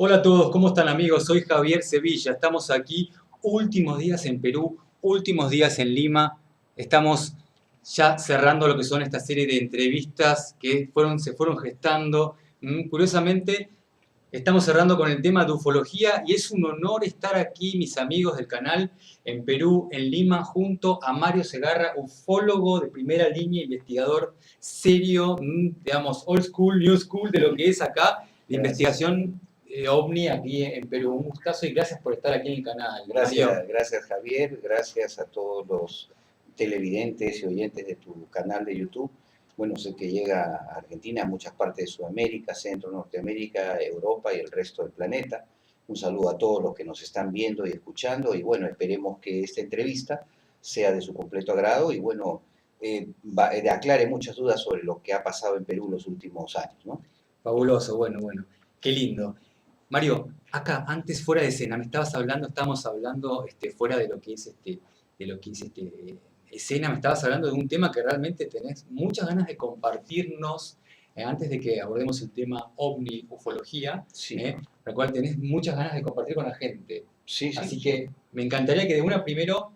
Hola a todos, ¿cómo están amigos? Soy Javier Sevilla. Estamos aquí, últimos días en Perú, últimos días en Lima. Estamos ya cerrando lo que son esta serie de entrevistas que se fueron gestando. Curiosamente, estamos cerrando con el tema de ufología y es un honor estar aquí, mis amigos del canal, en Perú, en Lima, junto a Mario Segarra, ufólogo de primera línea, investigador serio, digamos, old school, new school, de lo que es acá la Gracias. investigación OVNI aquí en Perú. Un gustazo y gracias por estar aquí en el canal, Mario. Gracias Javier, gracias a todos los televidentes y oyentes de tu canal de YouTube. Bueno, sé que llega a Argentina, a muchas partes de Sudamérica, Centro, Norteamérica, Europa y el resto del planeta. Un saludo a todos los que nos están viendo y escuchando y bueno, esperemos que esta entrevista sea de su completo agrado y bueno, aclare muchas dudas sobre lo que ha pasado en Perú los últimos años, ¿no? Fabuloso, bueno, qué lindo. Mario, acá, antes fuera de escena, estábamos hablando fuera de lo que es escena, me estabas hablando de un tema que realmente tenés muchas ganas de compartirnos, antes de que abordemos el tema ovni, ufología, Sí, la cual tenés muchas ganas de compartir con la gente. sí, sí, Así sí. que me encantaría que de una primero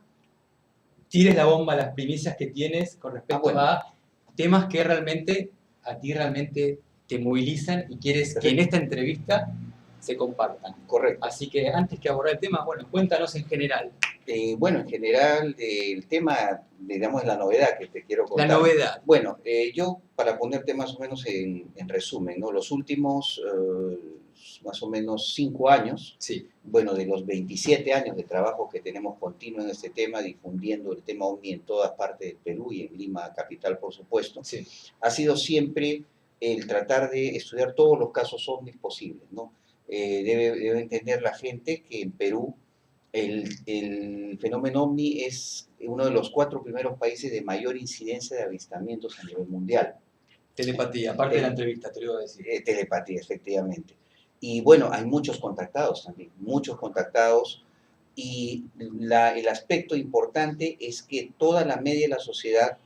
tires la bomba, las primicias que tienes con respecto Bueno, a temas que realmente a ti realmente te movilizan y quieres que en perfecto, esta entrevista se compartan. correcto. Así que antes que abordar el tema, bueno, cuéntanos en general. Bueno, en general, el tema, digamos, la novedad que te quiero La contar. novedad. Bueno, yo, para ponerte más o menos en resumen, ¿no? Los últimos más o menos 5 años, Sí, bueno, de los 27 años de trabajo que tenemos continuo en este tema, difundiendo el tema OVNI en todas partes del Perú y en Lima capital, por supuesto, sí. ha sido siempre el tratar de estudiar todos los casos OVNIs posibles, ¿no? Debe entender la gente que en Perú el fenómeno OVNI es uno de los 4 primeros países de mayor incidencia de avistamientos a nivel mundial. Telepatía, aparte de la Tele- entrevista, te lo iba a decir. Telepatía, efectivamente. Y bueno, hay muchos contactados también, muchos contactados. Y el aspecto importante es que toda la media de la sociedad,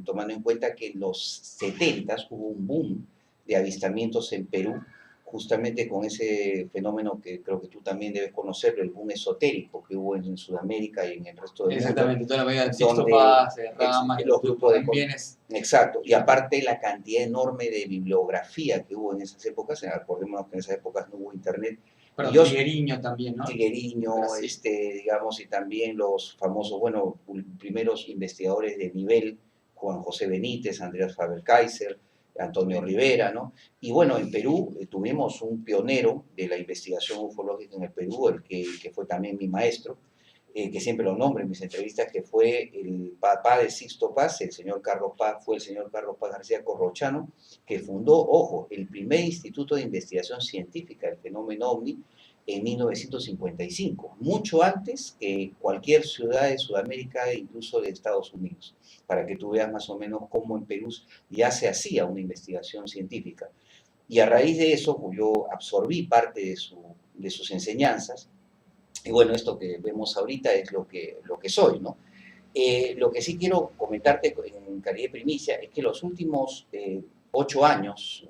tomando en cuenta que en los 70 hubo un boom de avistamientos en Perú, justamente con ese fenómeno que creo que tú también debes conocerlo, el boom esotérico que hubo en Sudamérica y en el resto del mundo, Exactamente, toda la medida de Sixto donde Paz, de Ramas, de los los grupos grupos de... también es. Exacto, y aparte la cantidad enorme de bibliografía que hubo en esas épocas, acordémonos que en esas épocas no hubo internet, y Perdón, yo, Trigueriño también, ¿no? Tigueriño, Brasil. digamos, y también los famosos, bueno, primeros investigadores de nivel, Juan José Benítez, Andreas Faber-Kaiser, Antonio Bien. Rivera, ¿no? Y bueno, en Perú tuvimos un pionero de la investigación ufológica en el Perú, que fue también mi maestro, que siempre lo nombro en mis entrevistas, que fue el papá de Sixto Paz, el señor Carlos Paz, fue el señor Carlos Paz García Corrochano, que fundó, ojo, el primer instituto de investigación científica del fenómeno OVNI en 1955, mucho antes que cualquier ciudad de Sudamérica e incluso de Estados Unidos, para que tú veas más o menos cómo en Perú ya se hacía una investigación científica. Y a raíz de eso, pues yo absorbí parte de sus enseñanzas y bueno, esto que vemos ahorita es lo que soy, ¿no? Lo que sí quiero comentarte en calidad de primicia es que los últimos 8 años,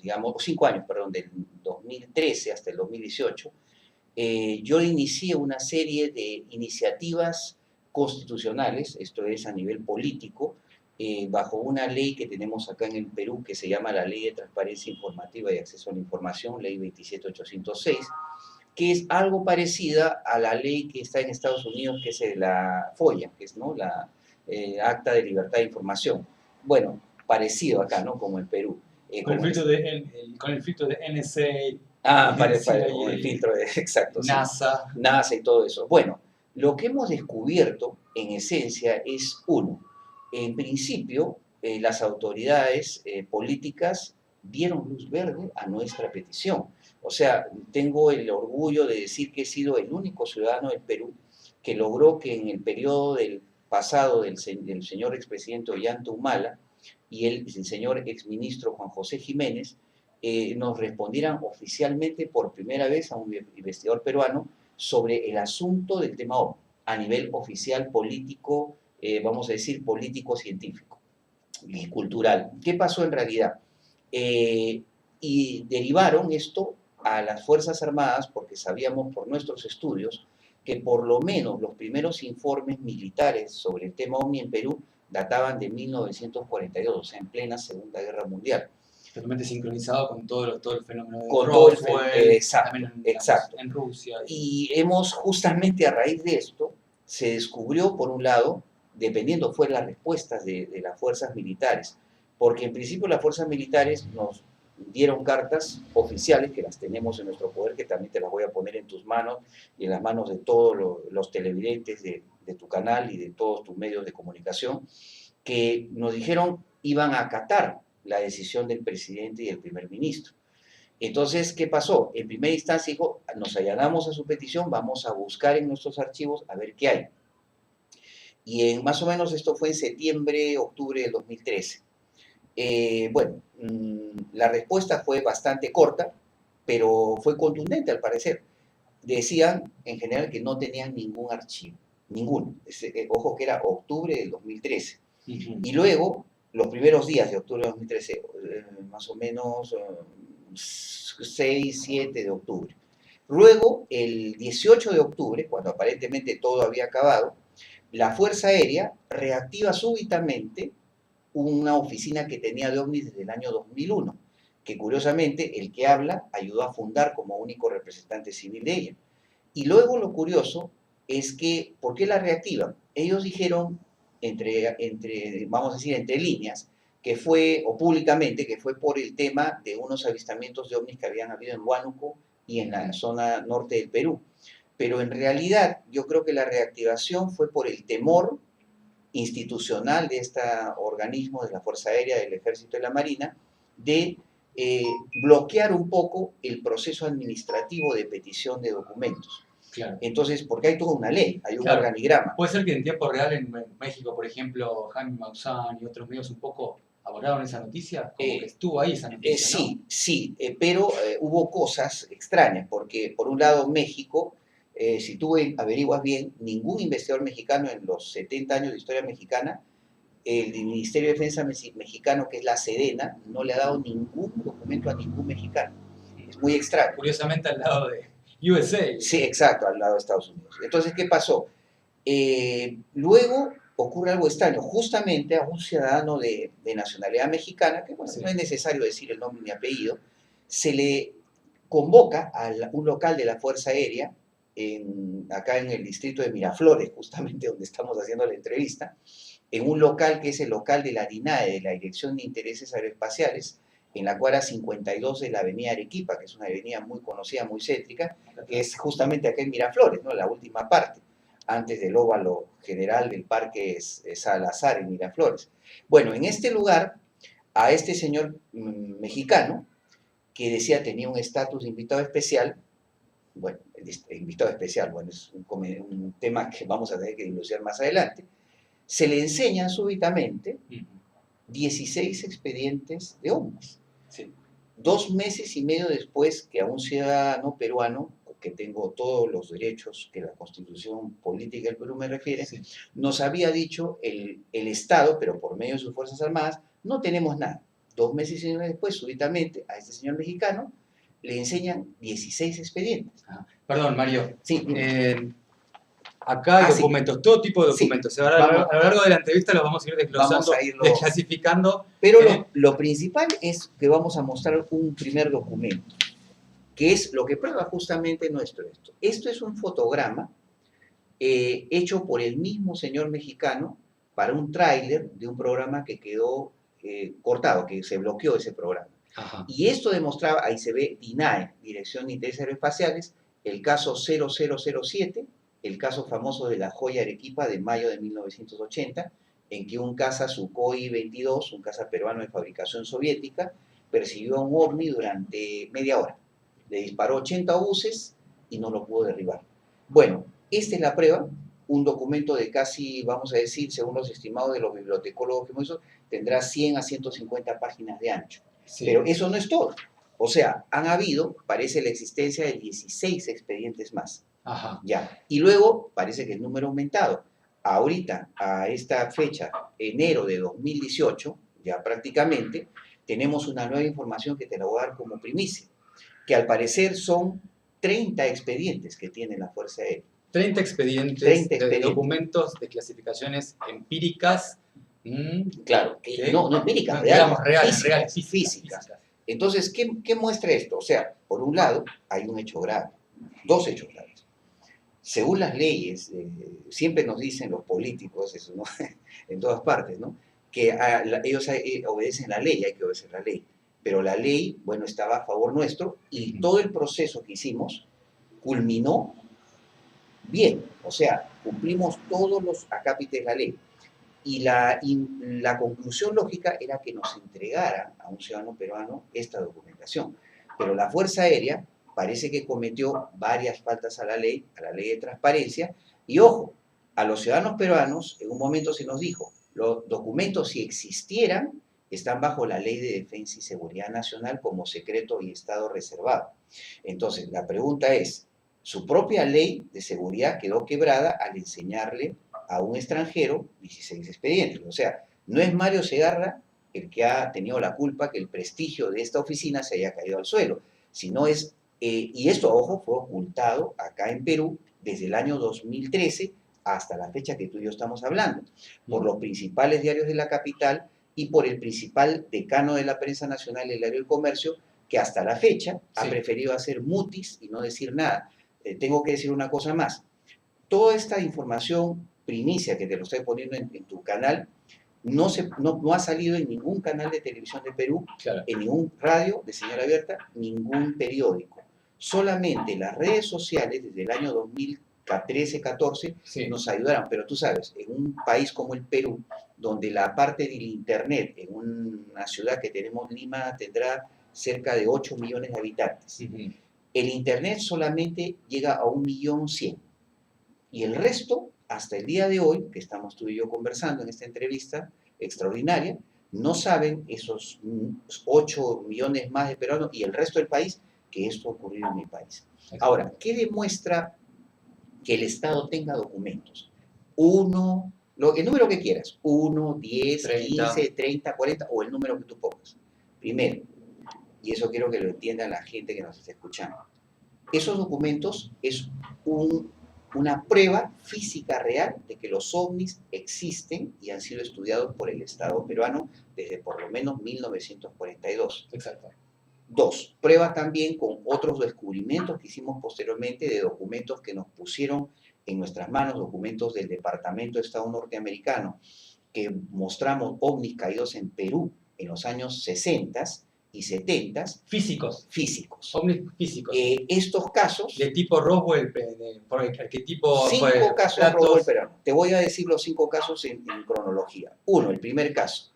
digamos, o 5 años, perdón, del 2013 hasta el 2018, yo inicié una serie de iniciativas constitucionales, esto es a nivel político, bajo una ley que tenemos acá en el Perú que se llama la Ley de Transparencia Informativa y Acceso a la Información, Ley 27806, que es algo parecida a la ley que está en Estados Unidos, que es la FOIA, que es, ¿no?, la Acta de Libertad de Información. Bueno, parecido acá, ¿no?, como en Perú. Con el filtro con el filtro de NSA, Con el CIA, filtro de, exacto, sí. NASA. NASA y todo eso. Bueno, lo que hemos descubierto, en esencia, es uno. En principio, las autoridades políticas dieron luz verde a nuestra petición. O sea, tengo el orgullo de decir que he sido el único ciudadano del Perú que logró que en el periodo del pasado del señor expresidente Ollanta Humala y el señor exministro Juan José Jiménez nos respondieran oficialmente por primera vez a un investigador peruano sobre el asunto del tema OVNI, a nivel oficial político, vamos a decir político-científico y cultural. ¿Qué pasó en realidad? y derivaron esto a las Fuerzas Armadas porque sabíamos por nuestros estudios que por lo menos los primeros informes militares sobre el tema OVNI en Perú databan de 1942, o sea, en plena Segunda Guerra Mundial. Totalmente sincronizado con todo el fenómeno de Con todo Roswell, exacto, también exacto. en Rusia. Y hemos, justamente a raíz de esto, se descubrió, por un lado, dependiendo fue las respuestas de las fuerzas militares, porque en principio las fuerzas militares nos dieron cartas oficiales, que las tenemos en nuestro poder, que también te las voy a poner en tus manos y en las manos de todos los televidentes de tu canal y de todos tus medios de comunicación, que nos dijeron iban a acatar la decisión del presidente y del primer ministro. Entonces, ¿qué pasó? En primera instancia dijo, nos allanamos a su petición, vamos a buscar en nuestros archivos a ver qué hay. Y más o menos esto fue en septiembre, octubre del 2013. Bueno, la respuesta fue bastante corta, pero fue contundente al parecer. Decían en general que no tenían ningún archivo, ninguno. Ojo que era octubre del 2013. Y luego, los primeros días de octubre del 2013, más o menos 6, 7 de octubre. Luego, el 18 de octubre, cuando aparentemente todo había acabado, la Fuerza Aérea reactiva súbitamente una oficina que tenía de OVNIs desde el año 2001, que curiosamente el que habla ayudó a fundar como único representante civil de ella. Y luego lo curioso es que, ¿por qué la reactivan? Ellos dijeron, vamos a decir, entre líneas, que fue, o públicamente, que fue por el tema de unos avistamientos de ovnis que habían habido en Huánuco y en la zona norte del Perú. Pero en realidad yo creo que la reactivación fue por el temor institucional de este organismo, de la Fuerza Aérea, del Ejército y la Marina, de bloquear un poco el proceso administrativo de petición de documentos. Claro. Entonces, porque hay toda una ley, hay un organigrama. Puede ser que en tiempo real en México, por ejemplo, Jaime Maussan y otros medios un poco abordaron esa noticia, como que estuvo ahí esa noticia, sí, ¿no? Sí, pero hubo cosas extrañas, porque por un lado México, si tú averiguas bien, ningún investigador mexicano en los 70 años de historia mexicana, el Ministerio de Defensa mexicano, que es la Sedena, no le ha dado ningún documento a ningún mexicano. Es muy extraño. Curiosamente al lado de USA. Sí, exacto, al lado de Estados Unidos. Entonces, ¿qué pasó? Luego ocurre algo extraño. Justamente a un ciudadano de nacionalidad mexicana, que bueno, sí, no es necesario decir el nombre ni apellido, se le convoca a un local de la Fuerza Aérea, acá en el distrito de Miraflores, justamente donde estamos haciendo la entrevista, en un local que es el local de la DINAE, de la Dirección de Intereses Aeroespaciales, en la cuadra 52 de la avenida Arequipa, que es una avenida muy conocida, muy céntrica, que es justamente acá en Miraflores, ¿no? La última parte, antes del óvalo general del Parque Salazar en Miraflores. Bueno, en este lugar, a este señor mexicano, que decía tenía un estatus de invitado especial, bueno, invitado especial, bueno, es un tema que vamos a tener que dilucidar más adelante, se le enseñan súbitamente 16 expedientes de OVNIs. Sí. 2 meses y medio después que a un ciudadano peruano, que tengo todos los derechos que la Constitución Política del Perú me refiere, sí, nos había dicho el Estado, pero por medio de sus Fuerzas Armadas, no tenemos nada. 2 meses y medio después, súbitamente, a este señor mexicano le enseñan 16 expedientes. Perdón, Mario. Sí. Acá hay documentos, sí, todo tipo de documentos. Sí. Ahora, a lo largo de la entrevista los vamos a ir desglosando, desclasificando. Pero lo principal es que vamos a mostrar un primer documento, que es lo que prueba justamente nuestro esto. Esto es un fotograma hecho por el mismo señor mexicano para un tráiler de un programa que quedó cortado, que se bloqueó ese programa. Ajá. Y esto demostraba, ahí se ve DINAE, Dirección de Intereses Aeroespaciales, el caso 0007, el caso famoso de la joya Arequipa de mayo de 1980, en que un caza Sukhoi 22, un caza peruano de fabricación soviética, persiguió a un ovni durante media hora. Le disparó 80 obuses y no lo pudo derribar. Bueno, esta es la prueba, un documento de casi, vamos a decir, según los estimados de los bibliotecólogos que hemos hecho, tendrá 100 a 150 páginas de ancho. Sí. Pero eso no es todo. O sea, han habido, parece la existencia de 16 expedientes más. Ajá. Ya. Y luego parece que el número ha aumentado. Ahorita, a esta fecha, enero de 2018, ya prácticamente, tenemos una nueva información que te la voy a dar como primicia, que al parecer son 30 expedientes que tiene la Fuerza Aérea. 30 expedientes, 30 de expedientes. documentos de clasificaciones empíricas. Claro, ¿Qué? no empíricas, Digamos, reales, reales, físicas. Entonces, ¿qué muestra esto? O sea, por un lado, hay un hecho grave, dos hechos graves. Según las leyes, siempre nos dicen los políticos, eso, ¿no? En todas partes, ¿no? Que ellos obedecen la ley, hay que obedecer la ley. Pero la ley, bueno, estaba a favor nuestro y todo el proceso que hicimos culminó bien. O sea, cumplimos todos los acápites de la ley. Y la conclusión lógica era que nos entregara a un ciudadano peruano esta documentación. Pero la Fuerza Aérea parece que cometió varias faltas a la ley de transparencia. Y ojo, a los ciudadanos peruanos en un momento se nos dijo, los documentos si existieran están bajo la Ley de Defensa y Seguridad Nacional como secreto y estado reservado. Entonces, la pregunta es, su propia ley de seguridad quedó quebrada al enseñarle a un extranjero 16 expedientes. O sea, no es Mario Segarra el que ha tenido la culpa que el prestigio de esta oficina se haya caído al suelo, sino es, y esto, ojo, fue ocultado acá en Perú desde el año 2013 hasta la fecha que tú y yo estamos hablando, por los principales diarios de la capital y por el principal decano de la prensa nacional, el diario El Comercio, que hasta la fecha ha preferido hacer mutis y no decir nada. Tengo que decir una cosa más. Toda esta información primicia que te lo estoy poniendo en tu canal no ha salido en ningún canal de televisión de Perú, en ningún radio de señal abierta, ningún periódico. Solamente las redes sociales desde el año 2013-14 nos ayudaron. Pero tú sabes, en un país como el Perú, donde la parte del internet, en una ciudad que tenemos, Lima, tendrá cerca de 8 millones de habitantes. El internet solamente llega a 1.100.000. Y el resto, hasta el día de hoy, que estamos tú y yo conversando en esta entrevista extraordinaria, no saben esos 8 millones más de peruanos y el resto del país que esto ocurrió en mi país. Ahora, ¿qué demuestra que el Estado tenga documentos? El número que quieras, 1, 10, 30. 15, 30, 40 o el número que tú pongas. Primero, y eso quiero que lo entienda la gente que nos está escuchando, esos documentos es una prueba física real de que los ovnis existen y han sido estudiados por el Estado peruano desde por lo menos 1942. Exacto. 2, prueba también con otros descubrimientos que hicimos posteriormente de documentos que nos pusieron en nuestras manos, documentos del Departamento de Estado norteamericano, que mostramos ovnis caídos en Perú en los años 60 y 70. Físicos. Ovnis físicos. Estos casos... De tipo Roswell, ¿qué tipo? 5 casos Roswell peruano. Te voy a decir los 5 casos en cronología. 1, el primer caso.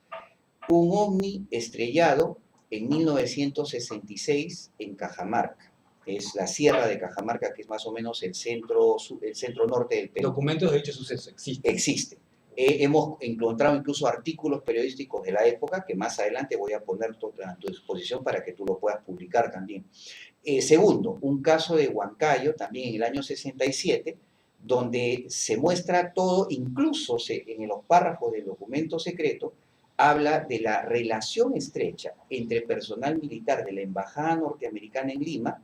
Un ovni estrellado en 1966 en Cajamarca. Es la sierra de Cajamarca, que es más o menos el centro norte del Perú. Documentos de dicho suceso existen. Existen. Hemos encontrado incluso artículos periodísticos de la época que más adelante voy a poner a tu disposición para que tú lo puedas publicar también. Segundo, un caso de Huancayo, también en el año 67, donde se muestra todo, incluso en los párrafos del documento secreto, habla de la relación estrecha entre personal militar de la Embajada Norteamericana en Lima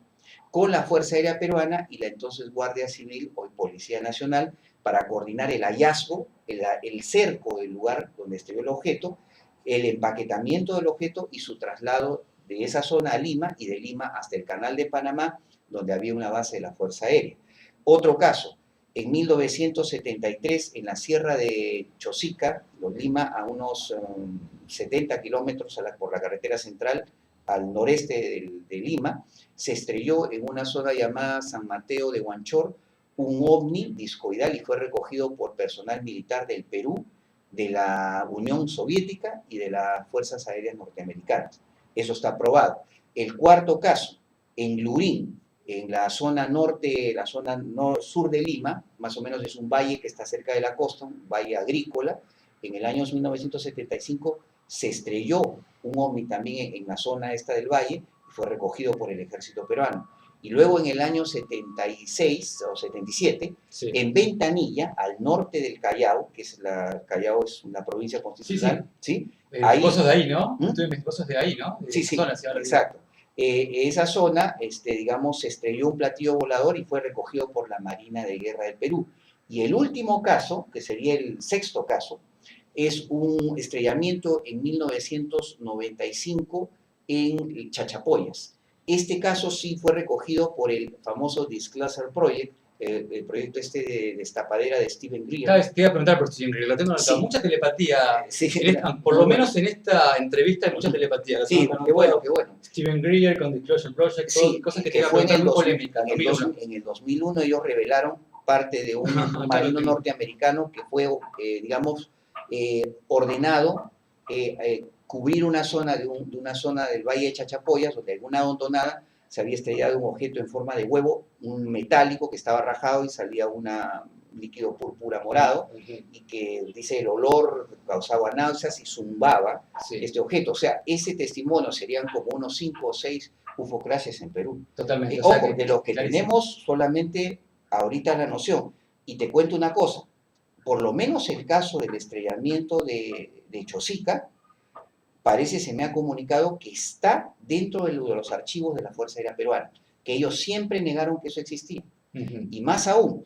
con la Fuerza Aérea Peruana y la entonces Guardia Civil, hoy Policía Nacional, para coordinar el hallazgo, el cerco del lugar donde estrelló el objeto, el empaquetamiento del objeto y su traslado de esa zona a Lima y de Lima hasta el Canal de Panamá, donde había una base de la Fuerza Aérea. Otro caso, en 1973, en la Sierra de Chosica, Lima, a unos 70 kilómetros por la carretera central al noreste de Lima, se estrelló en una zona llamada San Mateo de Huanchor un ovni discoidal y fue recogido por personal militar del Perú, de la Unión Soviética y de las Fuerzas Aéreas Norteamericanas. Eso está probado. El cuarto caso, en Lurín, en la zona norte, sur de Lima, más o menos es un valle que está cerca de la costa, un valle agrícola. En el año 1975 se estrelló un ovni también en la zona esta del valle y fue recogido por el ejército peruano. Y luego en el año 76 o 77, en Ventanilla, al norte del Callao, Callao es una provincia constitucional, ¿sí? Ahí, vos sos de ahí, ¿no? ¿Mm? Vos sos de ahí, ¿no? De Sí, esa sí, zona, si ahora digo. exacto. Esa zona, digamos, se estrelló un platillo volador y fue recogido por la Marina de Guerra del Perú. Y el último caso, que sería el sexto caso, es un estrellamiento en 1995 en Chachapoyas. Este caso sí fue recogido por el famoso Disclosure Project, el proyecto de destapadera de Steven Cada Greer. vez te iba a preguntar por Steven Greer, lo tengo anotado. Sí, Mucha telepatía, sí, por muy lo bueno. menos en esta entrevista hay mucha telepatía. Lo tengo Sí, acá qué bueno, anotado. qué bueno. Steven Greer con Disclosure Project, Sí, cosas que te que iba a fue preguntar muy polémicas, en 2001. en el 2001 ellos revelaron parte de un Acá lo marino tengo. norteamericano que fue, digamos, ordenado cubrir una zona de una zona del Valle de Chachapoyas, donde alguna hondonada se había estrellado un objeto en forma de huevo, un metálico que estaba rajado y salía un líquido púrpura morado, y que dice el olor causaba náuseas y zumbaba Sí, este objeto. O sea, ese testimonio serían como unos 5 o 6 ufocracias en Perú. totalmente. O sea Ojo, que, de los que clarísimo. tenemos solamente ahorita la noción. Y te cuento una cosa, por lo menos el caso del estrellamiento de Chosica, parece, se me ha comunicado que está dentro de los archivos de la Fuerza Aérea Peruana, que ellos siempre negaron que eso existía. Y más aún,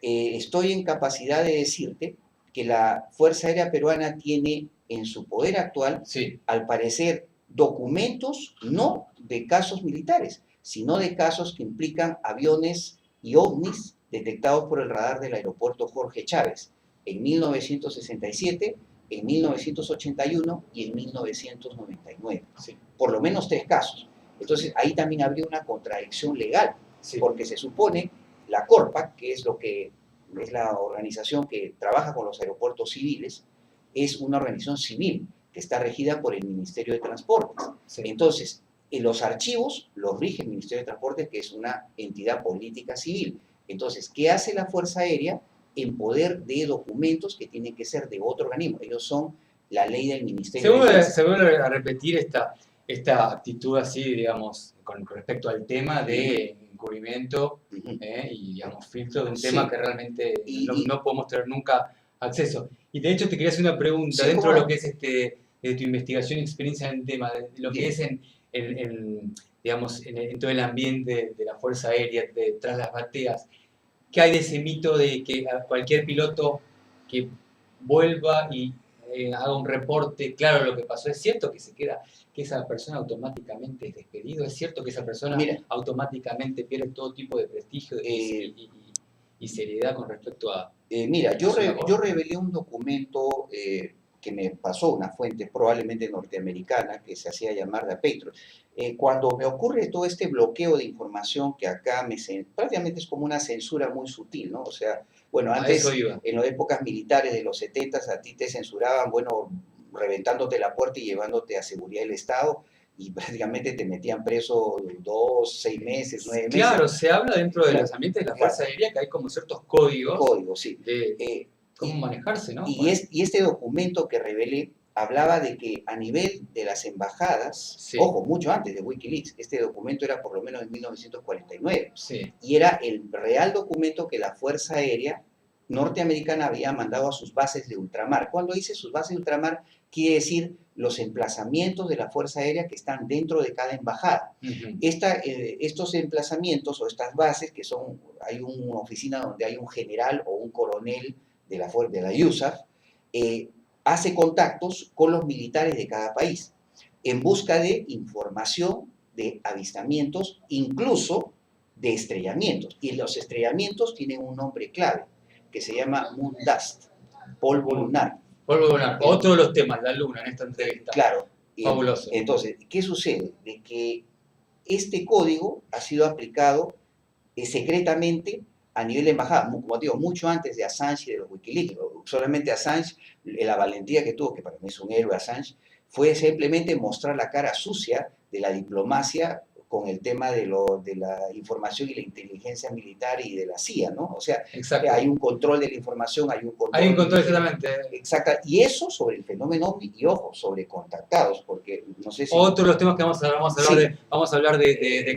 estoy en capacidad de decirte que la Fuerza Aérea Peruana tiene en su poder actual, Sí, al parecer, documentos no de casos militares, sino de casos que implican aviones y ovnis detectados por el radar del aeropuerto Jorge Chávez en 1967, en 1981 y en 1999. sí, Por lo menos 3 casos. Entonces, ahí también habría una contradicción legal, sí. porque se supone la CORPAC, que es lo que es la organización que trabaja con los aeropuertos civiles, es una organización civil que está regida por el Ministerio de Transportes. Sí. Entonces, en los archivos los rige el Ministerio de Transportes, que es una entidad política civil. Entonces, ¿qué hace la Fuerza Aérea en poder de documentos que tienen que ser de otro organismo? Ellos son la ley del Ministerio de Defensa. Se vuelve a repetir esta actitud así, digamos, con respecto al tema de encubrimiento y, digamos, filtro de un Sí. tema que realmente no podemos tener nunca acceso. Y de hecho te quería hacer una pregunta, Sí, dentro de ¿cómo lo que es de tu investigación y experiencia en el tema, de lo que Bien. es digamos, en todo el ambiente de la Fuerza Aérea, tras las bateas, ¿qué hay de ese mito de que a cualquier piloto que vuelva y haga un reporte, claro, lo que pasó? ¿Es cierto que que esa persona automáticamente es despedido? ¿Es cierto que esa persona Mira, automáticamente pierde todo tipo de prestigio y seriedad con respecto a mira, su labor? yo revelé un documento que me pasó una fuente probablemente norteamericana que se hacía llamar The Patriot. Cuando me ocurre todo este bloqueo de información que acá prácticamente es como una censura muy sutil, ¿no? O sea, bueno, A eso antes, iba. en las épocas militares de los 70, a ti te censuraban, bueno, reventándote la puerta y llevándote a seguridad del Estado, y prácticamente te metían preso 2, 6 meses, 9 meses. Claro, se habla dentro de Claro, los ambientes de la claro. Fuerza Aérea que hay como ciertos códigos Código, sí. de cómo manejarse, ¿no? Y este documento que revelé hablaba de que a nivel de las embajadas, Sí. ojo, mucho antes de Wikileaks, este documento era por lo menos en 1949, Sí. y era el real documento que la Fuerza Aérea norteamericana había mandado a sus bases de ultramar. Cuando dice sus bases de ultramar, quiere decir los emplazamientos de la Fuerza Aérea que están dentro de cada embajada. Estos emplazamientos o estas bases, que son, hay una oficina donde hay un general o un coronel de la USAF, hace contactos con los militares de cada país en busca de información de avistamientos, incluso de estrellamientos. Y los estrellamientos tienen un nombre clave, que se llama Moon Dust, polvo lunar. Polvo lunar, otro de los temas, la luna, en esta entrevista. Claro. Fabuloso. Entonces, ¿qué sucede? De que este código ha sido aplicado secretamente a nivel de embajada, como digo, mucho antes de Assange y de los Wikileaks. Solamente Assange, la valentía que tuvo, que para mí es un héroe Assange, fue simplemente mostrar la cara sucia de la diplomacia con el tema de la información y la inteligencia militar y de la CIA, ¿no? O sea, exacto. Hay un control de la información, hay un control... Hay un control, exactamente. Exacto. Y eso sobre el fenómeno OVNI, y ojo, sobre contactados, porque no sé si... Otro de los temas que vamos a hablar de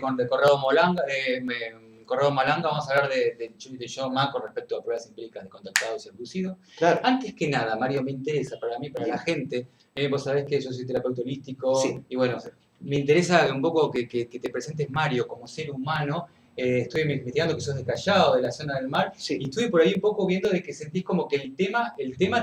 Corrado Malanga, vamos a hablar de John Mack con respecto a pruebas empíricas de contactados y abducidos. Claro. Antes que nada, Mario, me interesa para mí, para la gente, Vos sabés que yo soy terapeuta holístico Sí, y bueno, me interesa un poco que te presentes, Mario, como ser humano. Estoy investigando que sos de Callao, de la zona del mar, y sí, estuve por ahí un poco viendo de que sentís como que el tema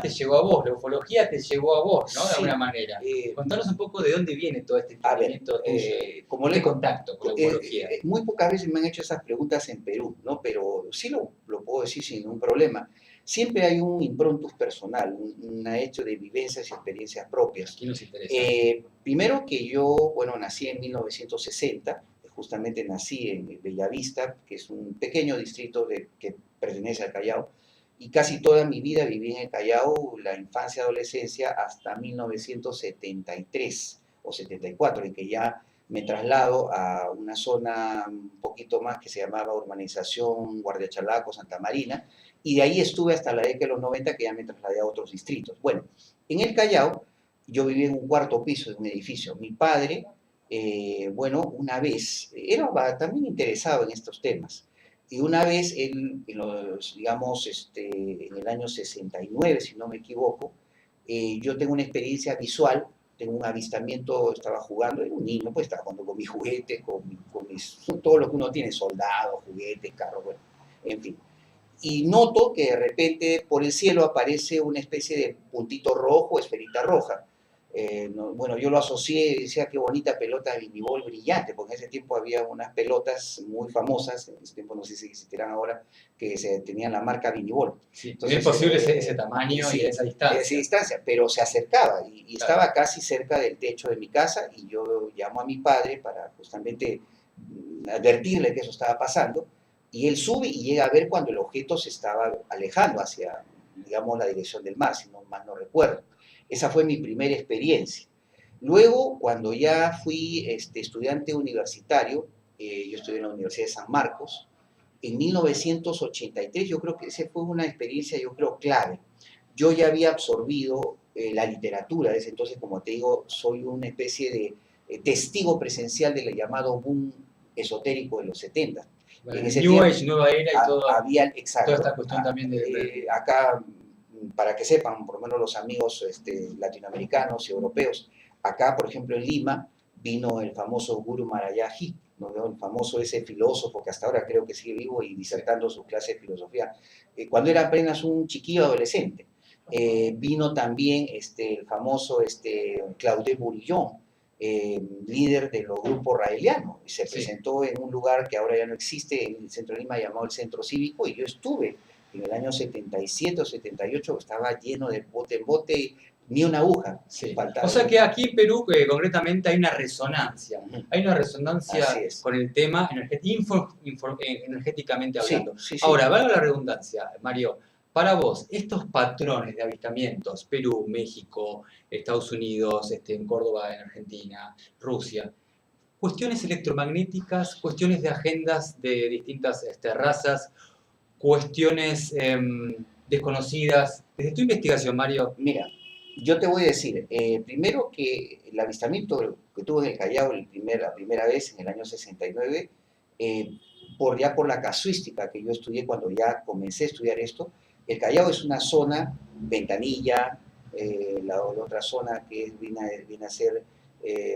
te llegó a vos, la ufología te llegó a vos, ¿no? De alguna sí. manera. Contanos un poco de dónde viene todo este A ver, entendimiento tuyo, como este contacto con la ufología. muy pocas veces me han hecho esas preguntas en Perú, ¿no? Pero sí lo puedo decir sin ningún problema. Siempre hay un improntus personal, un hecho de vivencias y experiencias propias. Aquí nos interesa. Primero que yo, bueno, nací en 1960, justamente nací en Bellavista, que es un pequeño distrito que pertenece al Callao, y casi toda mi vida viví en el Callao, la infancia, adolescencia, hasta 1973 o 74, en que ya me traslado a una zona un poquito más que se llamaba Urbanización Guardia Chalaco, Santa Marina, y de ahí estuve hasta la década de los 90, que ya me trasladé a otros distritos. Bueno, en el Callao yo vivía en un cuarto piso de un edificio. Mi padre, bueno, una vez, era también interesado en estos temas, y una vez él, digamos, en el año 69, si no me equivoco, yo tengo una experiencia visual, tengo un avistamiento, estaba jugando, era un niño, pues estaba jugando con mis juguetes, todo lo que uno tiene, soldados, juguetes, carros, bueno, en fin. Y noto que de repente por el cielo aparece una especie de puntito rojo, esferita roja. Bueno, yo lo asocié, decía qué bonita pelota de minibol brillante, porque en ese tiempo había unas pelotas muy famosas, en ese tiempo no sé si existirán ahora, que tenían la marca minibol. Sí, Entonces, es posible ese tamaño y sí, esa esa distancia. distancia, pero se acercaba y Claro. estaba casi cerca del techo de mi casa y yo llamo a mi padre para justamente advertirle que eso estaba pasando y él sube y llega a ver cuando el objeto se estaba alejando hacia, digamos, la dirección del mar, si no mal no recuerdo. Esa fue mi primera experiencia. Luego, cuando ya fui estudiante universitario, yo estudié en la Universidad de San Marcos, en 1983 yo creo que esa fue una experiencia, yo creo, clave. Yo ya había absorbido la literatura, desde entonces, como te digo, soy una especie de testigo presencial del llamado boom esotérico de los 70. Bueno, En el ese New tiempo Age, nueva era y había, toda exacto, esta cuestión también acá, para que sepan, por lo menos los amigos latinoamericanos y europeos, acá, por ejemplo, en Lima, vino el famoso Guru Maharaji, ¿no? El famoso ese filósofo que hasta ahora creo que sigue vivo y disertando sus clases de filosofía, cuando era apenas un chiquillo adolescente. Vino también el famoso Claude Bourillon, líder de los grupos raelianos, y se presentó en un lugar que ahora ya no existe, en el centro de Lima, llamado el Centro Cívico, y yo estuve en el año 77 o 78, estaba lleno de bote en bote, ni una aguja faltaba. O sea que aquí en Perú concretamente hay una resonancia. Hay una resonancia con el tema energéticamente hablando. Sí, Ahora, valga la redundancia, Mario, para vos, estos patrones de avistamientos, Perú, México, Estados Unidos, en Córdoba, en Argentina, Rusia, cuestiones electromagnéticas, cuestiones de agendas de distintas razas, cuestiones desconocidas. Desde tu investigación, Mario. Mira, yo te voy a decir, primero que el avistamiento que tuve en el Callao la primera vez en el año 69, ya por la casuística que yo estudié cuando ya comencé a estudiar esto, el Callao es una zona, Ventanilla, la otra zona que viene a ser,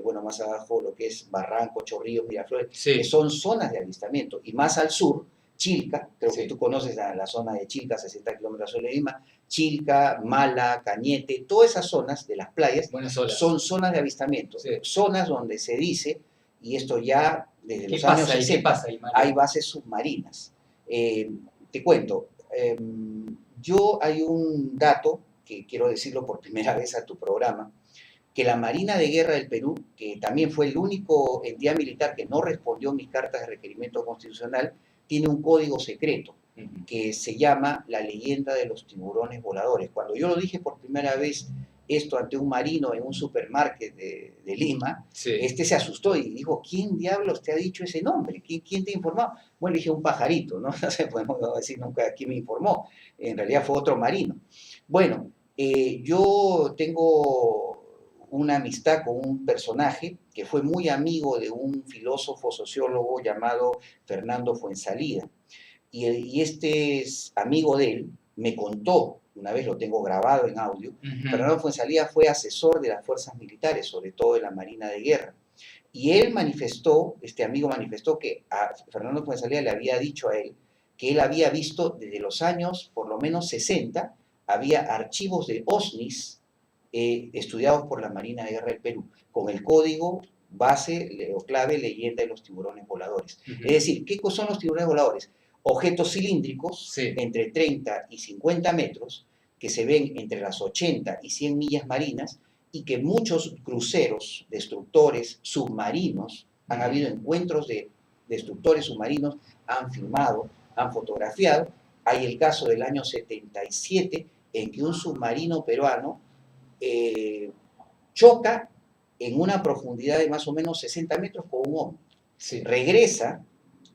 bueno, más abajo lo que es Barranco, Chorrillos, Miraflores, que son zonas de avistamiento. Y más al sur, Chilca, creo que tú conoces la zona de Chilca, 60 kilómetros de Lima, Chilca, Mala, Cañete, todas esas zonas de las playas son zonas de avistamiento, zonas donde se dice, y esto ya desde los años 60, hay bases submarinas. Te cuento, yo hay un dato que quiero decirlo por primera vez a tu programa, que la Marina de Guerra del Perú, que también fue el único entidad militar que no respondió mis cartas de requerimiento constitucional, tiene un código secreto que se llama La leyenda de los tiburones voladores. Cuando yo lo dije por primera vez esto ante un marino en un supermarket de Lima, se asustó y dijo, ¿quién diablos te ha dicho ese nombre? ¿Quién te ha informado? Bueno, dije, un pajarito, ¿no? No sé, podemos decir nunca quién me informó. En realidad fue otro marino. Bueno, yo tengo una amistad con un personaje que fue muy amigo de un filósofo sociólogo llamado Fernando Fuensalida. Y este amigo de él me contó una vez lo tengo grabado en audio. Ujú. Fernando Fuenzalía fue asesor de las fuerzas militares, sobre todo de la Marina de Guerra. Y él manifestó, este amigo manifestó que a Fernando Fuenzalía le había dicho a él que él había visto desde los años por lo menos 60, había archivos de OSNIs estudiados por la Marina de Guerra del Perú, con el código base o clave leyenda de los tiburones voladores. Ujú. Es decir, ¿qué son los tiburones voladores? Objetos cilíndricos Sí. entre 30 y 50 metros que se ven entre las 80 y 100 millas marinas y que muchos cruceros, destructores, submarinos, han habido encuentros de destructores submarinos, han filmado, han fotografiado. Hay el caso del año 77 en que un submarino peruano choca en una profundidad de más o menos 60 metros con un hombre. Sí. Regresa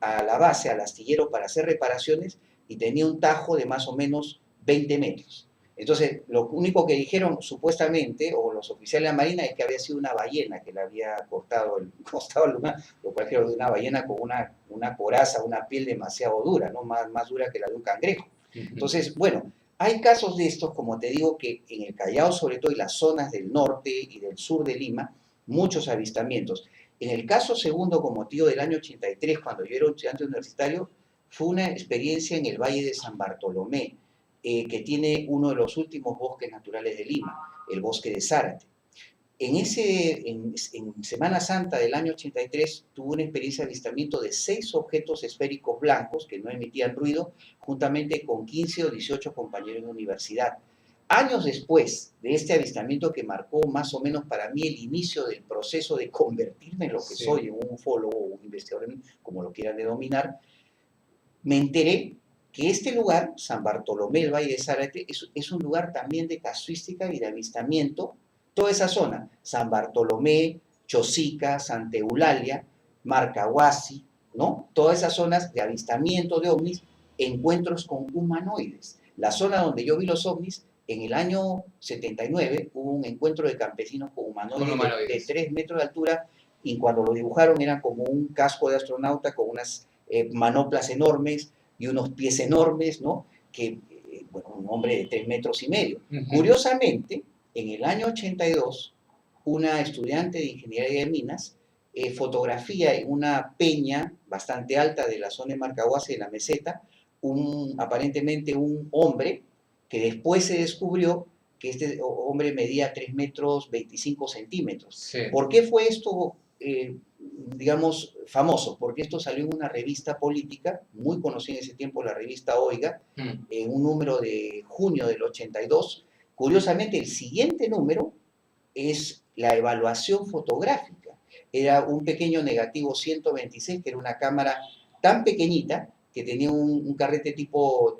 a la base, al astillero, para hacer reparaciones y tenía un tajo de más o menos 20 metros. Entonces, lo único que dijeron supuestamente, o los oficiales de la Marina, es que había sido una ballena que le había cortado el costado lunar, lo cual creo de una ballena con una coraza, una piel demasiado dura, ¿no? Más dura que la de un cangrejo. Entonces, bueno, hay casos de estos, como te digo, que en el Callao sobre todo y las zonas del norte y del sur de Lima, muchos avistamientos. En el caso segundo, como motivo del año 83, cuando yo era un estudiante universitario, fue una experiencia en el Valle de San Bartolomé, que tiene uno de los últimos bosques naturales de Lima, el bosque de Zárate. En Semana Santa del año 83 tuve una experiencia de avistamiento de 6 objetos esféricos blancos que no emitían ruido, juntamente con 15 o 18 compañeros de universidad. Años después de este avistamiento que marcó más o menos para mí el inicio del proceso de convertirme en lo que soy, en un ufólogo o un investigador, como lo quieran denominar, me enteré que este lugar, San Bartolomé, el Valle de Zárate, es un lugar también de casuística y de avistamiento. Toda esa zona, San Bartolomé, Chosica, Santa Eulalia, Marcahuasi, ¿no? Todas esas zonas de avistamiento de ovnis, encuentros con humanoides. La zona donde yo vi los ovnis, en el año 79 hubo un encuentro de campesinos con humanoides, de 3 metros de altura, y cuando lo dibujaron era como un casco de astronauta con unas manoplas enormes y unos pies enormes, ¿no? Que, bueno, un hombre de 3 metros y medio. Curiosamente, en el año 82, una estudiante de ingeniería de minas fotografía en una peña bastante alta de la zona de Marcahuasi, de la meseta, aparentemente un hombre que después se descubrió que este hombre medía 3 metros 25 centímetros. Sí. ¿Por qué fue esto, digamos, famoso? Porque esto salió en una revista política, muy conocida en ese tiempo, la revista Oiga, en un número de junio del 82. Curiosamente, el siguiente número es la evaluación fotográfica. Era un pequeño negativo 126, que era una cámara tan pequeñita que tenía un carrete tipo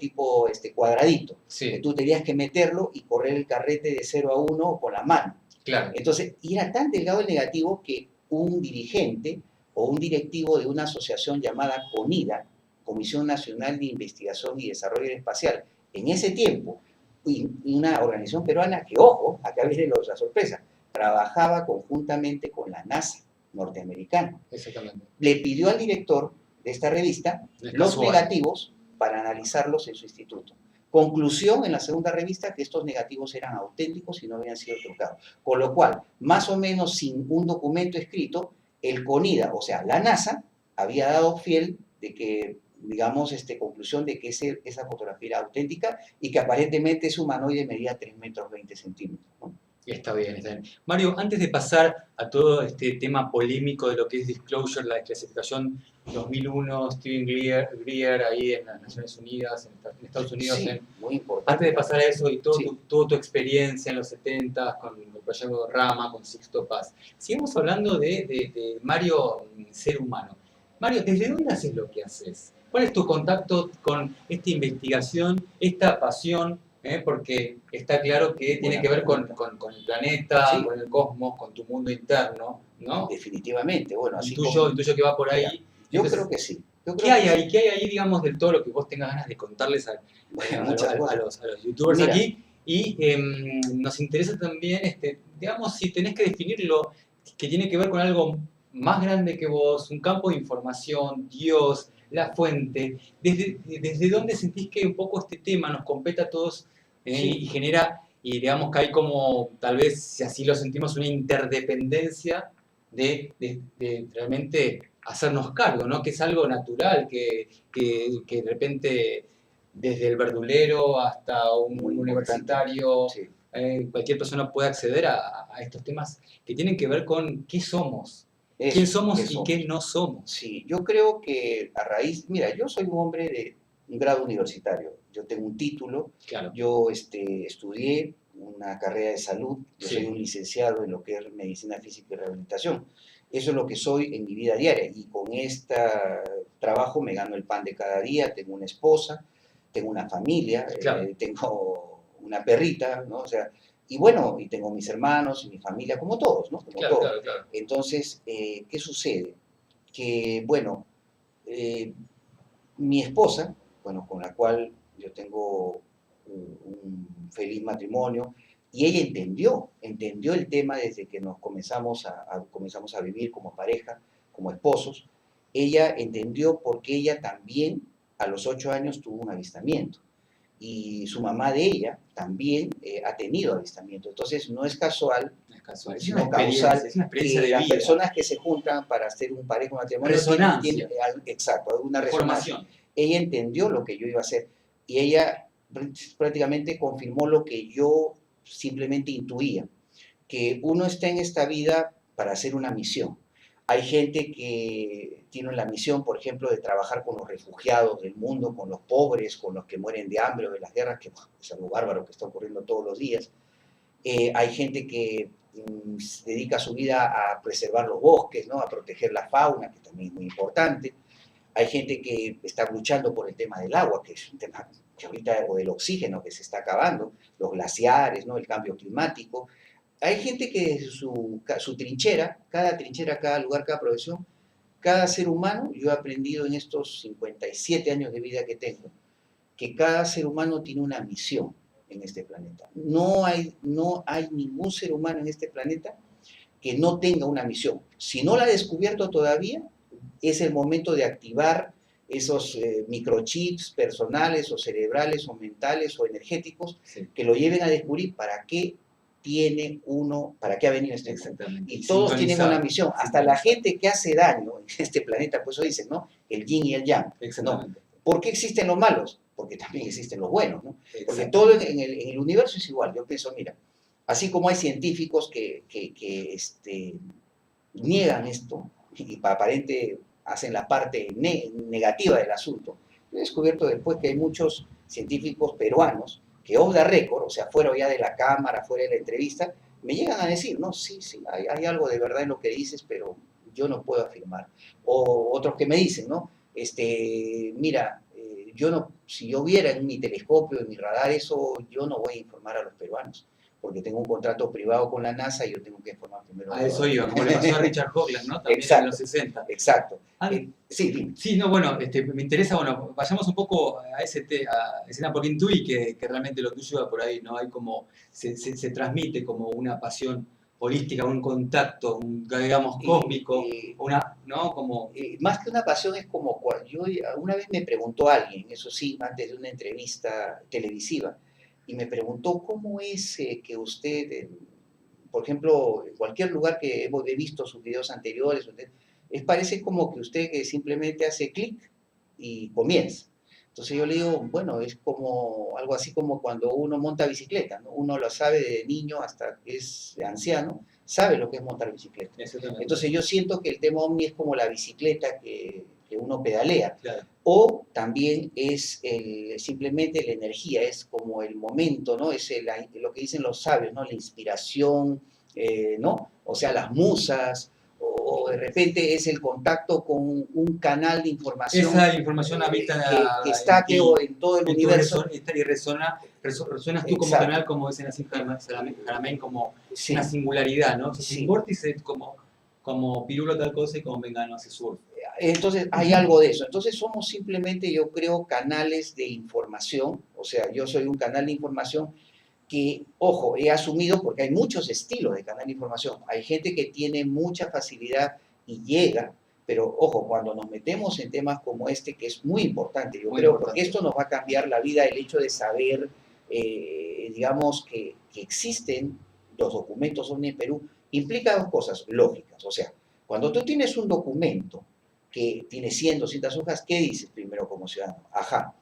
cuadradito. Sí. Que tú tenías que meterlo y correr el carrete de 0 a 1 con la mano. Claro. Entonces, y era tan delgado el negativo que un dirigente o un directivo de una asociación llamada CONIDA, Comisión Nacional de Investigación y Desarrollo Espacial, en ese tiempo, y una organización peruana que, ojo, acá viene la sorpresa, trabajaba conjuntamente con la NASA norteamericana. Exactamente. Le pidió al director de esta revista los negativos para analizarlos en su instituto. Conclusión en la segunda revista que estos negativos eran auténticos y no habían sido trucados. Con lo cual, más o menos sin un documento escrito, el CONIDA, o sea, la NASA, había dado fiel de que, digamos, conclusión de que esa fotografía era auténtica y que aparentemente ese humanoide medía 3 metros 20 centímetros, ¿no? Está bien, está bien. Mario, antes de pasar a todo este tema polémico de lo que es Disclosure, la desclasificación 2001, Steven Greer ahí en las Naciones Unidas, en Estados Unidos. Sí, muy importante. Antes de pasar a eso y Sí. toda tu experiencia en los 70 con el proyecto Rama, con Sixto Paz, sigamos hablando de Mario, ser humano. Mario, ¿desde dónde haces lo que haces? ¿Cuál es tu contacto con esta investigación, esta pasión? Porque está claro que tiene que ver con el planeta, sí, con el cosmos, con tu mundo interno, ¿no? Definitivamente, bueno, así el tuyo que va por ahí. Mira, yo creo que sí. ¿Qué hay ahí, digamos, de todo lo que vos tengas ganas de contarles a los youtubers aquí? Y nos interesa también, digamos, si tenés que definirlo, que tiene que ver con algo más grande que vos, un campo de información, Dios, la fuente, ¿desde dónde sentís que un poco este tema nos compete a todos Y genera, y digamos que hay como, tal vez, si así lo sentimos, una interdependencia de realmente hacernos cargo, ¿no? Que es algo natural, que de repente desde el verdulero hasta un Muy importante. universitario, Sí, cualquier persona puede acceder a estos temas que tienen que ver con qué somos, quién eso, ¿qué somos y qué somos? no somos. Sí, yo creo que a raíz, mira, yo soy un hombre de un grado universitario, yo tengo un título, Claro, yo estudié una carrera de salud, yo soy un sí, licenciado en lo que es medicina física y rehabilitación. Eso es lo que soy en mi vida diaria y con este trabajo me gano el pan de cada día, tengo una esposa, tengo una familia, claro, tengo una perrita, ¿no? O sea, y bueno, y tengo mis hermanos y mi familia, como todos, ¿no? Como claro, todos. claro, claro. Entonces, ¿qué sucede? Que, bueno, mi esposa, bueno, con la cual yo tengo un feliz matrimonio, y ella entendió el tema desde que nos comenzamos a vivir como pareja, como esposos. Ella entendió porque ella también a los 8 años tuvo un avistamiento y su mamá de ella también ha tenido avistamiento. Entonces no es casual, No es casual, sino causal, es una experiencia que de las vida, personas que se juntan para hacer un pareja, un matrimonio, resonancia, exacto, una resonancia. información. Ella entendió lo que yo iba a hacer y ella prácticamente confirmó lo que yo simplemente intuía, que uno está en esta vida para hacer una misión. Hay gente que tiene la misión, por ejemplo, de trabajar con los refugiados del mundo, con los pobres, con los que mueren de hambre o de las guerras, que es algo bárbaro que está ocurriendo todos los días. Hay gente que dedica su vida a preservar los bosques, ¿no? A proteger la fauna, que también es muy importante. Hay gente que está luchando por el tema del agua, que es un tema que ahorita, o del oxígeno que se está acabando, los glaciares, ¿no? El cambio climático. Hay gente que su trinchera, cada lugar, cada profesión, cada ser humano, yo he aprendido en estos 57 años de vida que tengo, que cada ser humano tiene una misión en este planeta. No hay ningún ser humano en este planeta que no tenga una misión. Si no la ha descubierto todavía, es el momento de activar esos microchips personales o cerebrales o mentales o energéticos Sí, que lo lleven a descubrir para qué tiene uno, para qué ha venido a este mundo. exactamente. Y Y todos tienen una sintonizar, misión, hasta la sintonizar. gente que hace daño en este planeta, pues eso dicen, ¿no? El yin y el yang. No. Exactamente, ¿Por qué existen los malos? Porque también existen los buenos, ¿no? Porque todo exactamente. en el universo es igual. Yo pienso, mira, así como hay científicos que niegan esto y aparente hacen la parte negativa del asunto. He descubierto después que hay muchos científicos peruanos que off the record, o sea, fuera ya de la cámara, fuera de la entrevista, me llegan a decir, no, sí, sí, hay algo de verdad en lo que dices, pero yo no puedo afirmar. O otros que me dicen, ¿no? Mira, yo no, si yo viera en mi telescopio, en mi radar, eso yo no voy a informar a los peruanos porque tengo un contrato privado con la NASA y yo tengo que informar primero A a eso los... iba, como le pasó a Richard Hoagland, ¿no? También en los Exacto, 60. exacto. Ah, Sí, dime. sí, no, bueno, me interesa, bueno, vayamos un poco a a escena, porque intuí que realmente lo tuyo va por ahí, ¿no? Hay como, se transmite como una pasión holística, un contacto, digamos, cósmico, Y, una, ¿no? Como, más que una pasión es como, yo una vez me preguntó alguien, eso sí, antes de una entrevista televisiva, y me preguntó cómo es que usted, por ejemplo, en cualquier lugar que he visto sus videos anteriores, parece como que usted que simplemente hace clic y comienza. Entonces yo le digo, bueno, es como algo así como cuando uno monta bicicleta, ¿no? Uno lo sabe de niño hasta que es anciano, sabe lo que es montar bicicleta. exactamente, Entonces yo siento que el tema Omni es como la bicicleta que uno pedalea. claro. O también es simplemente la energía, es como el momento, ¿no? Es lo que dicen los sabios, ¿no? La inspiración, ¿no? O sea, las musas, o de repente es el contacto con un canal de información Esa información habita que en está ti, en todo el en tu universo. y resonas tú como Exacto, canal, como dicen así Jaramén, como una sí, singularidad, ¿no? Es un sí. vórtice como Pirulo tal cosa y como Mengano hace surf. Entonces hay algo de eso. Entonces somos simplemente, yo creo, canales de información. O sea, yo soy un canal de información que, ojo, he asumido porque hay muchos estilos de canal de información. Hay gente que tiene mucha facilidad y llega, pero ojo, cuando nos metemos en temas como este, que es muy importante, yo Muy creo, porque importante. esto nos va a cambiar la vida, el hecho de saber digamos, que existen los documentos OVNI en Perú, implica dos cosas lógicas. O sea, cuando tú tienes un documento que tiene 100, 200 hojas, ¿qué dices primero como ciudadano? Ajá,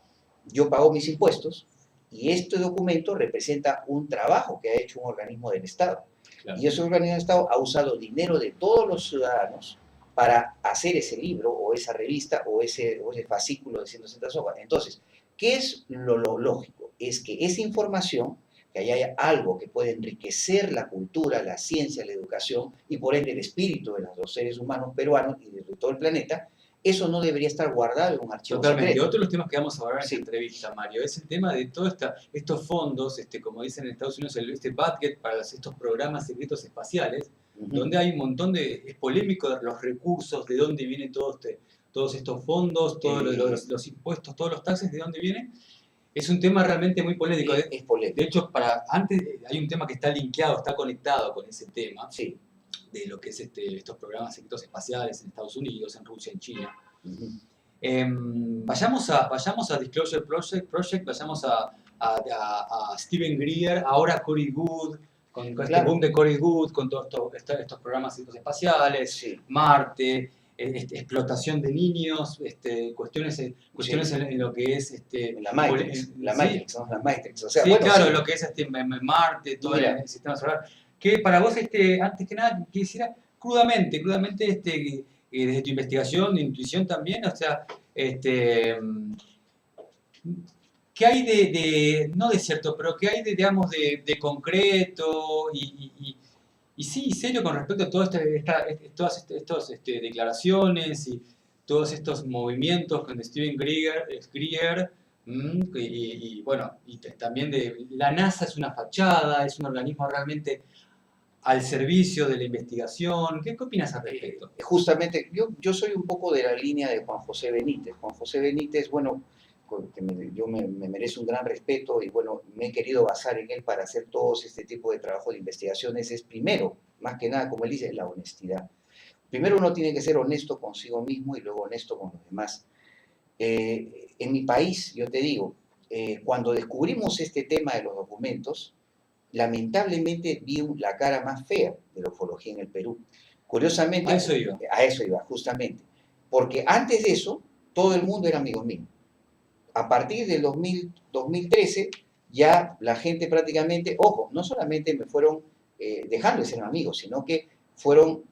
yo pago mis impuestos y este documento representa un trabajo que ha hecho un organismo del Estado. Claro. Y ese organismo del Estado ha usado dinero de todos los ciudadanos para hacer ese libro o esa revista o ese fascículo de 100, 200 hojas. Entonces, ¿qué es lo lógico? Es que esa información, que haya algo que puede enriquecer la cultura, la ciencia, la educación y por ende el espíritu de los seres humanos peruanos y de todo el planeta, eso no debería estar guardado en un archivo Totalmente. secreto. Otro de los temas que vamos a hablar en esta entrevista, Mario, es el tema de todos estos fondos, como dicen en Estados Unidos, este budget para estos programas secretos espaciales, donde hay un montón de... Es polémico los recursos, de dónde vienen todos estos fondos, todos los impuestos, todos los taxes, de dónde vienen. Es un tema realmente muy polémico. Es polémico. De hecho, antes hay un tema que está linkeado, está conectado con ese tema, sí, de lo que es estos programas secretos espaciales en Estados Unidos, en Rusia, en China. Vayamos a Disclosure Project, vayamos a Steven Greer, ahora Corey Goode, con claro, este boom de Corey Goode, con todos estos programas secretos espaciales, sí, Marte, explotación de niños, cuestiones sí, en lo que es... la Matrix, la Matrix, ¿no? La Matrix. O sea, sí, bueno, claro, sí, lo que es Marte, todo el sistema solar. Que para vos, antes que nada, quisiera crudamente, desde tu investigación, de intuición también, o sea, ¿qué hay no de cierto, pero qué hay digamos, de concreto y sí, serio con respecto a todas estas declaraciones y todos estos movimientos con Steven Greer y bueno, y también la NASA es una fachada, es un organismo realmente al servicio de la investigación? ¿Qué opinas al respecto? Justamente, yo soy un poco de la línea de Juan José Benítez. Juan José Benítez, bueno, yo me merece un gran respeto y bueno, me he querido basar en él para hacer todos este tipo de trabajo de investigaciones. Es primero, más que nada, como él dice, la honestidad. Primero uno tiene que ser honesto consigo mismo y luego honesto con los demás. En mi país, yo te digo, cuando descubrimos este tema de los documentos, lamentablemente vi la cara más fea de la ufología en el Perú. Curiosamente, a eso iba, justamente. Porque antes de eso, todo el mundo era amigo mío. A partir del 2013, ya la gente prácticamente, ojo, no solamente me fueron dejando de ser amigos, sino que fueron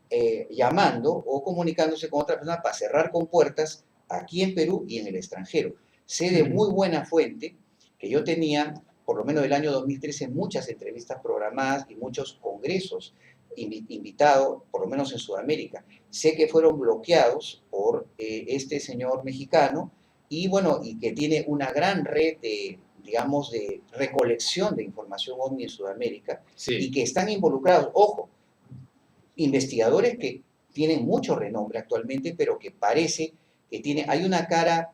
llamando o comunicándose con otras personas para cerrar compuertas aquí en Perú y en el extranjero. Sé de muy buena fuente que yo tenía, por lo menos del año 2013, muchas entrevistas programadas y muchos congresos invitados, por lo menos en Sudamérica. Sé que fueron bloqueados por este señor mexicano y bueno, y que tiene una gran red de, digamos, de recolección de información OVNI en Sudamérica, sí, y que están involucrados, ojo, investigadores que tienen mucho renombre actualmente, pero que parece que hay una cara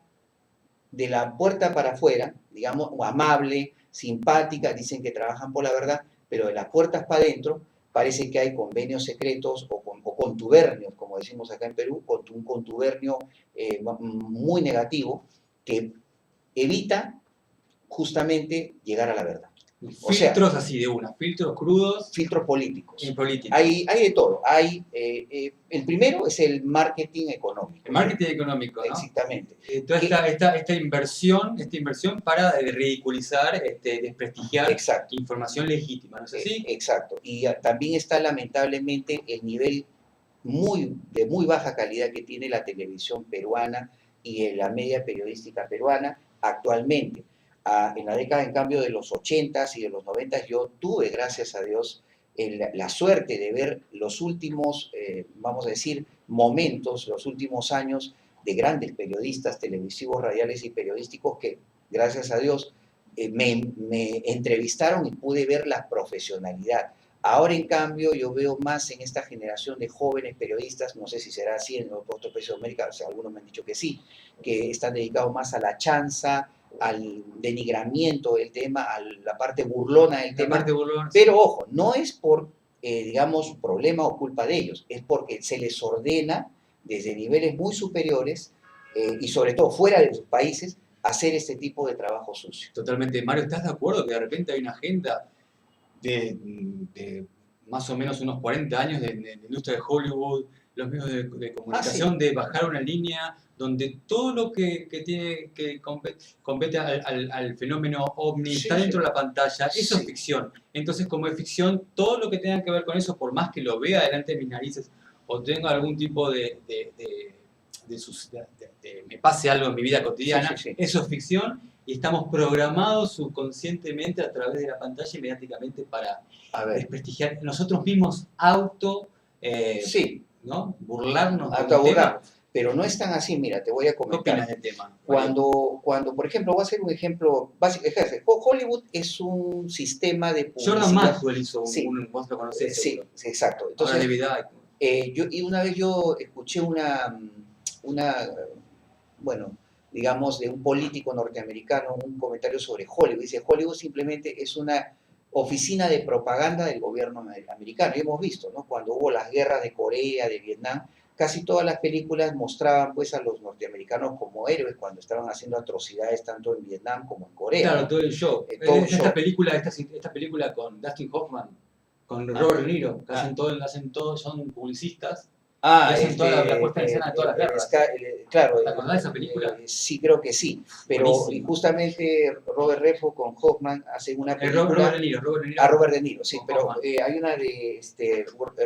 de la puerta para afuera, digamos, amable, simpática, dicen que trabajan por la verdad, pero de las puertas para adentro parece que hay convenios secretos o contubernios, como decimos acá en Perú, un contubernio muy negativo que evita justamente llegar a la verdad. Filtros así de una, filtros crudos. Filtros políticos. Y políticos. Hay de todo. El primero es el marketing económico. El marketing económico, ¿no? Exactamente. Toda esta inversión para ridiculizar, desprestigiar información legítima, ¿no es así? Exacto. Y también está lamentablemente el nivel de muy baja calidad que tiene la televisión peruana y la media periodística peruana actualmente. En la década, en cambio, de los 80s y de los 90s, yo tuve, gracias a Dios, la suerte de ver los últimos, vamos a decir, momentos, los últimos años de grandes periodistas televisivos, radiales y periodísticos que, gracias a Dios, me entrevistaron y pude ver la profesionalidad. Ahora, en cambio, yo veo más en esta generación de jóvenes periodistas, no sé si será así en otros países de América, o sea, algunos me han dicho que sí, que están dedicados más a la chanza, al denigramiento del tema, a la parte burlona del tema. Pero ojo, no es por, digamos, problema o culpa de ellos, es porque se les ordena desde niveles muy superiores y sobre todo fuera de sus países hacer este tipo de trabajo sucio. Totalmente. Mario, ¿estás de acuerdo que de repente hay una agenda de más o menos unos 40 años de la industria de Hollywood, los medios de comunicación, de bajar una línea donde todo lo que tiene que compete al fenómeno ovni Sí, está dentro sí. de la pantalla? Eso es Sí. ficción. Entonces, como es ficción, todo lo que tenga que ver con eso, por más que lo vea delante de mis narices o tenga algún tipo me pase algo en mi vida cotidiana, Sí, sí, sí. eso es ficción y estamos programados subconscientemente a través de la pantalla y mediáticamente para A ver, desprestigiar nosotros mismos, sí, ¿no? Burlarnos de un tema. autoabordarnos. Pero no es tan así, mira, te voy a ¿Qué comentar. opinas del tema, Mario? Cuando, por ejemplo, voy a hacer un ejemplo básico. Hollywood es un sistema de Jordan publicidad. Maxwell hizo Sí, vos lo conocés, sí, seguro. exacto. Ahora Entonces, David y una vez yo escuché una, bueno, digamos, de un político norteamericano, un comentario sobre Hollywood. Dice, Hollywood simplemente es una oficina de propaganda del gobierno americano. Y hemos visto, ¿no? Cuando hubo las guerras de Corea, de Vietnam, casi todas las películas mostraban pues a los norteamericanos como héroes cuando estaban haciendo atrocidades tanto en Vietnam como en Corea. Claro, todo el show. Todo el show. Esta película con Dustin Hoffman, con Robert De Niro, que hacen todo, son publicistas. Y hacen toda la puesta en escena de todas las guerras. Claro, ¿Te acordás de esa película? Sí, creo que sí. Pero y justamente Robert Redford con Hoffman hacen una película. Robert De Niro. Robert De Niro, sí. Pero hay una de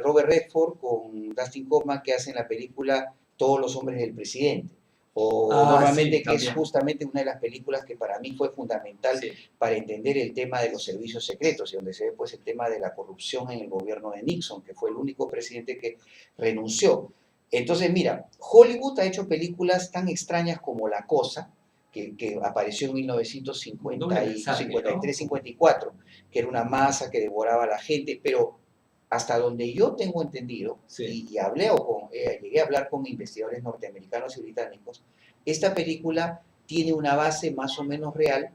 Robert Redford con Dustin Hoffman que hacen la película Todos los hombres del presidente. O normalmente sí, que es justamente una de las películas que para mí fue fundamental para entender el tema de los servicios secretos y donde se ve pues el tema de la corrupción en el gobierno de Nixon, que fue el único presidente que renunció. Entonces, mira, Hollywood ha hecho películas tan extrañas como La Cosa, que apareció en 1953-54, que era una masa que devoraba a la gente, pero hasta donde yo tengo entendido, y llegué a hablar con investigadores norteamericanos y británicos, esta película tiene una base más o menos real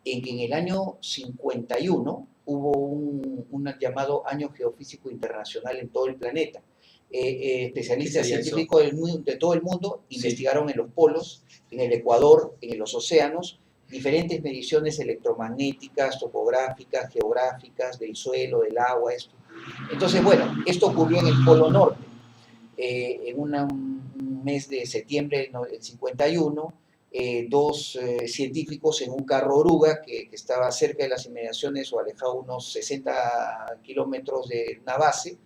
en que en el año 51 hubo un llamado Año Geofísico Internacional en todo el planeta. Especialistas científicos de todo el mundo investigaron en los polos, en el Ecuador, en los océanos, diferentes mediciones electromagnéticas, topográficas, geográficas, del suelo, del agua, esto. Entonces, bueno, esto ocurrió en el Polo Norte. En un mes de septiembre del 51, dos científicos en un carro oruga que estaba cerca de las inmediaciones o alejado unos 60 kilómetros de una base,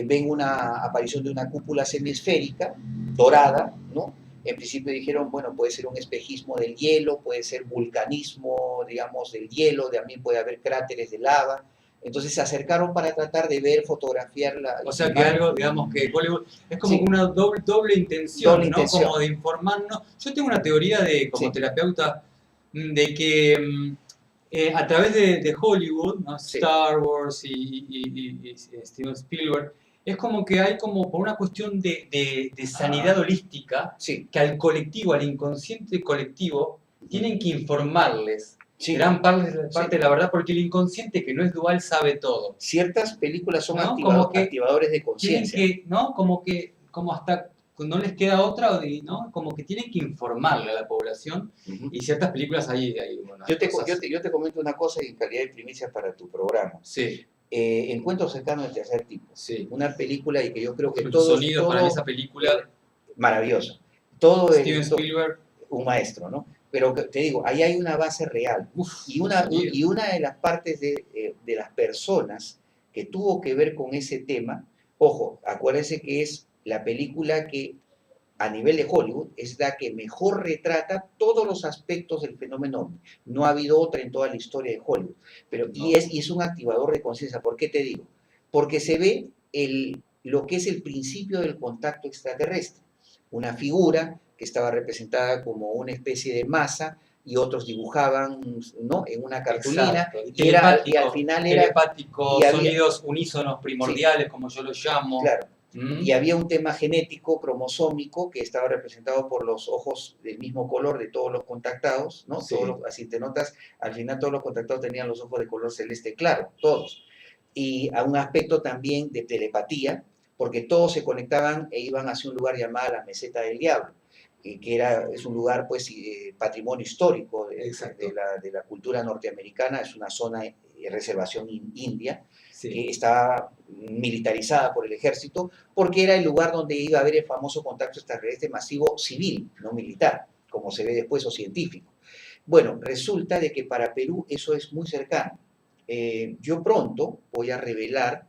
ven una aparición de una cúpula semisférica, dorada, ¿no? En principio dijeron, bueno, puede ser un espejismo del hielo, puede ser vulcanismo, digamos, del hielo, también puede haber cráteres de lava. Entonces se acercaron para tratar de ver, fotografiar la... O sea que algo, digamos, que Hollywood es como una doble intención, ¿no? Como de informarnos. Yo tengo una teoría como terapeuta de que a través de Hollywood, ¿no? Star Wars y Steven Spielberg, es como que hay como por una cuestión de sanidad holística que al colectivo, al inconsciente colectivo, tienen que informarles. Gran parte de la verdad, porque el inconsciente, que no es dual, sabe todo. Ciertas películas son activadores de conciencia. ¿No? Como hasta no les queda otra, ¿no? Como que tienen que informarle a la población. Y ciertas películas ahí bueno, yo te comento una cosa en calidad de primicia para tu programa. Encuentro cercano del tercer tipo. Una película y que yo creo que todo sonido para esa película maravilloso. Todo Steven Spielberg, un maestro, ¿no? Pero te digo, ahí hay una base real. Y una de las partes de las personas que tuvo que ver con ese tema, ojo, acuérdense que es la película que a nivel de Hollywood es la que mejor retrata todos los aspectos del fenómeno ovni. No ha habido otra en toda la historia de Hollywood. Y es un activador de conciencia. ¿Por qué te digo? Porque se ve lo que es el principio del contacto extraterrestre. Una figura que estaba representada como una especie de masa y otros dibujaban, ¿no?, en una cartulina. Y al final era telepático, sonidos unísonos primordiales, como yo los llamo. Claro. Y había un tema genético, cromosómico, que estaba representado por los ojos del mismo color de todos los contactados, ¿no? Así te notas, al final todos los contactados tenían los ojos de color celeste claro, todos. Y a un aspecto también de telepatía, porque todos se conectaban e iban hacia un lugar llamado la Meseta del Diablo. es un lugar pues patrimonio histórico Exacto. de la cultura norteamericana, es una zona reservación india, Sí. que estaba militarizada por el ejército, porque era el lugar donde iba a haber el famoso contacto extraterrestre masivo civil, no militar, como se ve después, o científico. Bueno, resulta de que para Perú eso es muy cercano. Yo pronto voy a revelar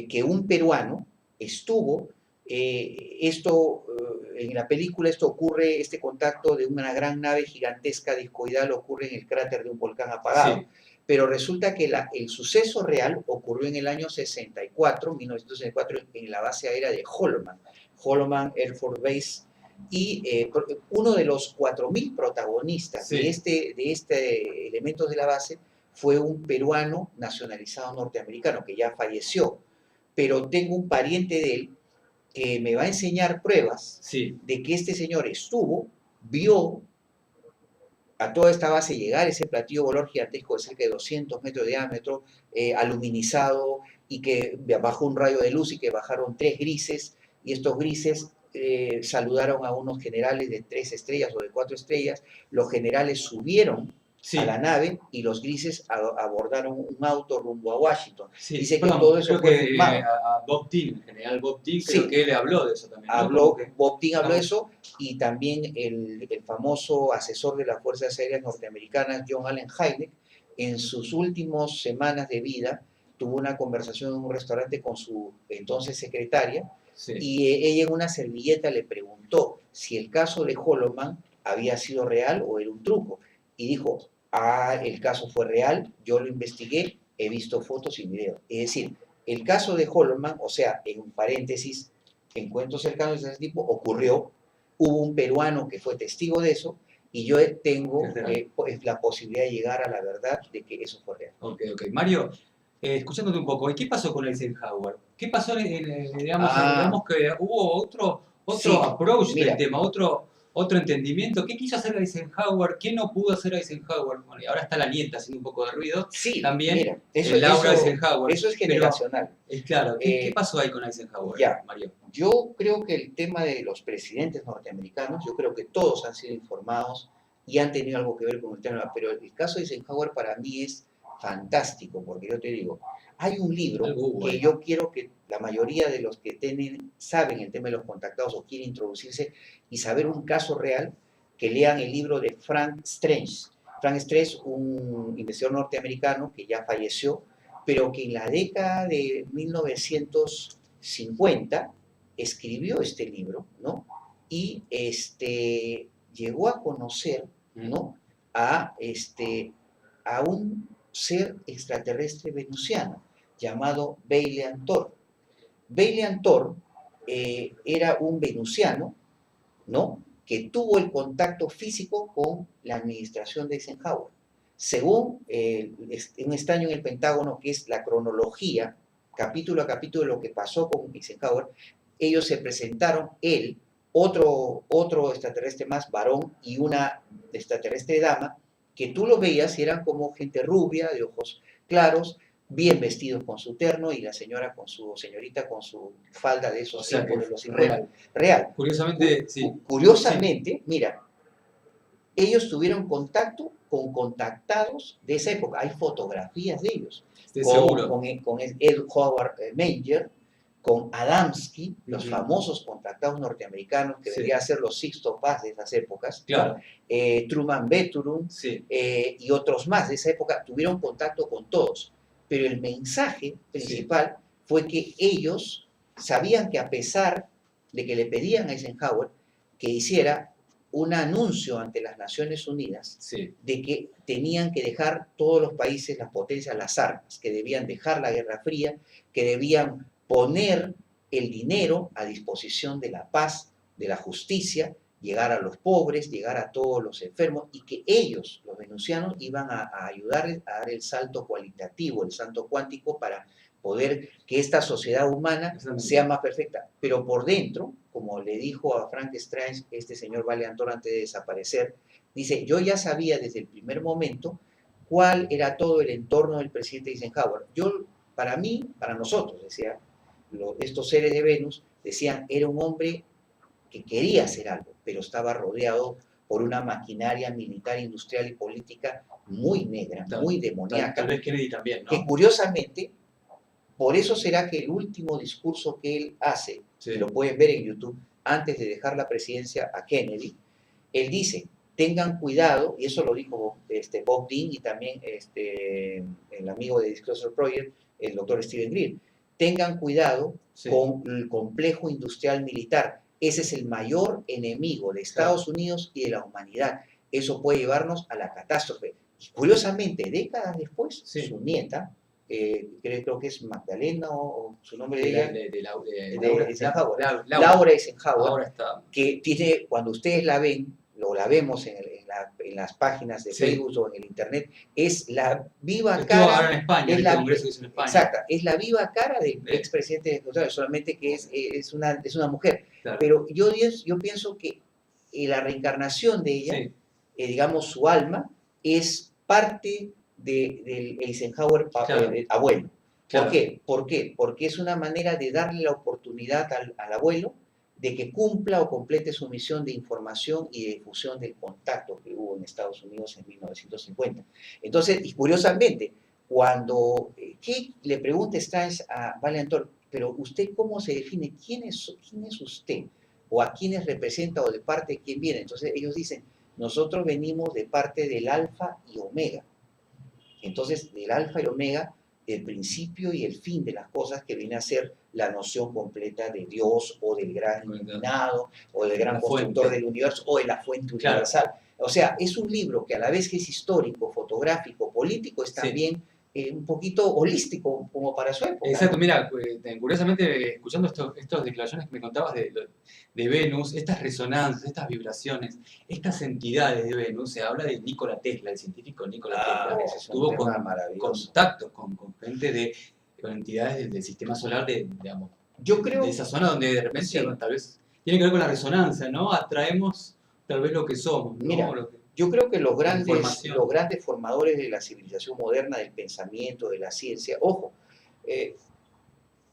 que un peruano estuvo, en la película esto ocurre, este contacto de una gran nave gigantesca discoidal ocurre en el cráter de un volcán apagado, Sí. pero resulta que el suceso real ocurrió en el año 64, 1964, en la base aérea de Holloman Air Force Base, y uno de los 4.000 protagonistas Sí. de este elementos de la base fue un peruano nacionalizado norteamericano que ya falleció, pero tengo un pariente de él que me va a enseñar pruebas Sí. de que este señor vio a toda esta base llegar ese platillo volador gigantesco de cerca de 200 metros de diámetro, aluminizado, y que bajó un rayo de luz y que bajaron 3 grises, y estos grises saludaron a unos generales de 3 estrellas o de 4 estrellas. Los generales subieron Sí. a la nave y los grises abordaron un auto rumbo a Washington. Sí. Dice que Perdón, todo eso creo fue que filmado. a Bob Dean, el general Bob Dean, creo Sí, que él habló de eso también, ¿no? habló, Que Bob Dean habló de estamos... eso, y también el famoso asesor de las Fuerzas Aéreas Norteamericanas, John Allen Hynek, en sus últimas semanas de vida, tuvo una conversación en un restaurante con su entonces secretaria, Sí. y ella en una servilleta le preguntó si el caso de Holloman había sido real o era un truco. Y dijo, el caso fue real, yo lo investigué, he visto fotos y videos. Es decir, el caso de Holloman, o sea, en un paréntesis, encuentros cercanos de ese tipo, ocurrió, hubo un peruano que fue testigo de eso, y yo tengo pues, la posibilidad de llegar a la verdad de que eso fue real. Ok. Mario, escuchándote un poco, ¿y qué pasó con Eisenhower? ¿Qué pasó, digamos que hubo otro Sí, approach del mira, tema, otro entendimiento? ¿Qué quiso hacer Eisenhower? ¿Qué no pudo hacer Eisenhower? Bueno, y ahora está la nieta haciendo un poco de ruido, sí, también mira, eso, Laura eso, Eisenhower. eso es Pero, generacional. claro, ¿qué pasó ahí con Eisenhower, Ya, Mario? yo creo que el tema de los presidentes norteamericanos, yo creo que todos han sido informados y han tenido algo que ver con el tema, pero el caso de Eisenhower para mí es fantástico, porque yo te digo, hay un libro Algo hubo que ahí. yo quiero que la mayoría de los que saben el tema de los contactados o quieren introducirse y saber un caso real, que lean el libro de Frank Strange. Frank Strange, un investigador norteamericano que ya falleció, pero que en la década de 1950 escribió este libro, ¿no? Y llegó a conocer, ¿no? A un ser extraterrestre venusiano llamado Beilean Thor. Beilean Thor era un venusiano, ¿no? Que tuvo el contacto físico con la administración de Eisenhower. Según un extraño en el Pentágono, que es la cronología, capítulo a capítulo, de lo que pasó con Eisenhower, ellos se presentaron, otro extraterrestre más, varón, y una extraterrestre dama, que tú lo veías y eran como gente rubia, de ojos claros, bien vestidos con su terno, y la señorita con su falda de esos tiempos de los 50. Real. Curiosamente, sí. Curiosamente, mira, ellos tuvieron contacto con contactados de esa época. Hay fotografías de ellos. Seguro. Con Ed Howard Manger, con Adamski, los famosos contactados norteamericanos que deberían ser los Sixto Paz de esas épocas. Claro. Truman Bethurum, y otros más de esa época tuvieron contacto con todos. Pero el mensaje principal fue que ellos sabían que, a pesar de que le pedían a Eisenhower que hiciera un anuncio ante las Naciones Unidas de que tenían que dejar todos los países, las potencias, las armas, que debían dejar la Guerra Fría, que debían poner el dinero a disposición de la paz, de la justicia, llegar a los pobres, llegar a todos los enfermos, y que ellos, los venusianos, iban a ayudarles a dar el salto cualitativo, el salto cuántico, para poder que esta sociedad humana sea más perfecta. Pero por dentro, como le dijo a Frank Strange este señor Beilean Thor antes de desaparecer, dice, yo ya sabía desde el primer momento cuál era todo el entorno del presidente Eisenhower. Para mí, para nosotros, decía, estos seres de Venus, decían, era un hombre que quería hacer algo, pero estaba rodeado por una maquinaria militar, industrial y política muy negra, muy demoníaca. Tal vez Kennedy también, ¿no? Que curiosamente, por eso será que el último discurso que él hace, Sí. lo pueden ver en YouTube, antes de dejar la presidencia a Kennedy, él dice, tengan cuidado, y eso lo dijo Bob Dean y también el amigo de Disclosure Project, el doctor Steven Greer, tengan cuidado Sí. con el complejo industrial militar. Ese es el mayor enemigo de Estados Unidos y de la humanidad. Eso puede llevarnos a la catástrofe. Y curiosamente, décadas después, Sí. su nieta, creo que es Magdalena o su nombre de ella, Laura Eisenhower, ahora está. que tiene, cuando ustedes la ven, la vemos en las páginas de Sí. Facebook o en el internet, es la viva Estuvo cara. ahora en España, es el congreso que hizo en España. Exacta, es la viva cara del Sí. expresidente de Estados Unidos, solamente que es una mujer. Claro. Pero yo pienso que la reencarnación de ella, Sí. digamos, su alma, es parte del Eisenhower Claro. abuelo. Claro. ¿Por qué? Porque es una manera de darle la oportunidad al abuelo de que cumpla o complete su misión de información y de difusión del contacto que hubo en Estados Unidos en 1950. Entonces, y curiosamente, cuando le pregunta Strange a Valentor, pero usted cómo se define, quién es usted, o a quiénes representa o de parte de quién viene. Entonces ellos dicen, nosotros venimos de parte del alfa y omega. Entonces, del alfa y omega, el principio y el fin de las cosas, que viene a ser la noción completa de Dios o del gran iluminado o del gran constructor del universo o de la fuente universal. O sea, es un libro que a la vez que es histórico, fotográfico, político, es también un poquito holístico como para su época. Exacto, ¿no? mira, curiosamente, escuchando estas declaraciones que me contabas de Venus, estas resonancias, estas vibraciones, estas entidades de Venus, se habla de Nikola Tesla, el científico Nikola Tesla, Ese es un tuvo tema maravilloso. contactos con gente con entidades del sistema solar digamos, yo creo, de esa zona donde de repente sí, tal vez tiene que ver con la resonancia, ¿no? Atraemos tal vez lo que somos, ¿no? Mira, yo creo que los grandes formadores de la civilización moderna, del pensamiento, de la ciencia, ojo,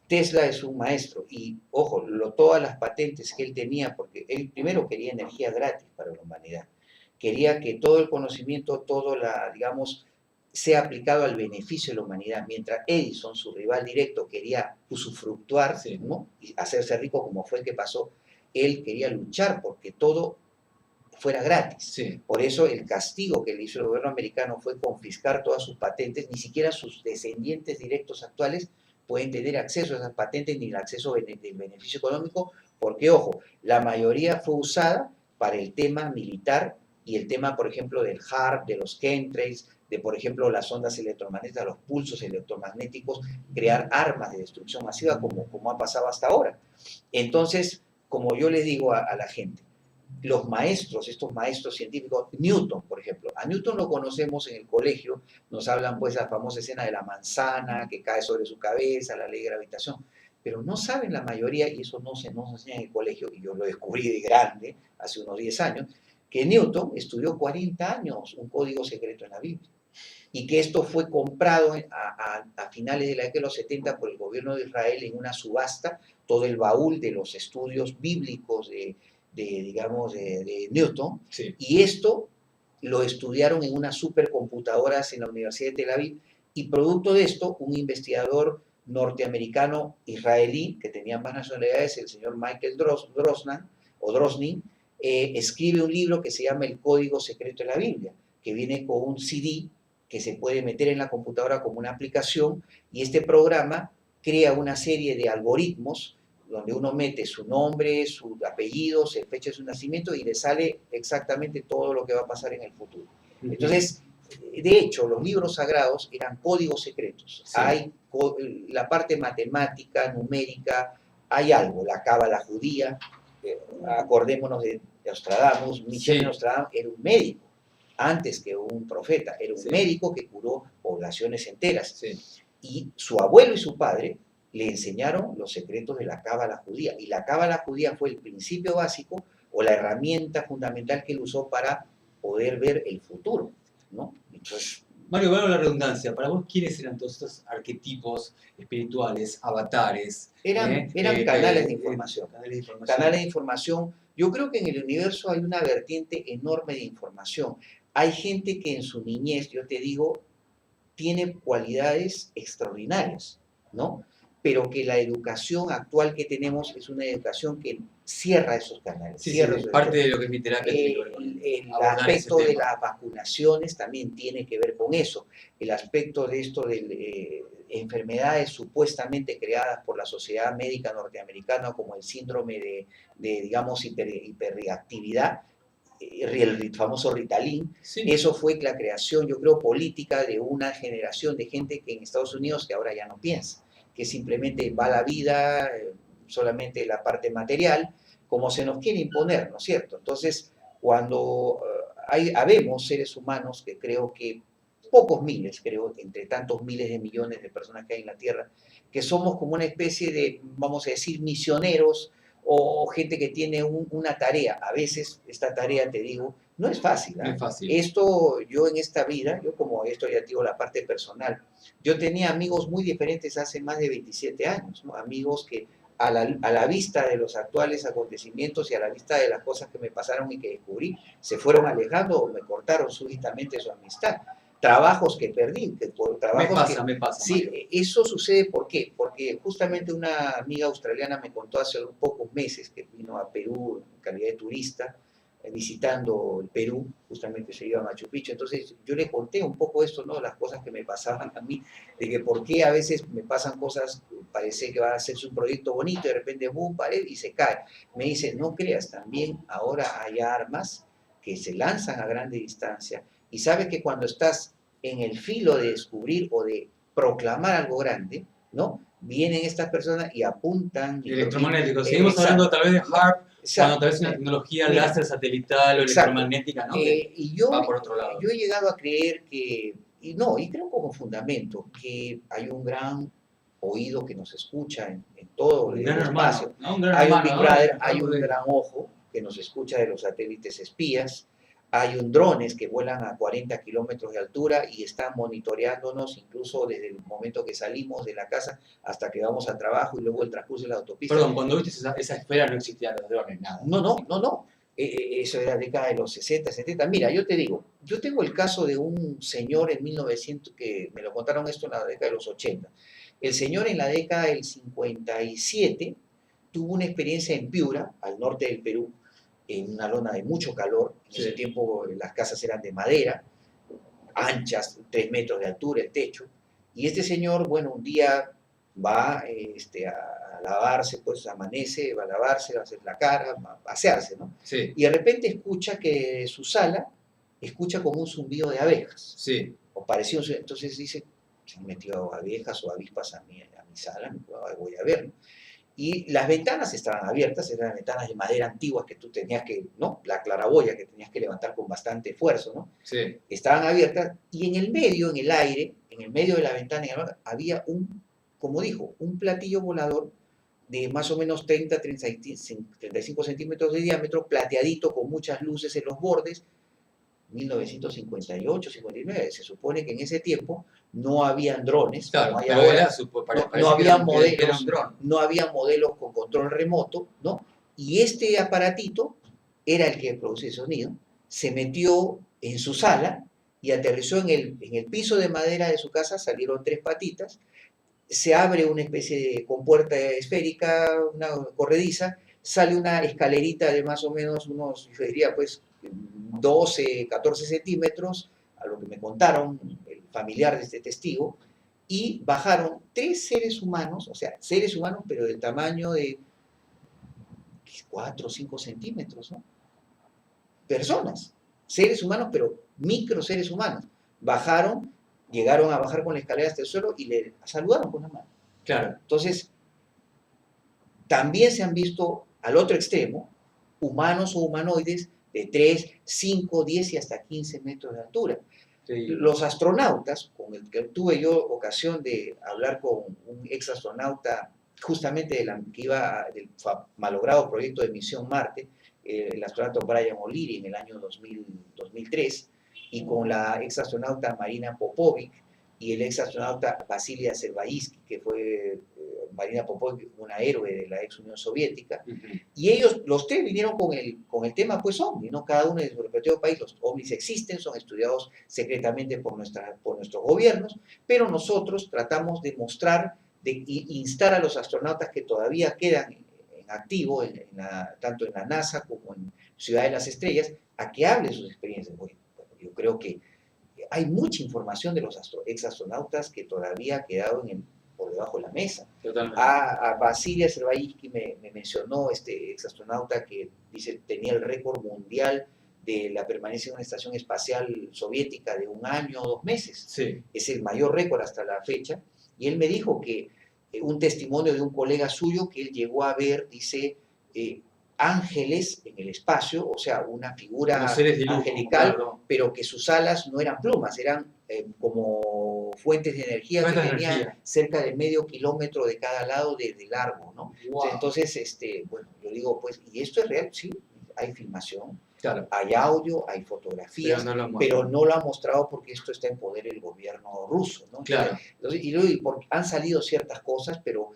Tesla es un maestro y, ojo, todas las patentes que él tenía, porque él primero quería energía gratis para la humanidad, quería que todo el conocimiento, digamos, sea aplicado al beneficio de la humanidad, mientras Edison, su rival directo, quería usufructuar, ¿no? Y hacerse rico, como fue el que pasó. Él quería luchar porque todo fuera gratis. Sí. Por eso el castigo que le hizo el gobierno americano fue confiscar todas sus patentes. Ni siquiera sus descendientes directos actuales pueden tener acceso a esas patentes ni el acceso del beneficio económico, porque, ojo, la mayoría fue usada para el tema militar y el tema, por ejemplo, del HAARP, de los chemtrails, de, por ejemplo, las ondas electromagnéticas, los pulsos electromagnéticos, crear armas de destrucción masiva como ha pasado hasta ahora. Entonces, como yo les digo a la gente, los maestros, estos maestros científicos, Newton, por ejemplo, a Newton lo conocemos en el colegio, nos hablan pues la famosa escena de la manzana que cae sobre su cabeza, la ley de gravitación, pero no saben la mayoría, y eso no se enseña en el colegio, y yo lo descubrí de grande, hace unos 10 años, que Newton estudió 40 años un código secreto en la Biblia, y que esto fue comprado a finales de la década de los 70 por el gobierno de Israel en una subasta, todo el baúl de los estudios bíblicos de Newton, sí. Y esto lo estudiaron en unas supercomputadoras en la Universidad de Tel Aviv, y producto de esto, un investigador norteamericano israelí, que tenía ambas nacionalidades, el señor Michael Drosnin, escribe un libro que se llama El Código Secreto de la Biblia, que viene con un CD que se puede meter en la computadora como una aplicación, y este programa crea una serie de algoritmos donde uno mete su nombre, su apellido, fecha de su nacimiento, y le sale exactamente todo lo que va a pasar en el futuro. Entonces, de hecho, los libros sagrados eran códigos secretos. Sí. Hay la parte matemática, numérica, hay algo, la cábala judía, acordémonos de Nostradamus, Michel Nostradamus era un médico, antes que un profeta, era un médico que curó poblaciones enteras. Y su abuelo y su padre le enseñaron los secretos de la cábala judía, y la cábala judía fue el principio básico o la herramienta fundamental que él usó para poder ver el futuro, ¿no? Entonces, Mario, valga la redundancia, para vos, ¿quiénes eran todos estos arquetipos espirituales, avatares? Eran canales de información. Canales de información Yo creo que en el universo hay una vertiente enorme de información. Hay gente que en su niñez, yo te digo, tiene cualidades extraordinarias, ¿no? Pero que la educación actual que tenemos es una educación que cierra esos canales. Sí, Cierra sí, esos parte de lo que es mi terapia tiene que ver con el abordar ese aspecto de tema. las vacunaciones también tiene que ver con eso. El aspecto de esto de enfermedades supuestamente creadas por la Sociedad Médica Norteamericana, como el síndrome digamos, hiperreactividad, el famoso Ritalin, Sí, eso fue la creación, yo creo, política de una generación de gente que en Estados Unidos que ahora ya no piensa, que simplemente va la vida, solamente la parte material, como se nos quiere imponer, ¿no es cierto? Entonces, cuando habemos seres humanos que creo que, pocos miles, creo, entre tantos miles de millones de personas que hay en la Tierra, que somos como una especie de, vamos a decir, misioneros o gente que tiene una tarea. A veces esta tarea, te digo, no es fácil. no es fácil. Esto, yo en esta vida, yo como esto ya te digo la parte personal, yo tenía amigos muy diferentes hace más de 27 años, ¿no? Amigos que a la vista de los actuales acontecimientos y a la vista de las cosas que me pasaron y que descubrí, se fueron alejando o me cortaron súbitamente su amistad. Trabajos que perdí, Me pasa, sí, Mario. eso sucede, ¿por qué? Porque justamente una amiga australiana me contó hace unos pocos meses que vino a Perú en calidad de turista, visitando el Perú, justamente se iba a Machu Picchu. Entonces yo le conté un poco esto, ¿no? Las cosas que me pasaban a mí, de que por qué a veces me pasan cosas, parece que va a hacerse un proyecto bonito, y de repente, boom, pared, y se cae. Me dice, no creas, también ahora hay armas que se lanzan a grande distancia, y sabes que cuando estás en el filo de descubrir o de proclamar algo grande, ¿no? Vienen estas personas y apuntan. Electromagnético. Seguimos hablando tal vez de HARP, cuando tal vez una tecnología láser satelital o electromagnética, ¿no? Que Y yo, va por otro lado. yo he llegado a creer que, y no, y creo como fundamento, que hay un gran oído que nos escucha en todo el espacio. ¿No? Un gran Hay un hermano, Big ¿no? Brother, hay un gran ojo que nos escucha de los satélites espías, hay un drones que vuelan a 40 kilómetros de altura y están monitoreándonos incluso desde el momento que salimos de la casa hasta que vamos al trabajo y luego el transcurso de la autopista. Perdón, cuando viste esa esfera no existían los drones, nada. No. Eso era la década de los 60, 70. Mira, yo te digo, yo tengo el caso de un señor en 1900, que me lo contaron esto en la década de los 80. El señor en la década del 57 tuvo una experiencia en Piura, al norte del Perú, en una lona de mucho calor. En ese tiempo las casas eran de madera, anchas, 3 metros de altura el techo. Y este señor, bueno, un día va a lavarse, pues amanece, va a lavarse, va a hacer la cara, va a pasearse, ¿no? Sí. Y de repente escucha que su sala escucha como un zumbido de abejas. Sí. O pareció, entonces dice, se han metido abejas o avispas a mi sala, voy a ver, ¿no? Y las ventanas estaban abiertas, eran ventanas de madera antiguas que tú tenías que, ¿no? La claraboya que tenías que levantar con bastante esfuerzo, ¿no? Sí. Estaban abiertas y en el medio, en el aire, en el medio de la ventana, había como dijo, un platillo volador de más o menos 35 centímetros de diámetro, plateadito, con muchas luces en los bordes. 1958, 59, se supone que en ese tiempo no habían drones, claro, como hay ahora, no había modelos, no había modelos con control remoto, ¿no? Y este aparatito era el que producía sonido, se metió en su sala y aterrizó en el piso de madera de su casa, salieron 3 patitas, se abre una especie de compuerta esférica, una corrediza, sale una escalerita de más o menos unos, yo diría pues 12, 14 centímetros, a lo que me contaron el familiar de este testigo, y bajaron 3 seres humanos, o sea, seres humanos, pero del tamaño de 4 o 5 centímetros, ¿no? Personas, seres humanos, pero micro seres humanos. Bajaron, llegaron a bajar con la escalera hasta el suelo y le saludaron con la mano. Claro. Entonces, también se han visto al otro extremo humanos o humanoides de 3, 5, 10 y hasta 15 metros de altura. Sí. Los astronautas, con el que tuve yo ocasión de hablar con un ex astronauta justamente que iba del malogrado proyecto de Misión Marte, el astronauta Brian O'Leary en el año 2003, y con la ex astronauta Marina Popovic y el ex astronauta Vasilia Serbaísky, que fue Marina Popov, una héroe de la ex Unión Soviética, Ujú. y ellos, los tres vinieron con el tema pues ovni, ¿no? Cada uno de su respectivo país, los ovnis existen, son estudiados secretamente por nuestros gobiernos, pero nosotros tratamos de mostrar, de instar a los astronautas que todavía quedan en activo, tanto en la NASA como en Ciudad de las Estrellas, a que hablen sus experiencias. Bueno, yo creo que hay mucha información de los exastronautas que todavía ha quedado por debajo de la mesa. Totalmente. A Vasilia Serbaitsky me mencionó este exastronauta que dice tenía el récord mundial de la permanencia en una estación espacial soviética de 1 año o 2 meses. Sí. Es el mayor récord hasta la fecha. Y él me dijo que un testimonio de un colega suyo que él llegó a ver, dice, ángeles en el espacio, o sea, una figura Como seres de luz, angelical, claro. pero que sus alas no eran plumas, eran como fuentes de energía que Fuentes de tenían energía. cerca de medio kilómetro de cada lado de largo, ¿no? Wow. Entonces, bueno, yo digo, pues, ¿y esto es real? Sí, hay filmación, Claro. hay audio, hay fotografías, pero no lo han mostrado porque esto está en poder del gobierno ruso, ¿no? Claro. Entonces, y han salido ciertas cosas, pero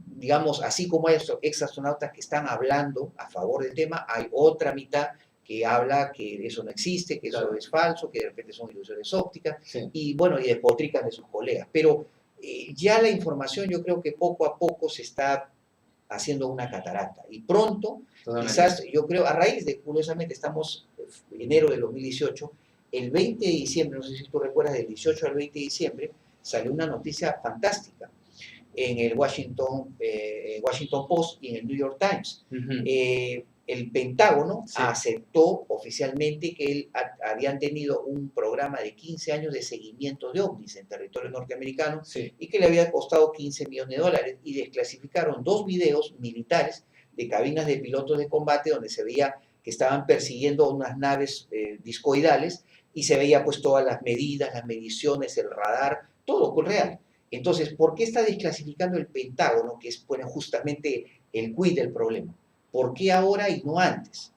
digamos, así como hay exastronautas que están hablando a favor del tema, hay otra mitad que habla que eso no existe, que Claro. eso es falso, que de repente son ilusiones ópticas, Sí. y bueno, y despotrican de sus colegas. Pero ya la información yo creo que poco a poco se está haciendo una catarata. Y pronto, Totalmente. quizás, yo creo, a raíz de, curiosamente, estamos en enero del 2018, el 20 de diciembre, no sé si tú recuerdas, del 18 al 20 de diciembre, salió una noticia fantástica en el Washington Post y en el New York Times. Uh-huh. El Pentágono Sí. aceptó oficialmente que habían tenido un programa de 15 años de seguimiento de ovnis en territorio norteamericano, Sí. y que le había costado $15 millones, y desclasificaron 2 videos militares de cabinas de pilotos de combate donde se veía que estaban persiguiendo unas naves discoidales, y se veía pues todas las medidas, las mediciones, el radar, todo con real. Entonces, ¿por qué está desclasificando el Pentágono, que es bueno, justamente el quid del problema? ¿Por qué ahora y no antes?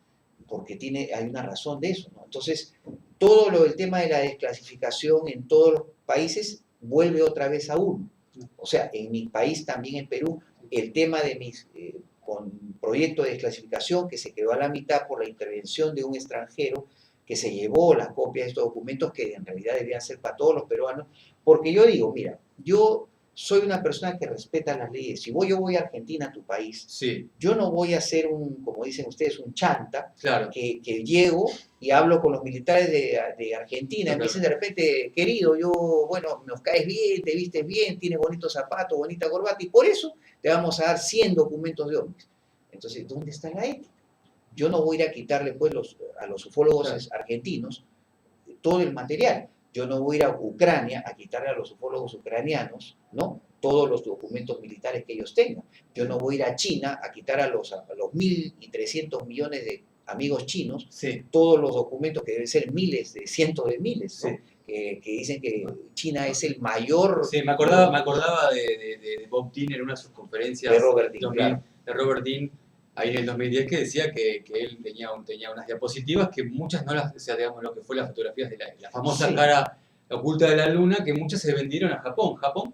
Porque hay una razón de eso, ¿no? Entonces, todo el tema de la desclasificación en todos los países vuelve otra vez a uno. O sea, en mi país, también en Perú, el tema de mis con proyecto de desclasificación que se quedó a la mitad por la intervención de un extranjero que se llevó las copias de estos documentos que en realidad debían ser para todos los peruanos, porque yo digo, mira, yo soy una persona que respeta las leyes. Si yo voy a Argentina, a tu país, sí. Yo no voy a ser como dicen ustedes, un chanta, claro. que llego y hablo con los militares de Argentina, y me dicen de repente, querido, bueno, nos caes bien, te vistes bien, tienes bonitos zapatos, bonita corbata, y por eso te vamos a dar 100 documentos de ovnis. Entonces, ¿dónde está la ética? Yo no voy a ir a quitarle pues a los ufólogos argentinos todo el material. Yo no voy a ir a Ucrania a quitarle a los ufólogos ucranianos, ¿no?, todos los documentos militares que ellos tengan. Yo no voy a ir a China a quitar a los 1.300 millones de amigos chinos, sí. todos los documentos, que deben ser miles, cientos de miles, ¿no? Sí. Que dicen que China es el mayor... Sí, me acordaba de Bob Dean en una de sus conferencias. De Robert Dean, claro. De Robert Dean, ahí en el 2010, que decía que él tenía unas diapositivas que muchas no las, o sea, digamos, lo que fue las fotografías de la famosa cara oculta de la luna, que muchas se vendieron a Japón. Japón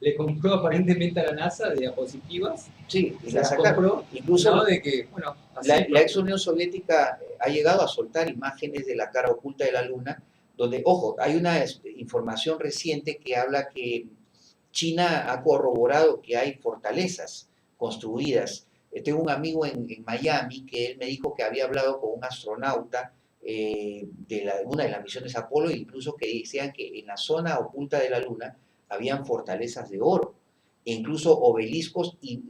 le compró aparentemente a la NASA de diapositivas. Sí, y las compró, incluso, ¿no? De que, bueno, así, la ex Unión Soviética ha llegado a soltar imágenes de la cara oculta de la luna, donde, ojo, hay una información reciente que habla que China ha corroborado que hay fortalezas construidas. Tengo un amigo en Miami que él me dijo que había hablado con un astronauta de una de las misiones Apolo, incluso que decían que en la zona oculta de la Luna habían fortalezas de oro, e incluso obeliscos y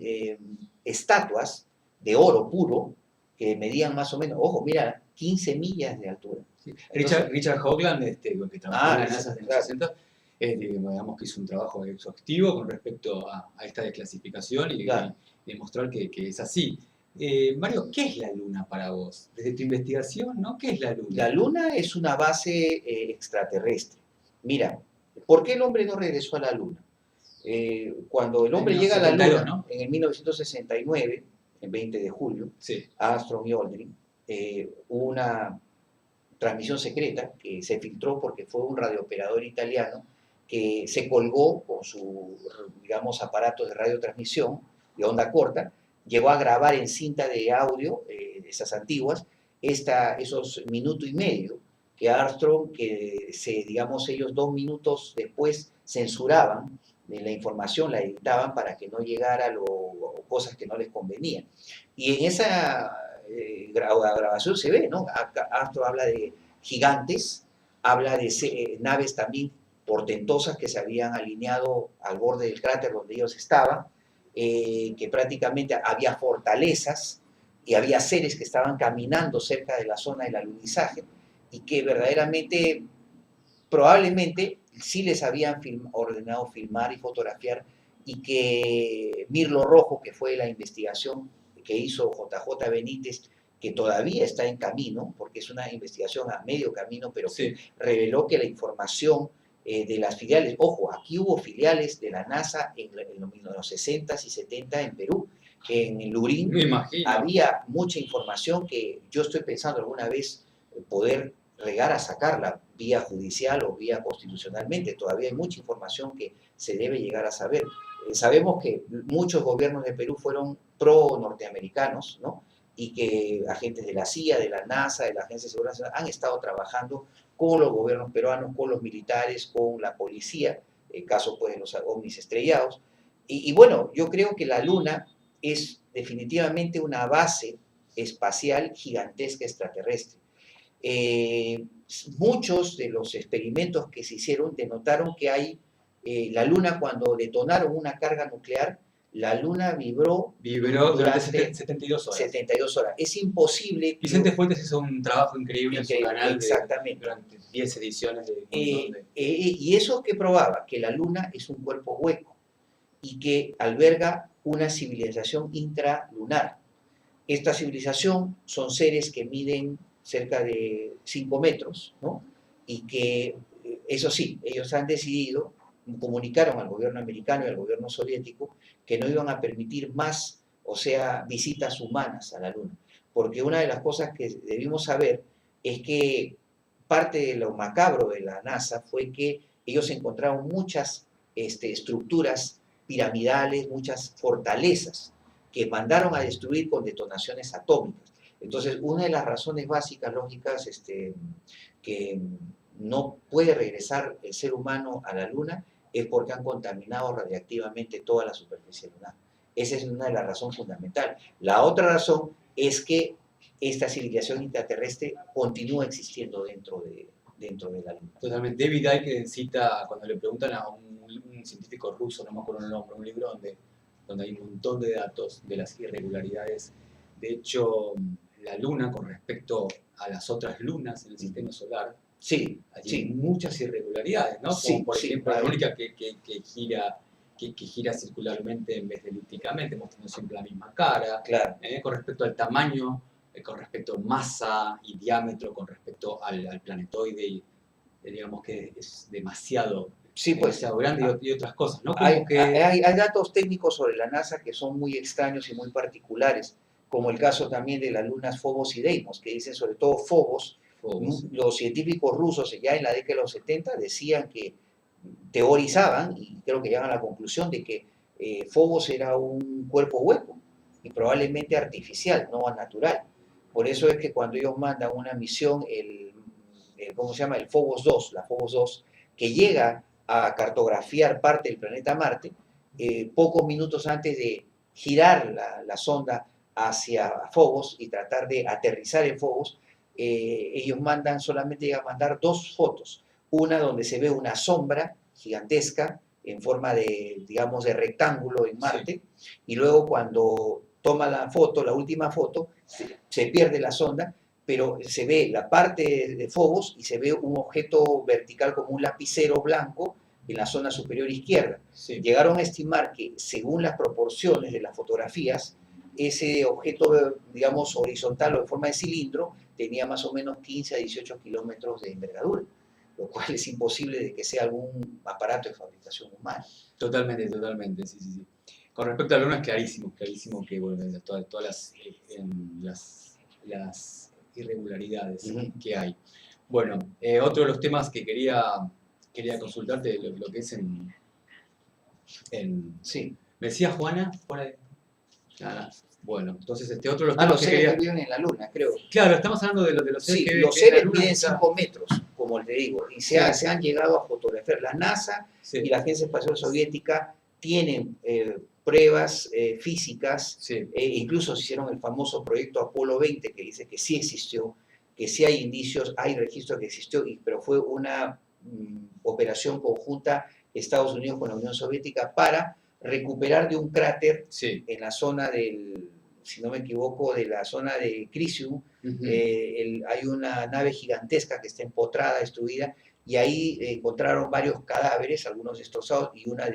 estatuas de oro puro que medían más o menos, ojo, mira, 15 millas de altura. Sí. Richard Hoagland, que trabajó en la NASA en los 60, digamos que hizo un trabajo exhaustivo con respecto a esta desclasificación y demostrar que es así. Mario, ¿qué es la Luna para vos? Desde tu investigación, ¿no? ¿Qué es la Luna? La Luna es una base extraterrestre. Mira, ¿por qué el hombre no regresó a la Luna? Cuando el hombre llega a la Luna, ¿no?, en el 1969, el 20 de julio, Armstrong y Aldrin, hubo una transmisión secreta que se filtró porque fue un radiooperador italiano que se colgó con su, digamos, aparato de radiotransmisión de onda corta, llegó a grabar en cinta de audio, de esas antiguas, esos minuto y medio que Armstrong, digamos, ellos 2 minutos después censuraban de la información, la editaban para que no llegara cosas que no les convenían. Y en esa grabación se ve, ¿no? Armstrong habla de gigantes, habla de naves también portentosas que se habían alineado al borde del cráter donde ellos estaban, que prácticamente había fortalezas y había seres que estaban caminando cerca de la zona del alunizaje y que verdaderamente, probablemente, sí les habían ordenado filmar y fotografiar y que Mirlo Rojo, que fue la investigación que hizo JJ Benítez, que todavía está en camino, porque es una investigación a medio camino, pero Sí. que reveló que la información de las filiales, ojo, aquí hubo filiales de la NASA en los 60s y 70 en Perú, en Lurín Me imagino. había mucha información que yo estoy pensando alguna vez poder llegar a sacarla vía judicial o vía constitucionalmente. Todavía hay mucha información que se debe llegar a saber. Sabemos que muchos gobiernos de Perú fueron pro-norteamericanos, ¿no? Y que agentes de la CIA, de la NASA, de la Agencia de Seguridad Nacional han estado trabajando con los gobiernos peruanos, con los militares, con la policía, el caso pues de los ovnis estrellados. Y bueno, yo creo que la Luna es definitivamente una base espacial gigantesca extraterrestre. Muchos de los experimentos que se hicieron denotaron que la Luna, cuando detonaron una carga nuclear, la Luna vibró durante 72 horas. 72 horas. Es imposible. Vicente Fuentes hizo un trabajo increíble en su canal exactamente. Durante 10 ediciones de y eso que probaba, que la Luna es un cuerpo hueco y que alberga una civilización intralunar. Esta civilización son seres que miden cerca de 5 metros, ¿no? Y que, eso sí, ellos han decidido, comunicaron al gobierno americano y al gobierno soviético que no iban a permitir más, o sea, visitas humanas a la Luna. Porque una de las cosas que debimos saber es que parte de lo macabro de la NASA fue que ellos encontraron muchas estructuras piramidales, muchas fortalezas que mandaron a destruir con detonaciones atómicas. Entonces, una de las razones básicas, lógicas, que no puede regresar el ser humano a la Luna es porque han contaminado radiactivamente toda la superficie lunar. Esa es una de las razones fundamentales. La otra razón es que esta civilización intraterrestre continúa existiendo dentro de la Luna. Totalmente. David Icke cita, cuando le preguntan a un científico ruso, no me acuerdo el nombre, un libro donde hay un montón de datos de las irregularidades. De hecho, la Luna, con respecto a las otras lunas en el sistema solar, sí, hay muchas irregularidades, ¿no? Como sí, por ejemplo, la única que gira circularmente en vez de elípticamente, mostrando siempre la misma cara. Claro. Con respecto al tamaño, con respecto a masa y diámetro, con respecto al planetoide, y digamos que es demasiado, demasiado grande y otras cosas, ¿no? Hay datos técnicos sobre la NASA que son muy extraños y muy particulares, como el caso también de las lunas Phobos y Deimos, que dicen sobre todo Phobos. Los científicos rusos ya en la década de los 70 decían que teorizaban, y creo que llegan a la conclusión de que Phobos era un cuerpo hueco y probablemente artificial, no natural. Por eso es que cuando ellos mandan una misión, ¿cómo se llama? El Phobos 2, la Phobos 2, que llega a cartografiar parte del planeta Marte, pocos minutos antes de girar la sonda hacia Phobos y tratar de aterrizar en Phobos, ellos solamente llegan a mandar 2 fotos. Una donde se ve una sombra gigantesca en forma de, digamos, de rectángulo en Marte, sí. Y luego cuando toma la foto, la última foto, se pierde la sonda, pero se ve la parte de Phobos y se ve un objeto vertical como un lapicero blanco en la zona superior izquierda. Sí. Llegaron a estimar que, según las proporciones de las fotografías, ese objeto, digamos, horizontal o en forma de cilindro, tenía más o menos 15 a 18 kilómetros de envergadura, lo cual es imposible de que sea algún aparato de fabricación humana. Totalmente, sí. Con respecto a la Luna es clarísimo que bueno, todas las irregularidades que hay. Bueno, otro de los temas que quería quería consultarte lo que es en... Sí. ¿Me decía Juana? Por ahí. Ah, bueno, entonces otro de los Ah, temas los que seres quería... que viven en la luna, creo. Claro, estamos hablando de los seres Sí, que viven los en la seres Luna. miden Está... 5 metros, como te digo, y Sí, se han llegado a fotografiar. La NASA sí, y la Agencia Espacial Soviética tienen pruebas físicas, sí, incluso se hicieron el famoso proyecto Apolo 20, que dice que sí existió, que sí hay indicios, hay registro que existió, pero fue una operación conjunta Estados Unidos con la Unión Soviética para recuperar de un cráter sí. en la zona del, si no me equivoco, de la zona de Crisium. Hay una nave gigantesca que está empotrada, destruida, y ahí encontraron varios cadáveres, algunos destrozados, y una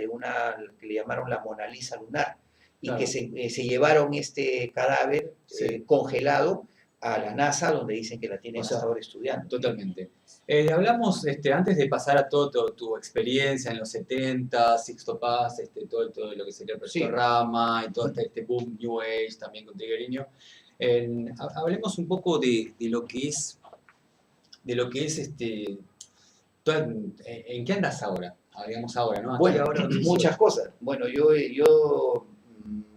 que le llamaron la Mona Lisa lunar, y Claro. que se llevaron este cadáver Sí. Congelado a la NASA, donde dicen que la tienen O sea, hasta ahora estudiando. Totalmente. Hablamos, antes de pasar a toda tu experiencia en los 70, Sixto Paz, todo lo que sería el proyecto Sí. Rama y todo este boom New Age también con Trigueño, hablemos un poco de lo que es, ¿en qué andas ahora? Digamos ahora, ¿no? Aquí Bueno, ahora, ¿dónde muchas sos? cosas. Bueno,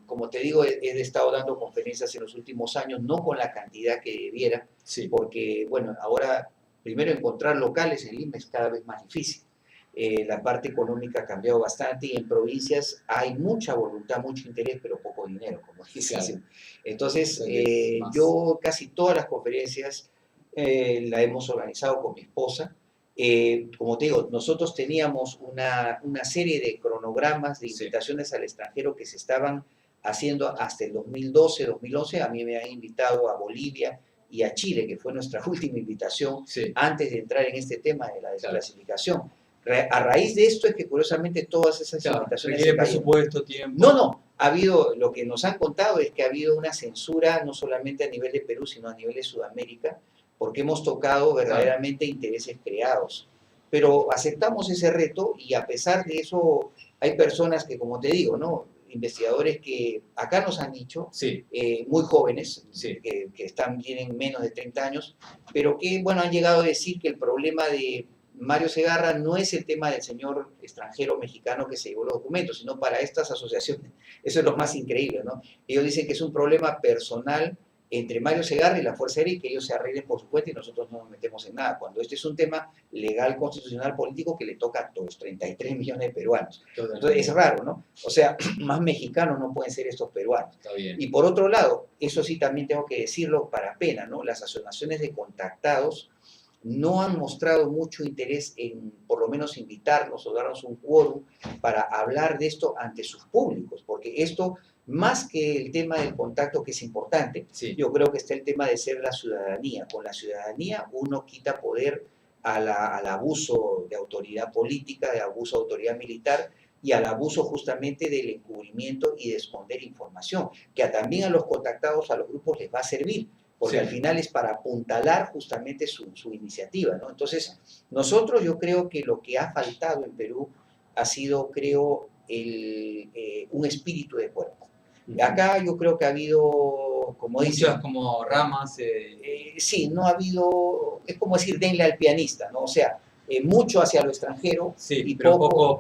como te digo, he estado dando conferencias en los últimos años, no con la cantidad que debiera, Sí, porque, bueno, ahora primero encontrar locales en Lima es cada vez más difícil. La parte económica ha cambiado bastante y en provincias hay mucha voluntad, mucho interés, pero poco dinero, como dicen. claro. Entonces, Es más, yo casi todas las conferencias la hemos organizado con mi esposa. Como te digo, nosotros teníamos una serie de cronogramas de sí, invitaciones al extranjero que se estaban haciendo hasta el 2012, 2011. A mí me han invitado a Bolivia y a Chile, que fue nuestra última invitación sí, antes de entrar en este tema de la claro. desclasificación. A raíz de esto es que curiosamente todas esas Claro, invitaciones requiere se cayeron. presupuesto, tiempo. No, ha habido, lo que nos han contado es que ha habido una censura no solamente a nivel de Perú, sino a nivel de Sudamérica, porque hemos tocado verdaderamente intereses creados. Pero aceptamos ese reto y a pesar de eso hay personas que, como te digo, ¿no? Investigadores que acá nos han dicho, Sí, muy jóvenes, sí, que tienen menos de 30 años, pero que, bueno, han llegado a decir que el problema de Mario Segarra no es el tema del señor extranjero mexicano que se llevó los documentos, sino para estas asociaciones. Eso es lo más increíble, ¿no? Ellos dicen que es un problema personal entre Mario Segarra y la Fuerza Aérea y que ellos se arreglen por su cuenta y nosotros no nos metemos en nada, cuando este es un tema legal, constitucional, político que le toca a todos, 33 millones de peruanos. Entonces es raro, ¿no? O sea, más mexicanos no pueden ser estos peruanos. está bien. Y por otro lado, eso sí también tengo que decirlo para pena, ¿no? Las asociaciones de contactados no han mostrado mucho interés en por lo menos invitarnos o darnos un quórum para hablar de esto ante sus públicos, porque esto, más que el tema del contacto que es importante, Sí, yo creo que está el tema de ser la ciudadanía. Con la ciudadanía uno quita poder al abuso de autoridad política, de abuso de autoridad militar y al abuso justamente del encubrimiento y de esconder información, que también a los contactados, a los grupos les va a servir, porque sí. al final es para apuntalar justamente su iniciativa, ¿no? Entonces, nosotros yo creo que lo que ha faltado en Perú ha sido, creo, un espíritu de cuerpo. Acá yo creo que ha habido, como dicen, Muchas como ramas. sí, no ha habido, es como decir, denle al pianista, ¿no? O sea, mucho hacia lo extranjero Sí, y pero poco,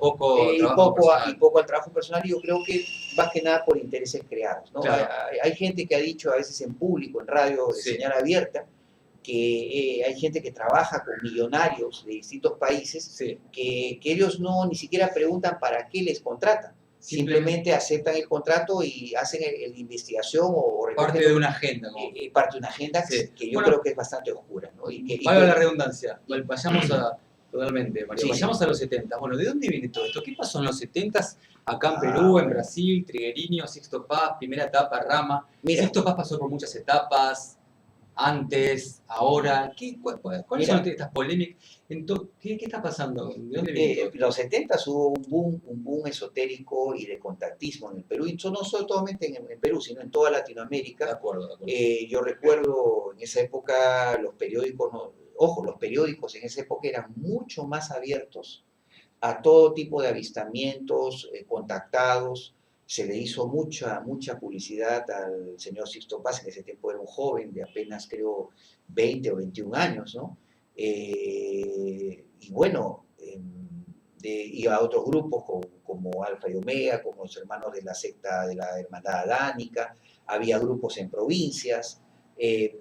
trabajo personal. y poco al trabajo personal, y yo creo que más que nada por intereses creados, ¿no? Claro. Hay gente que ha dicho a veces en público, en radio de Sí. señal abierta, que hay gente que trabaja con millonarios de distintos países, Sí. que ellos no ni siquiera preguntan para qué les contratan. Simplemente aceptan el contrato y hacen la investigación o parte de una agenda. parte de una agenda Sí. que yo creo que es bastante oscura, ¿no? Valga la redundancia. Vayamos a... Totalmente, Mario. Sí, Vayamos a los 70. Bueno, ¿de dónde viene todo esto? ¿Qué pasó en los 70 acá en Perú, en Brasil, Trigueño, Sixto Paz, primera etapa, Rama? Mira, Sixto Paz pasó por muchas etapas, antes, ahora. ¿Cuáles son estas polémicas? ¿Qué está pasando? ¿De dónde viene todo en los 70 hubo un boom esotérico y de contactismo en el Perú, y no solamente en el Perú, sino en toda Latinoamérica. De acuerdo, de acuerdo. Yo recuerdo en esa época los periódicos, los periódicos en esa época eran mucho más abiertos a todo tipo de avistamientos, contactados. Se le hizo mucha publicidad al señor Sixto Paz, que en ese tiempo era un joven de apenas, creo, 20 o 21 años, ¿no? Y bueno, y a otros grupos como Alfa y Omega, como los hermanos de la secta de la Hermandad Adánica, había grupos en provincias,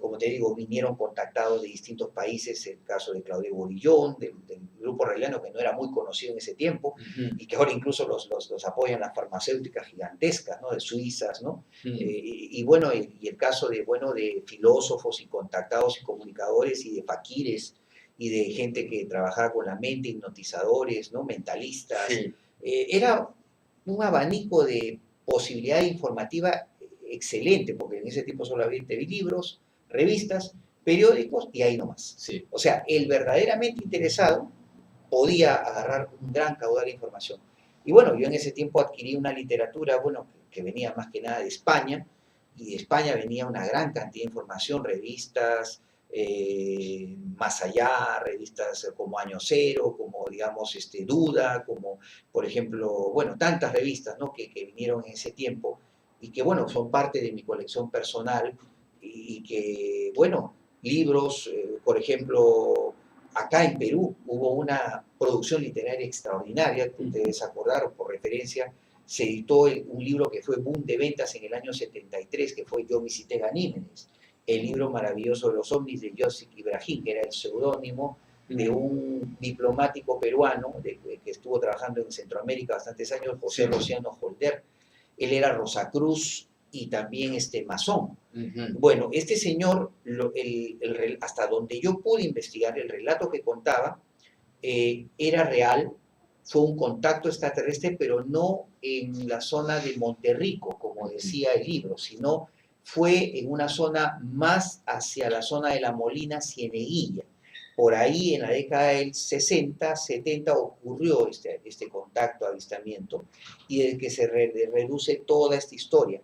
como te digo, vinieron contactados de distintos países, el caso de Claudio Borillón, del grupo Reliano, que no era muy conocido en ese tiempo, y que ahora incluso los apoyan las farmacéuticas gigantescas, ¿no? De suizas, ¿no? Y bueno, y el caso de, bueno, de filósofos y contactados y comunicadores y de faquires, y de gente que trabajaba con la mente, hipnotizadores, ¿no? Mentalistas. Sí. Era un abanico de posibilidad informativa excelente, porque en ese tiempo solamente vi libros, revistas, periódicos y ahí nomás. Sí. O sea, el verdaderamente interesado podía agarrar un gran caudal de información. Y bueno, yo en ese tiempo adquirí una literatura, bueno, que venía más que nada de España, y de España venía una gran cantidad de información, revistas, más allá, revistas como Año Cero, como digamos Duda, como por ejemplo, bueno, tantas revistas, ¿no? que vinieron en ese tiempo y que bueno, son parte de mi colección personal y que bueno, libros, por ejemplo, acá en Perú hubo una producción literaria extraordinaria, que ustedes acordaron por referencia, se editó un libro que fue boom de ventas en el año 73, que fue Yo visité Ganímedes, el libro maravilloso de los ovnis de Joseph Ibrahim, que era el seudónimo de un diplomático peruano que estuvo trabajando en Centroamérica bastantes años, José Rociano Holder. Él era Rosacruz y también masón. Bueno, este señor, hasta donde yo pude investigar, el relato que contaba era real, fue un contacto extraterrestre, pero no en la zona de Monterrico, como decía el libro, sino fue en una zona más hacia la zona de La Molina, Cieneguilla. Por ahí en la década del 60, 70 ocurrió este contacto, avistamiento, y desde que se reduce toda esta historia.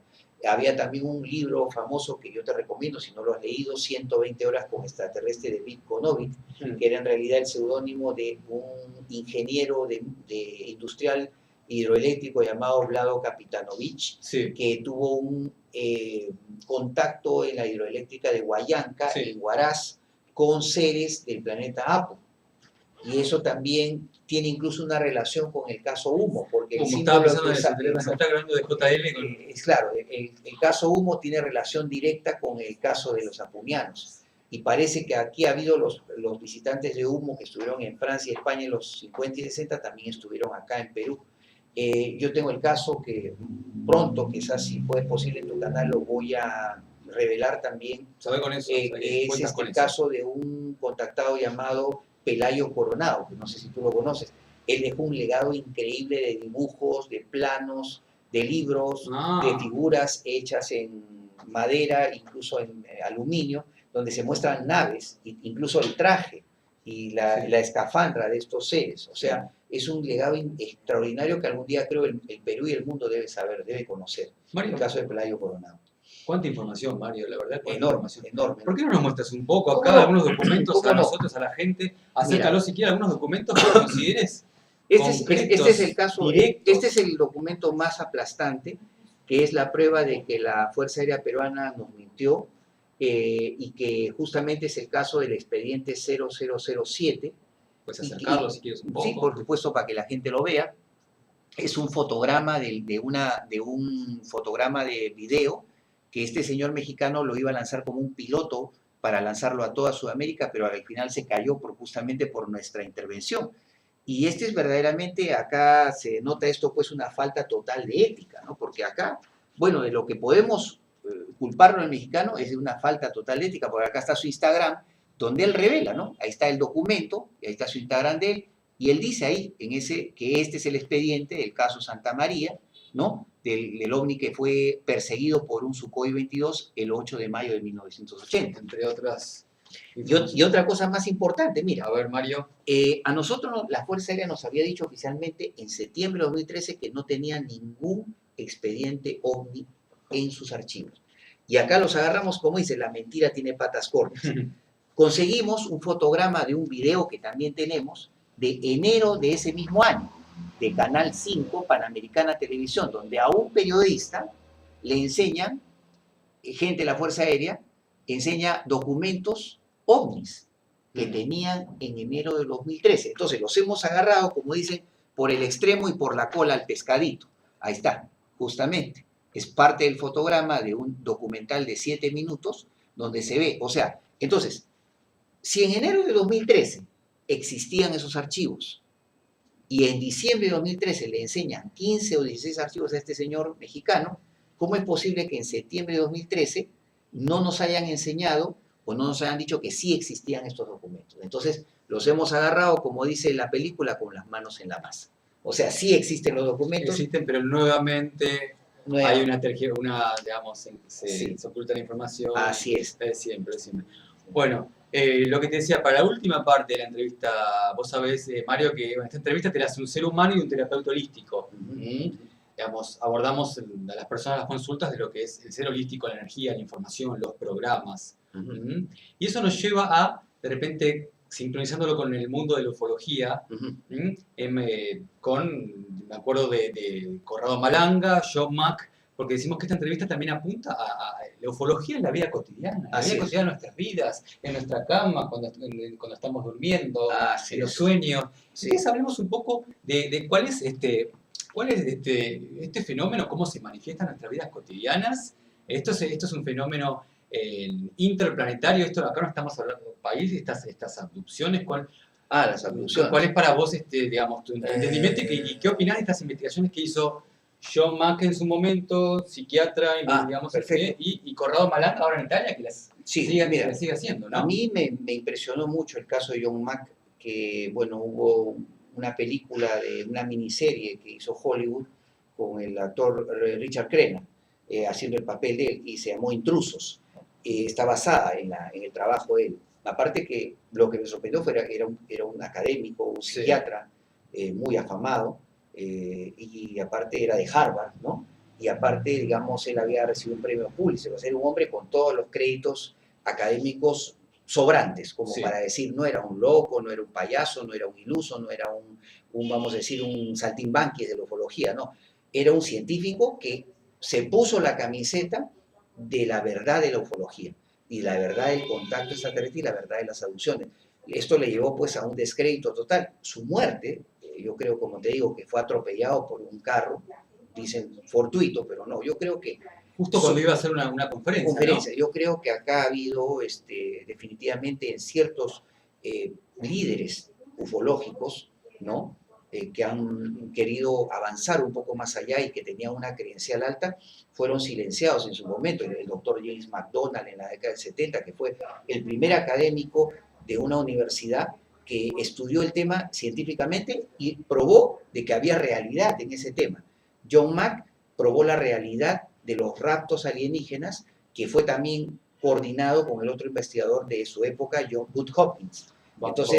Había también un libro famoso que yo te recomiendo, si no lo has leído, 120 horas con extraterrestre de Vitkonovic, que era en realidad el seudónimo de un ingeniero de industrial hidroeléctrico llamado Vlado Kapitanovich, sí. que tuvo un contacto en la hidroeléctrica de Huallanca, sí, en Huaraz, con seres del planeta Apo. Y eso también tiene incluso una relación con el caso Humo, porque el símbolo que está hablando de JL con... claro, el caso Humo tiene relación directa con el caso de los apumianos. Y parece que aquí ha habido los visitantes de Humo que estuvieron en Francia y España en los 50 y 60, también estuvieron acá en Perú. Yo tengo el caso que pronto, quizás si fue posible en tu canal, lo voy a revelar también. ¿Sabe con eso? Es el caso de un contactado llamado Pelayo Coronado, que no sé si tú lo conoces. Él dejó un legado increíble de dibujos, de planos, de libros, de figuras hechas en madera, incluso en aluminio, donde se muestran naves, incluso el traje y la escafandra de estos seres. O sea, es un legado extraordinario que algún día creo el Perú y el mundo debe saber, debe conocer. Mario, el caso de Pelayo Coronado. ¿Cuánta información, Mario? La verdad, enorme, enorme. ¿Por qué no nos muestras un poco acá, algunos documentos a nosotros, a la gente? Acércalo si quieres, algunos documentos que consideres este es el caso, directos. Este es el documento más aplastante, que es la prueba de que la Fuerza Aérea Peruana nos mintió, y que justamente es el caso del expediente 0007. Pues acercarlo si quieres un poco. Sí, por supuesto, para que la gente lo vea. Es un fotograma de un fotograma de video que este señor mexicano lo iba a lanzar como un piloto para lanzarlo a toda Sudamérica, pero al final se cayó justamente por nuestra intervención. Y es verdaderamente, acá se nota esto, pues una falta total de ética, ¿no? Porque acá, bueno, de lo que podemos culparlo al mexicano es de una falta total de ética, porque acá está su Instagram, donde él revela, ¿no? Ahí está el documento, y ahí está su Instagram de él, y él dice ahí, en ese, que este es el expediente del caso Santa María, ¿no? Del ovni que fue perseguido por un Sukhoi 22 el 8 de mayo de 1980. Entre otras. Y otra cosa más importante, mira. A ver, Mario. A nosotros la Fuerza Aérea nos había dicho oficialmente en septiembre de 2013 que no tenía ningún expediente ovni en sus archivos. Y acá los agarramos, como dice, la mentira tiene patas cortas. Conseguimos un fotograma de un video que también tenemos de enero de ese mismo año, de Canal 5, Panamericana Televisión, donde a un periodista le enseñan, gente de la Fuerza Aérea, enseña documentos ovnis que tenían en enero de 2013. Entonces los hemos agarrado, como dicen, por el extremo y por la cola al pescadito. Ahí está, justamente. Es parte del fotograma de un documental de 7 minutos donde se ve, o sea, entonces, si en enero de 2013 existían esos archivos y en diciembre de 2013 le enseñan 15 o 16 archivos a este señor mexicano, ¿cómo es posible que en septiembre de 2013 no nos hayan enseñado o no nos hayan dicho que sí existían estos documentos? Entonces, los hemos agarrado, como dice la película, con las manos en la masa. O sea, sí existen los documentos. Existen, pero nuevamente hay digamos, Sí. se oculta la información. Así es. Siempre. Bueno, lo que te decía, para la última parte de la entrevista, vos sabés, Mario, que en esta entrevista te la hace un ser humano y un terapeuta holístico. Digamos, abordamos a las personas, las consultas de lo que es el ser holístico, la energía, la información, los programas. Y eso nos lleva a, de repente, sincronizándolo con el mundo de la ufología, me acuerdo de Corrado Malanga, John Mack, porque decimos que esta entrevista también apunta a la ufología en la vida cotidiana, la vida cotidiana de nuestras vidas, en nuestra cama, cuando estamos durmiendo, en los sueños. Entonces hablemos un poco de cuál es este fenómeno, cómo se manifiesta en nuestras vidas cotidianas. Esto es un fenómeno interplanetario, acá no estamos hablando de país, estas abducciones, las abducciones. ¿Cuál es para vos, digamos, tu entendimiento y qué opinás de estas investigaciones que hizo John Mack en su momento, psiquiatra, digamos, y Corrado Malanga ahora en Italia, que las sigue haciendo, ¿no? A mí me impresionó mucho el caso de John Mack, que, bueno, hubo una película, una miniserie que hizo Hollywood con el actor Richard Crenna, haciendo el papel de él, y se llamó Intrusos. Está basada en el trabajo de él. Aparte que lo que me sorprendió era un académico, un psiquiatra muy afamado, y aparte era de Harvard, ¿no? Y aparte, digamos, él había recibido un premio Pulitzer, o sea, era un hombre con todos los créditos académicos sobrantes, como para decir, no era un loco, no era un payaso, no era un iluso, no era vamos a decir, un saltimbanqui de la ufología, no. Era un científico que se puso la camiseta de la verdad de la ufología y la verdad del contacto extraterrestre y la verdad de las abducciones. Esto le llevó pues a un descrédito total. Su muerte, yo creo, como te digo, que fue atropellado por un carro, dicen fortuito, pero no, yo creo que... Justo cuando iba a hacer una conferencia, ¿no? Yo creo que acá ha habido definitivamente en ciertos líderes ufológicos, ¿no? Que han querido avanzar un poco más allá y que tenían una credencial alta, fueron silenciados en su momento. El doctor James McDonald en la década del 70, que fue el primer académico de una universidad que estudió el tema científicamente y probó de que había realidad en ese tema. John Mack probó la realidad de los raptos alienígenas, que fue también coordinado con el otro investigador de su época, John Booth Hopkins.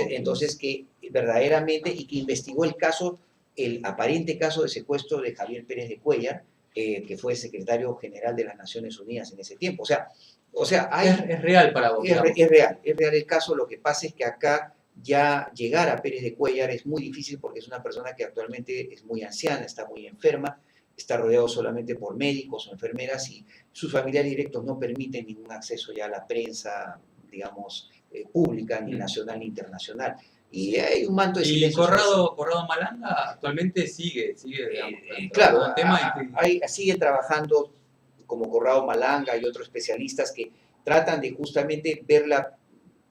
Entonces que verdaderamente, y que investigó el aparente caso de secuestro de Javier Pérez de Cuéllar, que fue secretario general de las Naciones Unidas en ese tiempo. O sea es real para vos. Es real el caso. Lo que pasa es que acá ya llegar a Pérez de Cuéllar es muy difícil porque es una persona que actualmente es muy anciana, está muy enferma, está rodeado solamente por médicos o enfermeras y sus familiares directos no permiten ningún acceso ya a la prensa, digamos, pública, ni nacional ni internacional. Y hay un manto de silencio. Y Corrado Malanga actualmente sigue digamos, claro, el tema sigue trabajando como Corrado Malanga y otros especialistas que tratan de justamente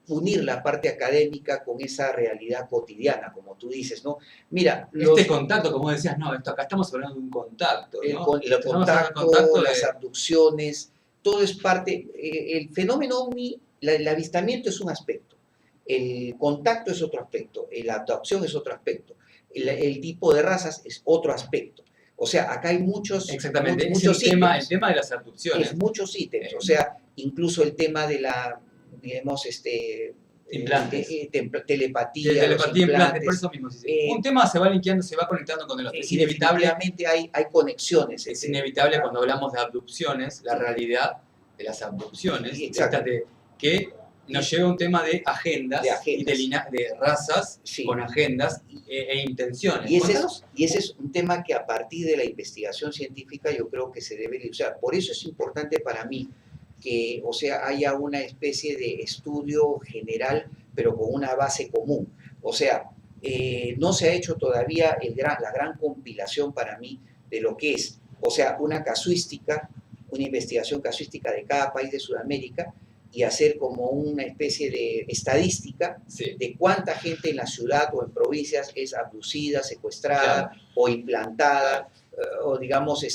unir la parte académica con esa realidad cotidiana, como tú dices, ¿no? Mira, contacto, como decías, no, acá estamos hablando de un contacto, ¿no? El contacto, las abducciones, todo es parte, el fenómeno ovni, el avistamiento es un aspecto, el contacto es otro aspecto, la abducción es otro aspecto, el tipo de razas es otro aspecto. O sea, acá hay muchos ítems. El tema de las abducciones. Es muchos ítems, o sea, incluso el tema de digamos, implantes. Telepatía, implantes, por eso mismo. Un tema se va linkeando, se va conectando con el otro. Es inevitable. Hay conexiones. Es inevitable cuando hablamos de abducciones, la realidad de las abducciones, que nos lleva a un tema de agendas. Y de razas con agendas e intenciones. Y ese es un tema que a partir de la investigación científica yo creo que se debe usar. Por eso es importante para mí que, o sea, haya una especie de estudio general, pero con una base común. O sea, no se ha hecho todavía la gran compilación para mí de lo que es, o sea, una casuística, una investigación casuística de cada país de Sudamérica y hacer como una especie de estadística Sí, de cuánta gente en la ciudad o en provincias es abducida, secuestrada claro, o implantada, claro. o digamos,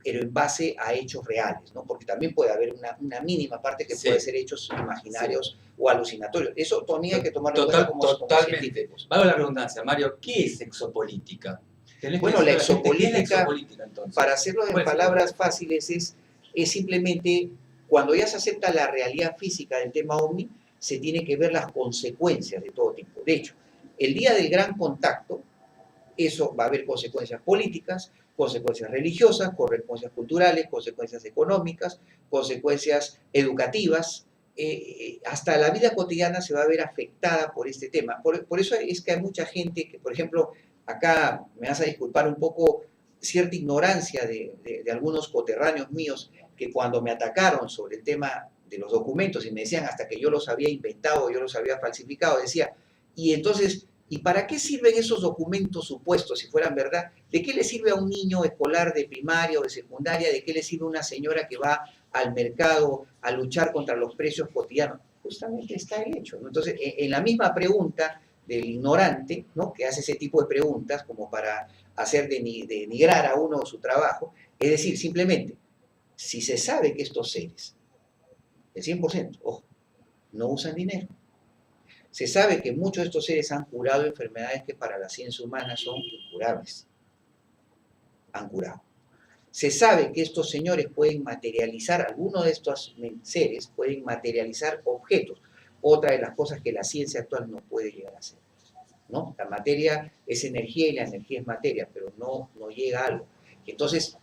pero en base a hechos reales, ¿no? Porque también puede haber una mínima parte que puede Sí, ser hechos sí. imaginarios o alucinatorios. Eso también hay que tomarlo en cuenta como Totalmente. científicos. Valgo la redundancia, Mario, ¿qué es exopolítica? Tenés que Bueno, la decirle a la gente qué es la exopolítica, exopolítica para entonces. hacerlo en ¿Cuál es palabras exopolítica? fáciles, es simplemente cuando ya se acepta la realidad física del tema OVNI, se tiene que ver las consecuencias de todo tipo. De hecho, el día del gran contacto, eso va a haber consecuencias políticas, consecuencias religiosas, consecuencias culturales, consecuencias económicas, consecuencias educativas. Hasta la vida cotidiana se va a ver afectada por este tema. Por eso es que hay mucha gente que, por ejemplo, acá me vas a disculpar un poco cierta ignorancia de algunos coterráneos míos que cuando me atacaron sobre el tema de los documentos y me decían hasta que yo los había inventado, yo los había falsificado, decía, y entonces, ¿y para qué sirven esos documentos supuestos si fueran verdad? ¿De qué le sirve a un niño escolar de primaria o de secundaria? ¿De qué le sirve a una señora que va al mercado a luchar contra los precios cotidianos? Justamente está el hecho, ¿no? Entonces, en la misma pregunta del ignorante, ¿no? Que hace ese tipo de preguntas como para hacer denigrar a uno su trabajo, es decir, simplemente, si se sabe que estos seres, el 100%, ojo, no usan dinero, se sabe que muchos de estos seres han curado enfermedades que para la ciencia humana son incurables. Han curado. Se sabe que estos señores pueden materializar, algunos de estos seres pueden materializar objetos. Otra de las cosas que la ciencia actual no puede llegar a hacer, ¿no? La materia es energía y la energía es materia, pero no llega a algo. Entonces,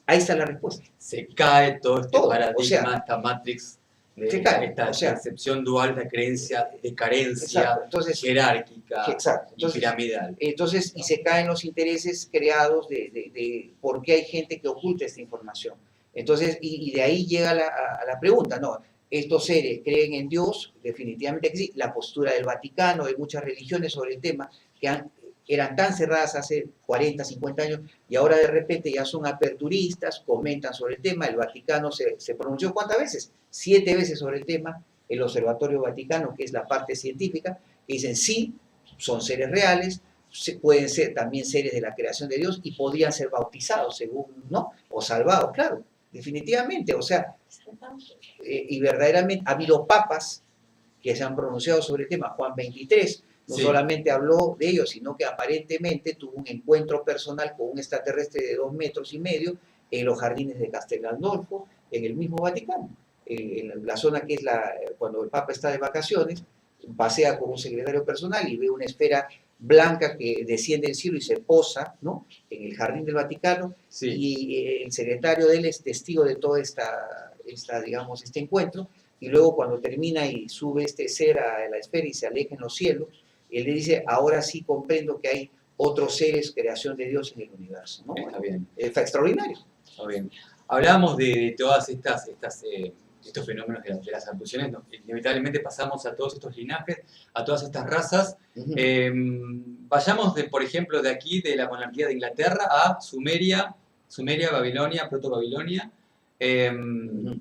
ahí está la respuesta. Se cae todo este Todo. O paradigma, sea, esta matrix, se de cae. esta O sea, concepción dual, esta creencia de exacto. carencia Entonces, jerárquica exacto. y piramidal. Entonces, y se caen los intereses creados de por qué hay gente que oculta esta información. Entonces, y de ahí llega a la pregunta, ¿no? Estos seres creen en Dios, definitivamente que sí. La postura del Vaticano, de muchas religiones sobre el tema, que eran tan cerradas hace 40, 50 años, y ahora de repente ya son aperturistas, comentan sobre el tema. El Vaticano se pronunció ¿cuántas veces? 7 veces sobre el tema. El Observatorio Vaticano, que es la parte científica, que dicen sí, son seres reales, pueden ser también seres de la creación de Dios y podrían ser bautizados, según, ¿no? O salvados, claro, definitivamente. O sea, y verdaderamente ha habido papas que se han pronunciado sobre el tema. Juan 23 no Sí, solamente habló de ellos, sino que aparentemente tuvo un encuentro personal con un extraterrestre de 2,5 metros en los jardines de Castel Gandolfo, en el mismo Vaticano. En la zona que es cuando el Papa está de vacaciones, pasea con un secretario personal y ve una esfera blanca que desciende del cielo y se posa, ¿no? En el jardín del Vaticano, sí. y el secretario de él es testigo de todo digamos, este encuentro, y luego cuando termina y sube este ser a la esfera y se aleja en los cielos, él le dice, ahora sí comprendo que hay otros seres, creación de Dios en el universo, ¿no? Está bien. Fue extraordinario. Está bien. Hablábamos de todas estos fenómenos de las abducciones, ¿no? Inevitablemente pasamos a todos estos linajes, a todas estas razas. Uh-huh. Vayamos, por ejemplo, de aquí, de la monarquía de Inglaterra, a Sumeria, Babilonia, Proto-Babilonia. Uh-huh.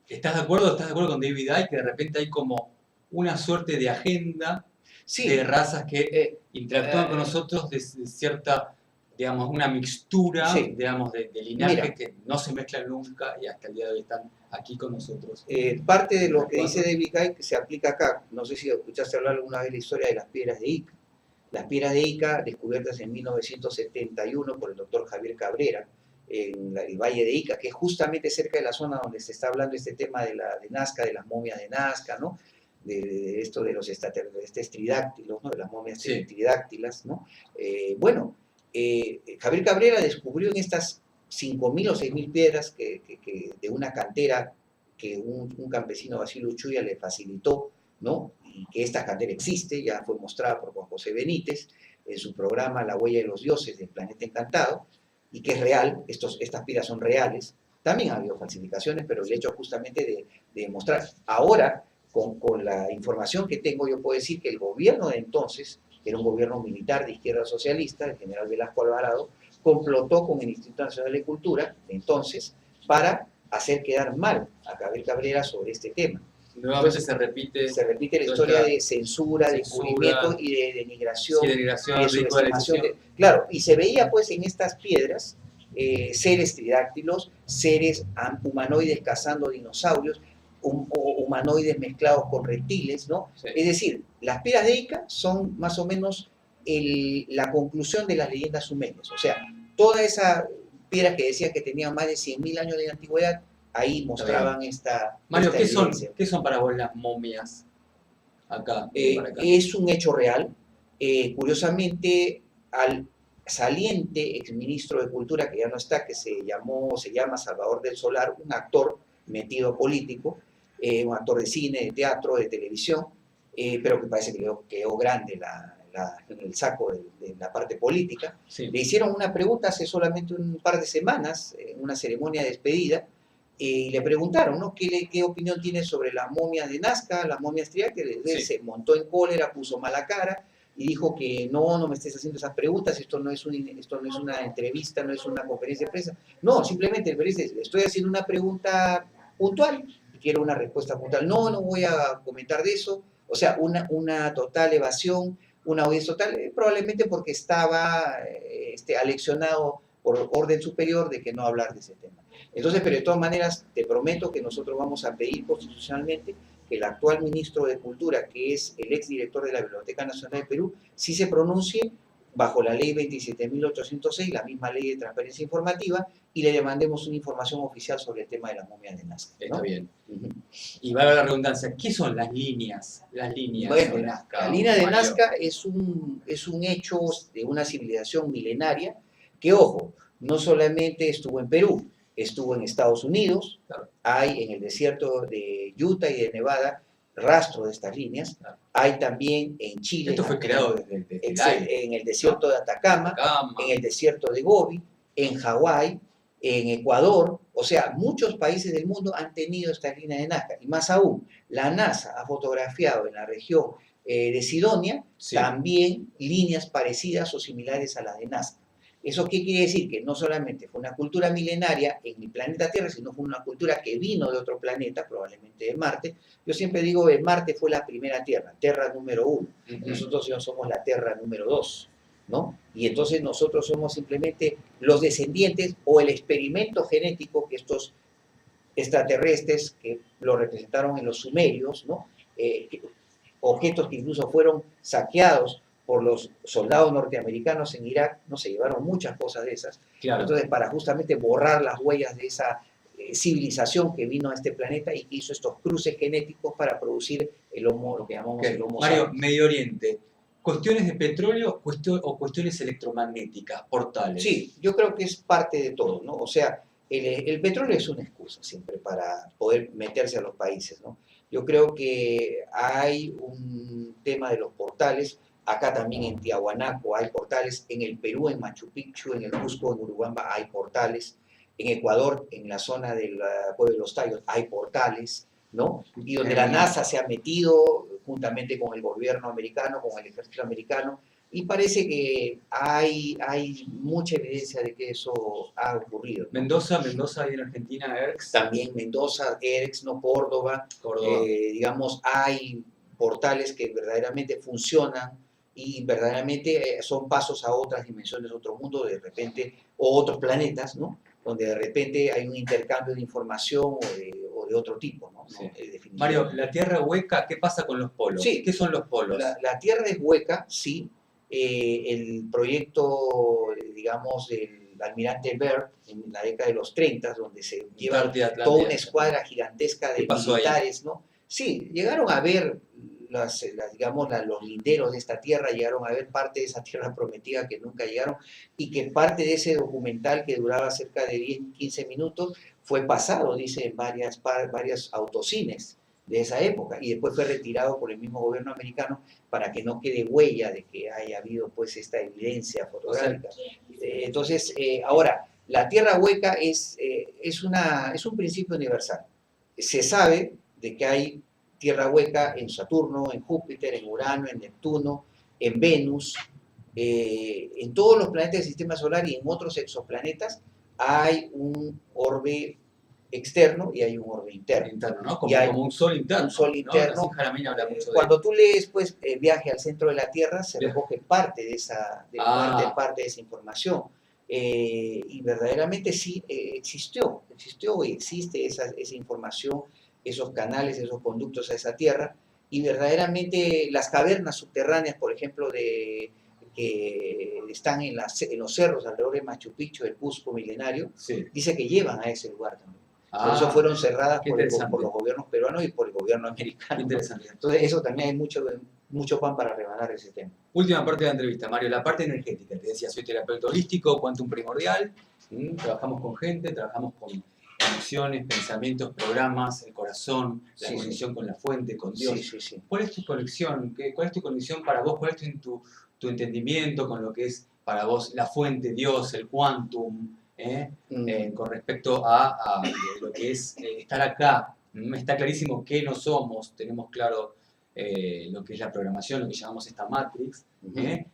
¿Estás de acuerdo? ¿Estás de acuerdo con David Icke que de repente hay como una suerte de agenda Sí, de razas que interactúan con nosotros de cierta, digamos, una mixtura, sí. digamos, de linaje Mira, que no se mezclan nunca y hasta el día de hoy están aquí con nosotros? parte de lo que ¿Cuándo? dice David Icke se aplica acá. No sé si escuchaste hablar alguna vez de la historia de las piedras de Ica. Las piedras de Ica, descubiertas en 1971 por el doctor Javier Cabrera, en el Valle de Ica, que es justamente cerca de la zona donde se está hablando este tema de Nazca, de las momias de Nazca, ¿no? De esto de los estridáctilos, ¿no? De las momias Sí. tridáctilas, ¿no? Bueno, Javier Cabrera descubrió en estas 5.000 o 6.000 piedras de una cantera que un campesino, Basilio Uchuya, le facilitó, ¿no? Y que esta cantera existe, ya fue mostrada por Juan José Benítez en su programa La huella de los dioses del planeta encantado, y que es real, estas piedras son reales. También ha habido falsificaciones, pero el hecho justamente de demostrar. Ahora, con la información que tengo, yo puedo decir que el gobierno de entonces, que era un gobierno militar de izquierda socialista, el general Velasco Alvarado, complotó con el Instituto Nacional de Cultura, de entonces, para hacer quedar mal a Gabriel Cabrera sobre este tema. Nuevamente Entonces, se repite la historia de censura, de encubrimiento y de denigración, sí, denigración, y de subestimación. Claro, y se veía pues en estas piedras seres tridáctilos, seres humanoides cazando dinosaurios, humanoides mezclados con reptiles, ¿no? Sí. Es decir, las piedras de Ica son más o menos la conclusión de las leyendas sumerias. O sea, toda esa piedra que decían que tenían más de 100.000 años de antigüedad, ahí mostraban esta Mario, evidencia. ¿qué son para vos las momias acá? Es un hecho real. Curiosamente, al saliente exministro de Cultura, que ya no está, que se llama Salvador del Solar, un actor metido político, un actor de cine, de teatro, de televisión, pero que parece que quedó grande en el saco de la parte política. Sí. Le hicieron una pregunta hace solamente un par de semanas, en una ceremonia de despedida, y le preguntaron, ¿no? ¿Qué opinión tiene sobre las momias de Nazca, las momias triáqueres? Él se montó en cólera, puso mala cara y dijo que no me estés haciendo esas preguntas, esto no es una entrevista, no es una conferencia de prensa. No, simplemente le estoy haciendo una pregunta puntual y quiero una respuesta puntual. No voy a comentar de eso. O sea, una total evasión, una audiencia total, probablemente porque estaba aleccionado por orden superior de que no hablar de ese tema. Entonces, pero de todas maneras, te prometo que nosotros vamos a pedir constitucionalmente que el actual ministro de Cultura, que es el exdirector de la Biblioteca Nacional de Perú, sí se pronuncie bajo la ley 27.806, la misma ley de transparencia informativa, y le demandemos una información oficial sobre el tema de las momias de Nazca, ¿no? Está bien. Y va a la redundancia, ¿qué son las líneas? Bueno, de Nazca. La línea de Nazca es un hecho de una civilización milenaria que, ojo, no solamente estuvo en Perú, estuvo en Estados Unidos, claro. Hay en el desierto de Utah y de Nevada rastro de estas líneas, claro. Hay también en Chile. Esto fue creado desde el aire. En el desierto de Atacama, en el desierto de Gobi, en Hawái, en Ecuador. O sea, muchos países del mundo han tenido estas líneas de Nazca. Y más aún, la NASA ha fotografiado en la región de Sidonia también líneas parecidas o similares a las de Nazca. ¿Eso qué quiere decir? Que no solamente fue una cultura milenaria en el planeta Tierra, sino fue una cultura que vino de otro planeta, probablemente de Marte. Yo siempre digo que Marte fue la primera Tierra, Tierra número 1. Nosotros ya somos la Tierra número 2, ¿no? Y entonces nosotros somos simplemente los descendientes o el experimento genético que estos extraterrestres, que lo representaron en los sumerios, ¿no? Objetos que incluso fueron saqueados por los soldados norteamericanos en Irak, no se llevaron muchas cosas de esas. Claro. Entonces, para justamente borrar las huellas de esa civilización que vino a este planeta y que hizo estos cruces genéticos para producir el homo, lo que llamamos el homo Mario, sapiens. Medio Oriente, ¿cuestiones de petróleo o cuestiones electromagnéticas, portales? Sí, yo creo que es parte de todo, ¿no? O sea, el petróleo es una excusa siempre para poder meterse a los países, ¿no? Yo creo que hay un tema de los portales. Acá también en Tiahuanaco hay portales, en el Perú, en Machu Picchu, en el Cusco, en Urubamba hay portales, en Ecuador, en la zona del pueblo de los Tayos hay portales, ¿no? Y donde la NASA se ha metido juntamente con el gobierno americano, con el ejército americano, y parece que hay mucha evidencia de que eso ha ocurrido, ¿no? Mendoza ahí en Argentina, ERX. También Mendoza, ERX, ¿no? Córdoba. Digamos, hay portales que verdaderamente funcionan y verdaderamente son pasos a otras dimensiones, otro mundo, de repente, o otros planetas, ¿no? Donde de repente hay un intercambio de información o de otro tipo, ¿no? Sí. Mario, la Tierra hueca, ¿qué pasa con los polos? Sí. ¿Qué son los polos? La Tierra es hueca, sí. El proyecto, digamos, del almirante Byrd en la década de los 30, donde se lleva toda una escuadra gigantesca de militares, ¿no? Sí, llegaron a ver los linderos de esta tierra, llegaron a ver parte de esa tierra prometida que nunca llegaron, y que parte de ese documental que duraba cerca de 10, 15 minutos fue pasado, dice, en varias autocines de esa época, y después fue retirado por el mismo gobierno americano para que no quede huella de que haya habido pues esta evidencia fotográfica. Entonces, ahora, la tierra hueca es un principio universal. Se sabe de que hay tierra hueca en Saturno, en Júpiter, en Urano, en Neptuno, en Venus, en todos los planetas del sistema solar y en otros exoplanetas hay un orbe externo y hay un orbe interno. Interno, ¿no? Y hay Como un sol interno. un sol interno. ¿No? Nassim Haramein habla mucho de Cuando tú lees pues, Viaje al centro de la Tierra, se Bien. recoge parte de esa, parte de esa información. Y verdaderamente sí existió y existe esa información, esos canales, esos conductos a esa Tierra, y verdaderamente las cavernas subterráneas, por ejemplo, que están en los cerros alrededor de Machu Picchu, el Cusco milenario, Sí. dice que llevan a ese lugar también. Por eso fueron cerradas por los gobiernos peruanos y por el gobierno americano. Interesante. Entonces eso también hay mucho pan para rebanar ese tema. Última parte de la entrevista, Mario, la parte energética. Te decía, soy terapeuta holístico, Quantum Primordial, trabajamos con gente, trabajamos con emociones, pensamientos, programas, el corazón, la conexión con la fuente, con Dios. Sí. ¿Cuál es tu conexión? ¿Cuál es tu conexión para vos? ¿Cuál es tu entendimiento con lo que es para vos la fuente, Dios, el quantum? Con respecto a lo que es estar acá. Está clarísimo que no somos, tenemos claro lo que es la programación, lo que llamamos esta matrix,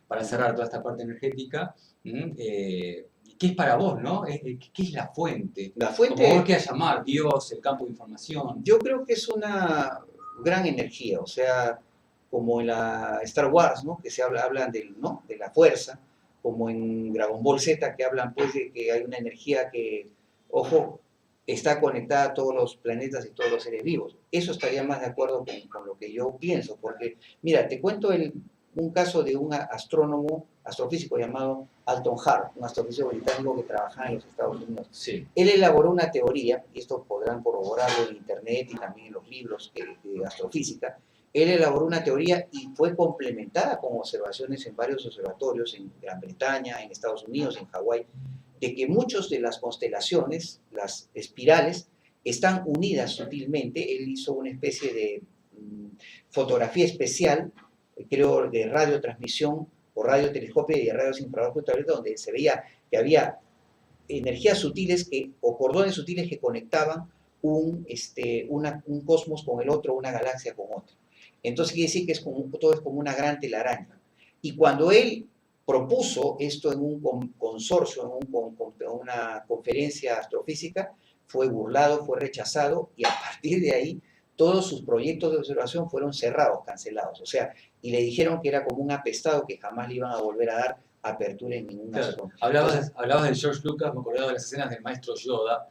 para cerrar toda esta parte energética. ¿Qué es para vos, no? ¿Qué es la fuente? La fuente, como vos quieras llamar, Dios, el campo de información. Yo creo que es una gran energía, o sea, como en la Star Wars, ¿no? Que hablan de la fuerza, como en Dragon Ball Z, que hablan pues de que hay una energía que, ojo, está conectada a todos los planetas y todos los seres vivos. Eso estaría más de acuerdo con lo que yo pienso, porque, mira, te cuento un caso de un astrofísico llamado Alton Hart, un astrofísico británico que trabajaba en los Estados Unidos. Sí. Él elaboró una teoría, y esto podrán corroborarlo en internet y también en los libros de astrofísica. Él elaboró una teoría y fue complementada con observaciones en varios observatorios en Gran Bretaña, en Estados Unidos, en Hawái, de que muchas de las constelaciones, las espirales, están unidas sutilmente. Él hizo una especie de fotografía especial, creo, de radiotransmisión o radiotelescopio y de rayos infrarrojos ultravioleta, donde se veía que había energías sutiles o cordones sutiles que conectaban un cosmos con el otro, una galaxia con otra. Entonces quiere decir que todo es como una gran telaraña. Y cuando él propuso esto en un consorcio, en una conferencia astrofísica, fue burlado, fue rechazado, y a partir de ahí todos sus proyectos de observación fueron cerrados, cancelados. O sea, y le dijeron que era como un apestado que jamás le iban a volver a dar apertura en ninguna zona. Hablabas de George Lucas, me acordaba de las escenas del maestro Yoda,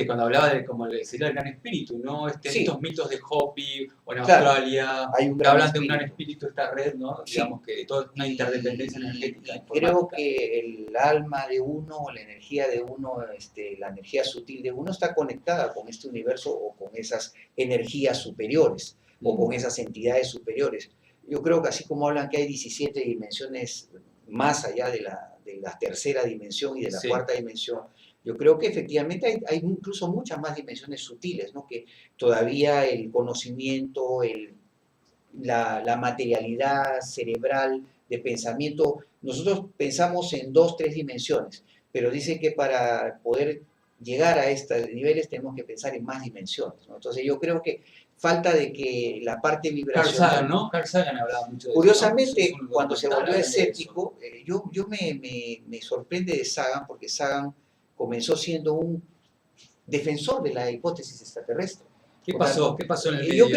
cuando hablaba de como sería el gran espíritu, ¿no? Estos mitos de Hopi o en Australia, que hablan de un gran espíritu, esta red, ¿no? Digamos que toda es una interdependencia energética. Creo que el alma de uno, la energía de uno, la energía sutil de uno está conectada con este universo o con esas energías superiores o con esas entidades superiores. Yo creo que así como hablan que hay 17 dimensiones más allá de la tercera dimensión y de la cuarta dimensión, yo creo que efectivamente hay incluso muchas más dimensiones sutiles, ¿no? Que todavía el conocimiento, la materialidad cerebral de pensamiento, nosotros pensamos en 2, 3 dimensiones, pero dice que para poder llegar a estos niveles tenemos que pensar en más dimensiones, ¿no? Entonces yo creo que falta de que la parte vibracional... Carl Sagan, ¿no? Carl Sagan hablaba mucho de curiosamente, eso, ¿no? cuando se volvió escéptico, yo me sorprende de Sagan, porque Sagan comenzó siendo un defensor de la hipótesis extraterrestre. ¿Qué pasó? ¿Qué pasó en el medio?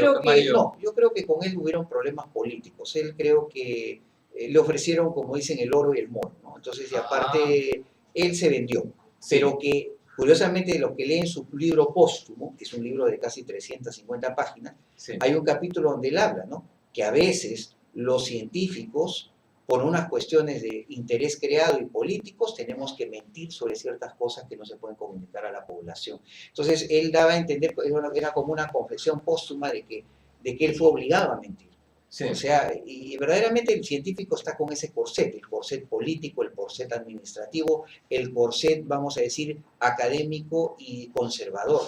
Yo creo que con él hubieron problemas políticos. Él creo que le ofrecieron, como dicen, el oro y el moro, ¿no? Entonces, y aparte, él se vendió. Pero que, curiosamente, lo que lee en su libro póstumo, que es un libro de casi 350 páginas, hay un capítulo donde él habla, ¿no? Que a veces los científicos, por unas cuestiones de interés creado y políticos, tenemos que mentir sobre ciertas cosas que no se pueden comunicar a la población. Entonces, él daba a entender, era como una confesión póstuma de que él fue obligado a mentir. O sea, y verdaderamente el científico está con ese corset, el corset político, el corset administrativo, el corset, vamos a decir, académico y conservador.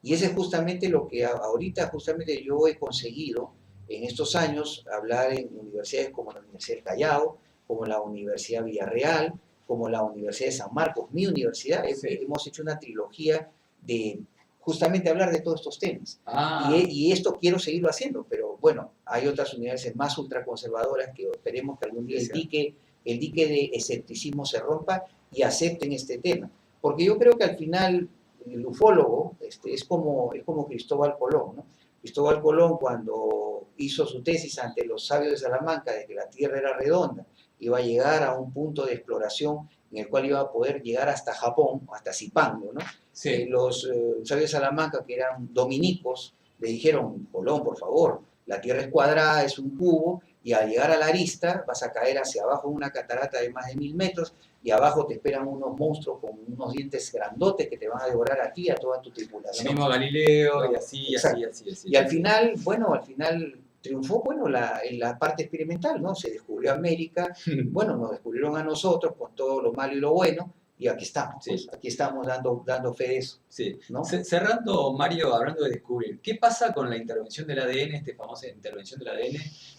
Y ese es justamente lo que ahorita justamente yo he conseguido en estos años, hablar en universidades como la Universidad del Callao, como la Universidad Villarreal, como la Universidad de San Marcos, mi universidad. Hemos hecho una trilogía de justamente hablar de todos estos temas. Ah, Y esto quiero seguirlo haciendo, pero bueno, hay otras universidades más ultraconservadoras que esperemos que algún día es cierto. el dique de escepticismo se rompa y acepten este tema. Porque yo creo que al final el ufólogo es como Cristóbal Colón, ¿no? Cristóbal Colón, cuando hizo su tesis ante los sabios de Salamanca de que la Tierra era redonda, iba a llegar a un punto de exploración en el cual iba a poder llegar hasta Japón, hasta Zipango, ¿no? Sí. Los sabios de Salamanca, que eran dominicos, le dijeron: Colón, por favor, la Tierra es cuadrada, es un cubo, y al llegar a la arista vas a caer hacia abajo en una catarata de más de 1000 metros, y abajo te esperan unos monstruos con unos dientes grandotes que te van a devorar a ti y a toda tu Lo tripulación. mismo Galileo, No, y así, y exacto. así, así, así. Y al final, bueno, al final triunfó, bueno, en la parte experimental, ¿no? Se descubrió América, bueno, nos descubrieron a nosotros con todo lo malo y lo bueno, y aquí estamos, Sí. pues, aquí estamos dando fe de eso, Sí. ¿no? Cerrando, Mario, hablando de descubrir, ¿qué pasa con la intervención del ADN, esta famosa intervención del ADN,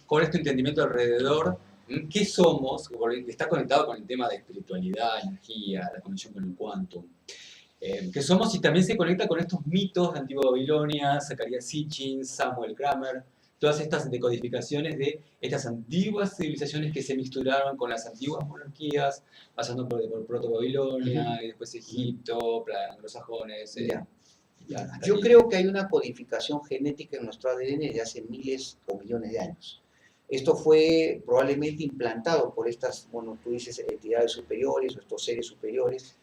con este entendimiento alrededor? ¿Qué somos? Porque está conectado con el tema de espiritualidad, energía, la conexión con el quantum. ¿Qué somos? Y también se conecta con estos mitos de Antigua Babilonia, Zacarías Sitchin, Samuel Kramer, todas estas decodificaciones de estas antiguas civilizaciones que se mixturaron con las antiguas monarquías, pasando por Proto-Babilonia, y después Egipto, anglosajones. Ya. Hasta Yo aquí. creo que hay una codificación genética en nuestro ADN de hace miles o millones de años. Esto fue probablemente implantado por estas, bueno, tú dices, entidades superiores o estos seres superiores,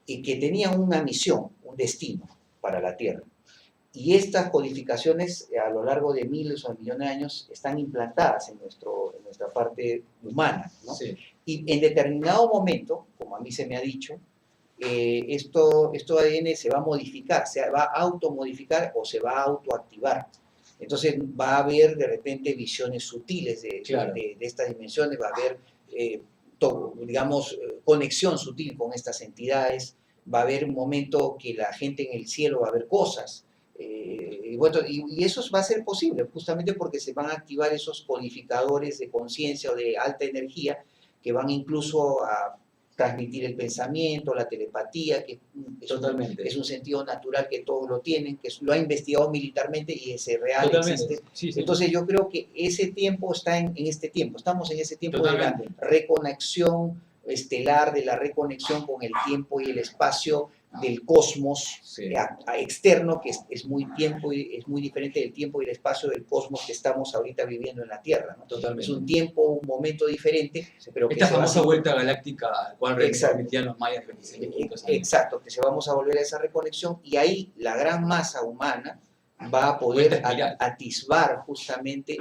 y que tenían una misión, un destino para la Tierra. Y estas codificaciones a lo largo de miles o millones de años están implantadas en nuestra parte humana, ¿no? Sí. Y en determinado momento, como a mí se me ha dicho, esto ADN se va a modificar, se va a automodificar o se va a autoactivar. Entonces va a haber de repente visiones sutiles Claro. de estas dimensiones, va a haber, digamos, conexión sutil con estas entidades, va a haber un momento que la gente en el cielo va a ver cosas. Y eso va a ser posible justamente porque se van a activar esos codificadores de conciencia o de alta energía que van incluso a transmitir el pensamiento, la telepatía, que es un sentido natural que todos lo tienen, que lo ha investigado militarmente y ese real existe. Sí, sí. Entonces yo creo que ese tiempo está en este tiempo, estamos en ese tiempo Totalmente. de la reconexión estelar, de la reconexión con el tiempo y el espacio del cosmos, Sí. Externo, que es muy diferente del tiempo y el espacio del cosmos que estamos ahorita viviendo en la Tierra, ¿no? Totalmente. Es un tiempo, un momento diferente, pero que esta se va famosa haciendo, vuelta galáctica al cual Exacto. remitían los mayas 26.500 años. Exacto, que se vamos a volver a esa reconexión, y ahí la gran masa humana va a poder atisbar justamente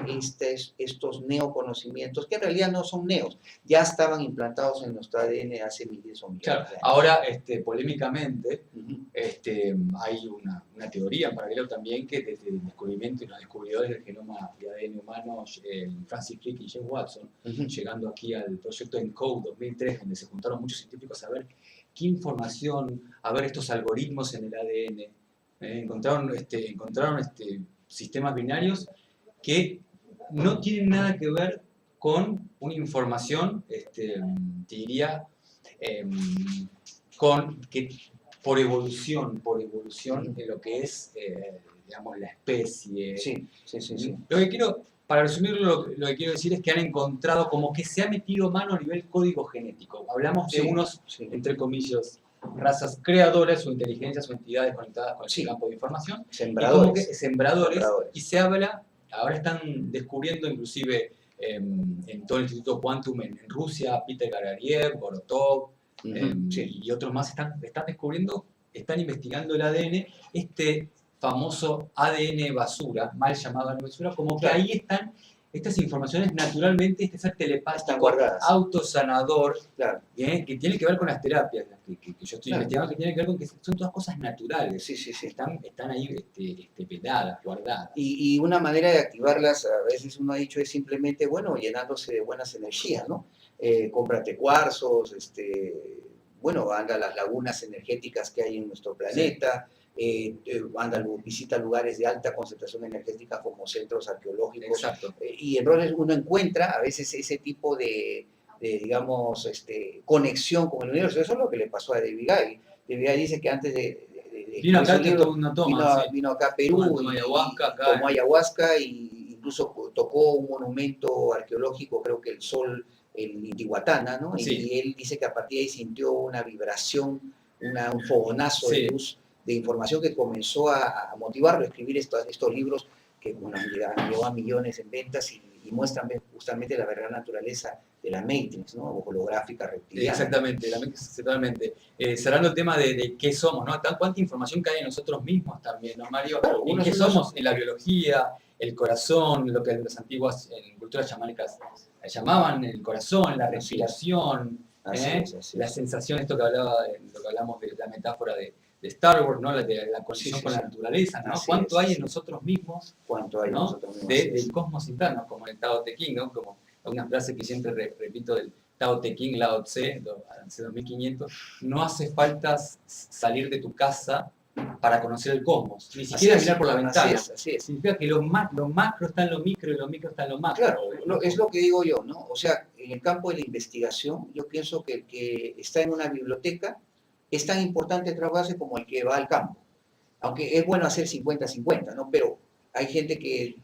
estos neoconocimientos, que en realidad no son neos, ya estaban implantados en nuestro ADN hace miles o millones Claro. de años. Ahora, polémicamente, Ujú. hay una teoría en paralelo también que desde el descubrimiento y los descubridores del genoma y ADN humano, Francis Crick y James Watson, Ujú. llegando aquí al proyecto ENCODE 2003, donde se juntaron muchos científicos a ver qué información, a ver estos algoritmos en el ADN. Encontraron sistemas binarios que no tienen nada que ver con una información, te diría, por evolución de lo que es, digamos, la especie. Sí. Lo que quiero, para resumirlo, lo que quiero decir es que han encontrado como que se ha metido mano a nivel código genético. Hablamos de unos, entre comillas, razas creadoras o inteligencias o entidades conectadas con el campo de información. Sembradores. Y como que sembradores. Y se habla, ahora están descubriendo inclusive en todo el Instituto Quantum en Rusia, Peter Garariev, Borotov, y otros más están descubriendo, están investigando el ADN, este famoso ADN basura, mal llamado ADN basura, como que ahí están estas informaciones naturalmente, este ser telepático, autosanador, que tiene que ver con las terapias que yo estoy investigando, que tiene que ver con que son todas cosas naturales, están ahí pedadas, guardadas. Y una manera de activarlas, a veces uno ha dicho, es simplemente, bueno, llenándose de buenas energías, ¿no? Cómprate cuarzos, bueno, anda a las lagunas energéticas que hay en nuestro planeta, visita lugares de alta concentración energética como centros arqueológicos. Exacto. Y entonces uno encuentra a veces ese tipo de digamos, conexión con el universo. Eso es lo que le pasó a David Guy. David Guy dice que antes de Vino acá, esos libros, no toma, sí. vino acá a Perú, Tomó ayahuasca acá. tomó ayahuasca y incluso tocó un monumento arqueológico, creo que el Sol, el Intihuatana, ¿no? Sí. Y él dice que a partir de ahí sintió una vibración, un fogonazo de luz, de información que comenzó a motivarlo a escribir estos libros que bueno, han llevado a millones en ventas y muestran justamente la verdadera naturaleza de la Matrix, ¿no? Holográfica, reptiliana. Exactamente, totalmente. Cerrando el tema de qué somos, ¿no? Cuánta información cae en nosotros mismos también, ¿no, Mario? Claro, ¿En qué somos? En la biología, el corazón, lo que las antiguas en culturas chamánicas llamaban el corazón, la respiración, así es. la sensación, esto que lo que hablamos de la metáfora de Star Wars, ¿no? De la conexión con la naturaleza, ¿no? ¿Cuánto hay en nosotros mismos? ¿Cuánto hay en nosotros mismos? Del cosmos interno, como en el Tao Te Ching, ¿no? Como una frase que siempre repito del Tao Te Ching, Lao Tse, hace 2500, no hace falta salir de tu casa para conocer el cosmos, ni siquiera mirar por la ventana. Así es. Significa que lo macro está en lo micro y lo micro está en lo macro. Claro, es lo que digo yo, ¿no? O sea, en el campo de la investigación, yo pienso que el que está en una biblioteca es tan importante trabajarse como el que va al campo. Aunque es bueno hacer 50-50, ¿no? Pero hay gente que,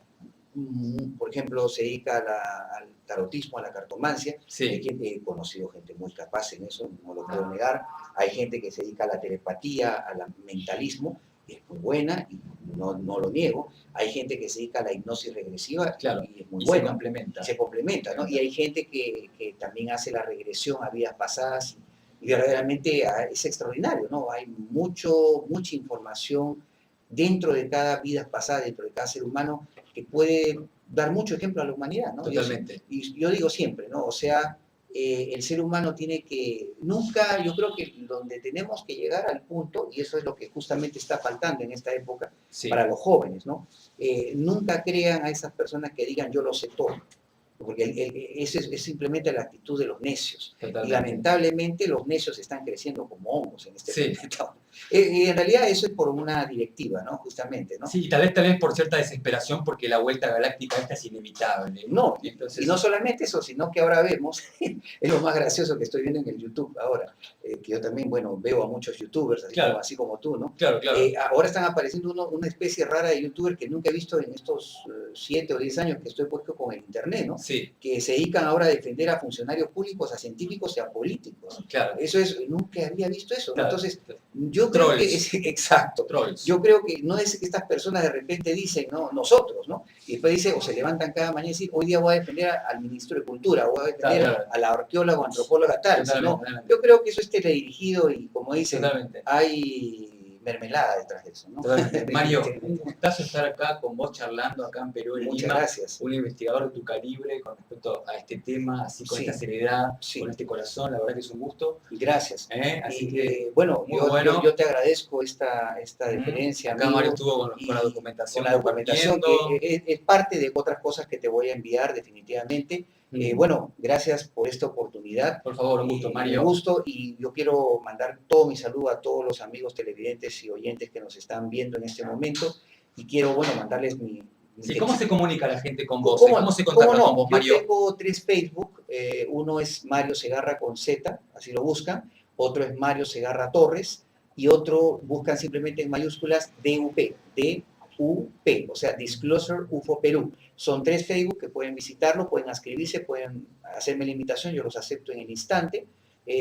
por ejemplo, se dedica al tarotismo, a la cartomancia. Sí. He conocido gente muy capaz en eso, no lo puedo negar. Hay gente que se dedica a la telepatía, al mentalismo, y es muy buena, y no lo niego. Hay gente que se dedica a la hipnosis regresiva, claro, y es muy buena. Se complementa. ¿no? Y hay gente que también hace la regresión a vidas pasadas, y verdaderamente es extraordinario, ¿no? Hay mucha información dentro de cada vida pasada, dentro de cada ser humano, que puede dar mucho ejemplo a la humanidad, ¿no? Totalmente. Y yo digo siempre, ¿no? O sea, el ser humano tiene que, nunca, yo creo que donde tenemos que llegar al punto, y eso es lo que justamente está faltando en esta época para los jóvenes, ¿no? Nunca crean a esas personas que digan yo lo sé todo, porque esa es simplemente la actitud de los necios. Totalmente. Y lamentablemente los necios están creciendo como hongos en este planeta. Y en realidad eso es por una directiva, ¿no? Justamente, ¿no? Sí, y tal vez por cierta desesperación, porque la vuelta galáctica esta es inevitable. No, entonces, y no solamente eso, sino que ahora vemos, es lo más gracioso que estoy viendo en el YouTube ahora, que yo también, bueno, veo a muchos youtubers, así como tú, ¿no? Claro. Ahora están apareciendo una especie rara de youtuber que nunca he visto en estos 7 o 10 años que estoy puesto con el internet, ¿no? Sí. Que se dedican ahora a defender a funcionarios públicos, a científicos y a políticos. Claro. Eso es, nunca había visto eso, ¿no? Claro. Entonces, yo creo que es, exacto. Trolls. Yo creo que no es que estas personas de repente dicen, no, nosotros, ¿no? Y después dicen, o se levantan cada mañana y dicen, hoy día voy a defender al ministro de Cultura, voy a defender a la arqueóloga o antropóloga tal. Sino, yo creo que eso es teledirigido y, como dicen, hay mermelada detrás de eso, ¿no? Mario, un gustazo estar acá con vos charlando acá en Perú, en Muchas Lima. Gracias. Un investigador de tu calibre con respecto a este tema, así con esta seriedad, con este corazón, la verdad que es un gusto. Gracias. Así que, bueno, yo te agradezco esta deferencia. Acá Mario estuvo con la documentación. Con la documentación, que es parte de otras cosas que te voy a enviar definitivamente. Bueno, gracias por esta oportunidad. Por favor, un gusto, Mario. Un gusto, y yo quiero mandar todo mi saludo a todos los amigos televidentes y oyentes que nos están viendo en este momento, y quiero, bueno, mandarles mi ¿cómo se comunica la gente con vos? ¿Cómo se contacta con vos, Mario? Yo tengo 3 Facebook, uno es Mario Segarra con Z, así lo buscan, otro es Mario Segarra Torres, y otro buscan simplemente en mayúsculas DUP, o sea, Disclosure UFO Perú. Son 3 Facebook que pueden visitarlo, pueden inscribirse, pueden hacerme la invitación, yo los acepto en el instante.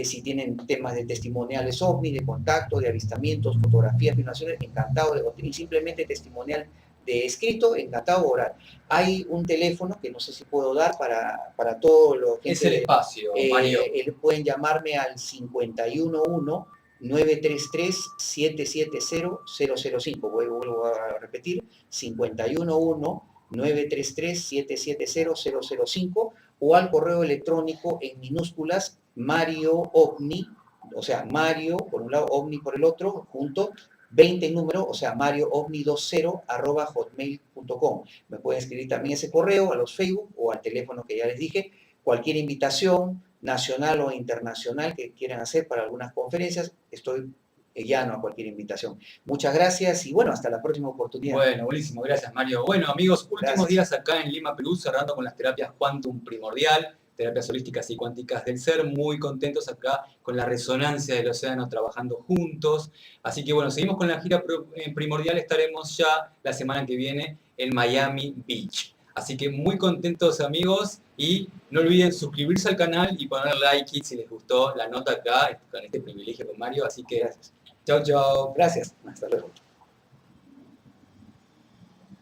Si tienen temas de testimoniales OVNI, de contacto, de avistamientos, fotografías, filmaciones, encantado, y simplemente testimonial de escrito, encantado de orar. Hay un teléfono que no sé si puedo dar para todo lo que... Es el espacio, Mario. Pueden llamarme al 511-933-770-005. Vuelvo a repetir, 511-933-770-005, o al correo electrónico en minúsculas Mario OVNI, o sea, Mario por un lado, OVNI por el otro, junto, 20 en número, o sea, marioovni20 @hotmail.com. Me pueden escribir también ese correo a los Facebook o al teléfono que ya les dije. Cualquier invitación nacional o internacional que quieran hacer para algunas conferencias, estoy llano a cualquier invitación. Muchas gracias y bueno, hasta la próxima oportunidad. Bueno, buenísimo, gracias Mario. Bueno amigos, últimos días acá en Lima, Perú, cerrando con las terapias Quantum Primordial. terapias holísticas y cuánticas del ser, muy contentos acá con la resonancia del océano trabajando juntos. Así que bueno, seguimos con la gira primordial, estaremos ya la semana que viene en Miami Beach. Así que muy contentos amigos y no olviden suscribirse al canal y poner like si les gustó la nota acá con este privilegio con Mario. Así que Gracias. chao, chao. Gracias. Hasta luego.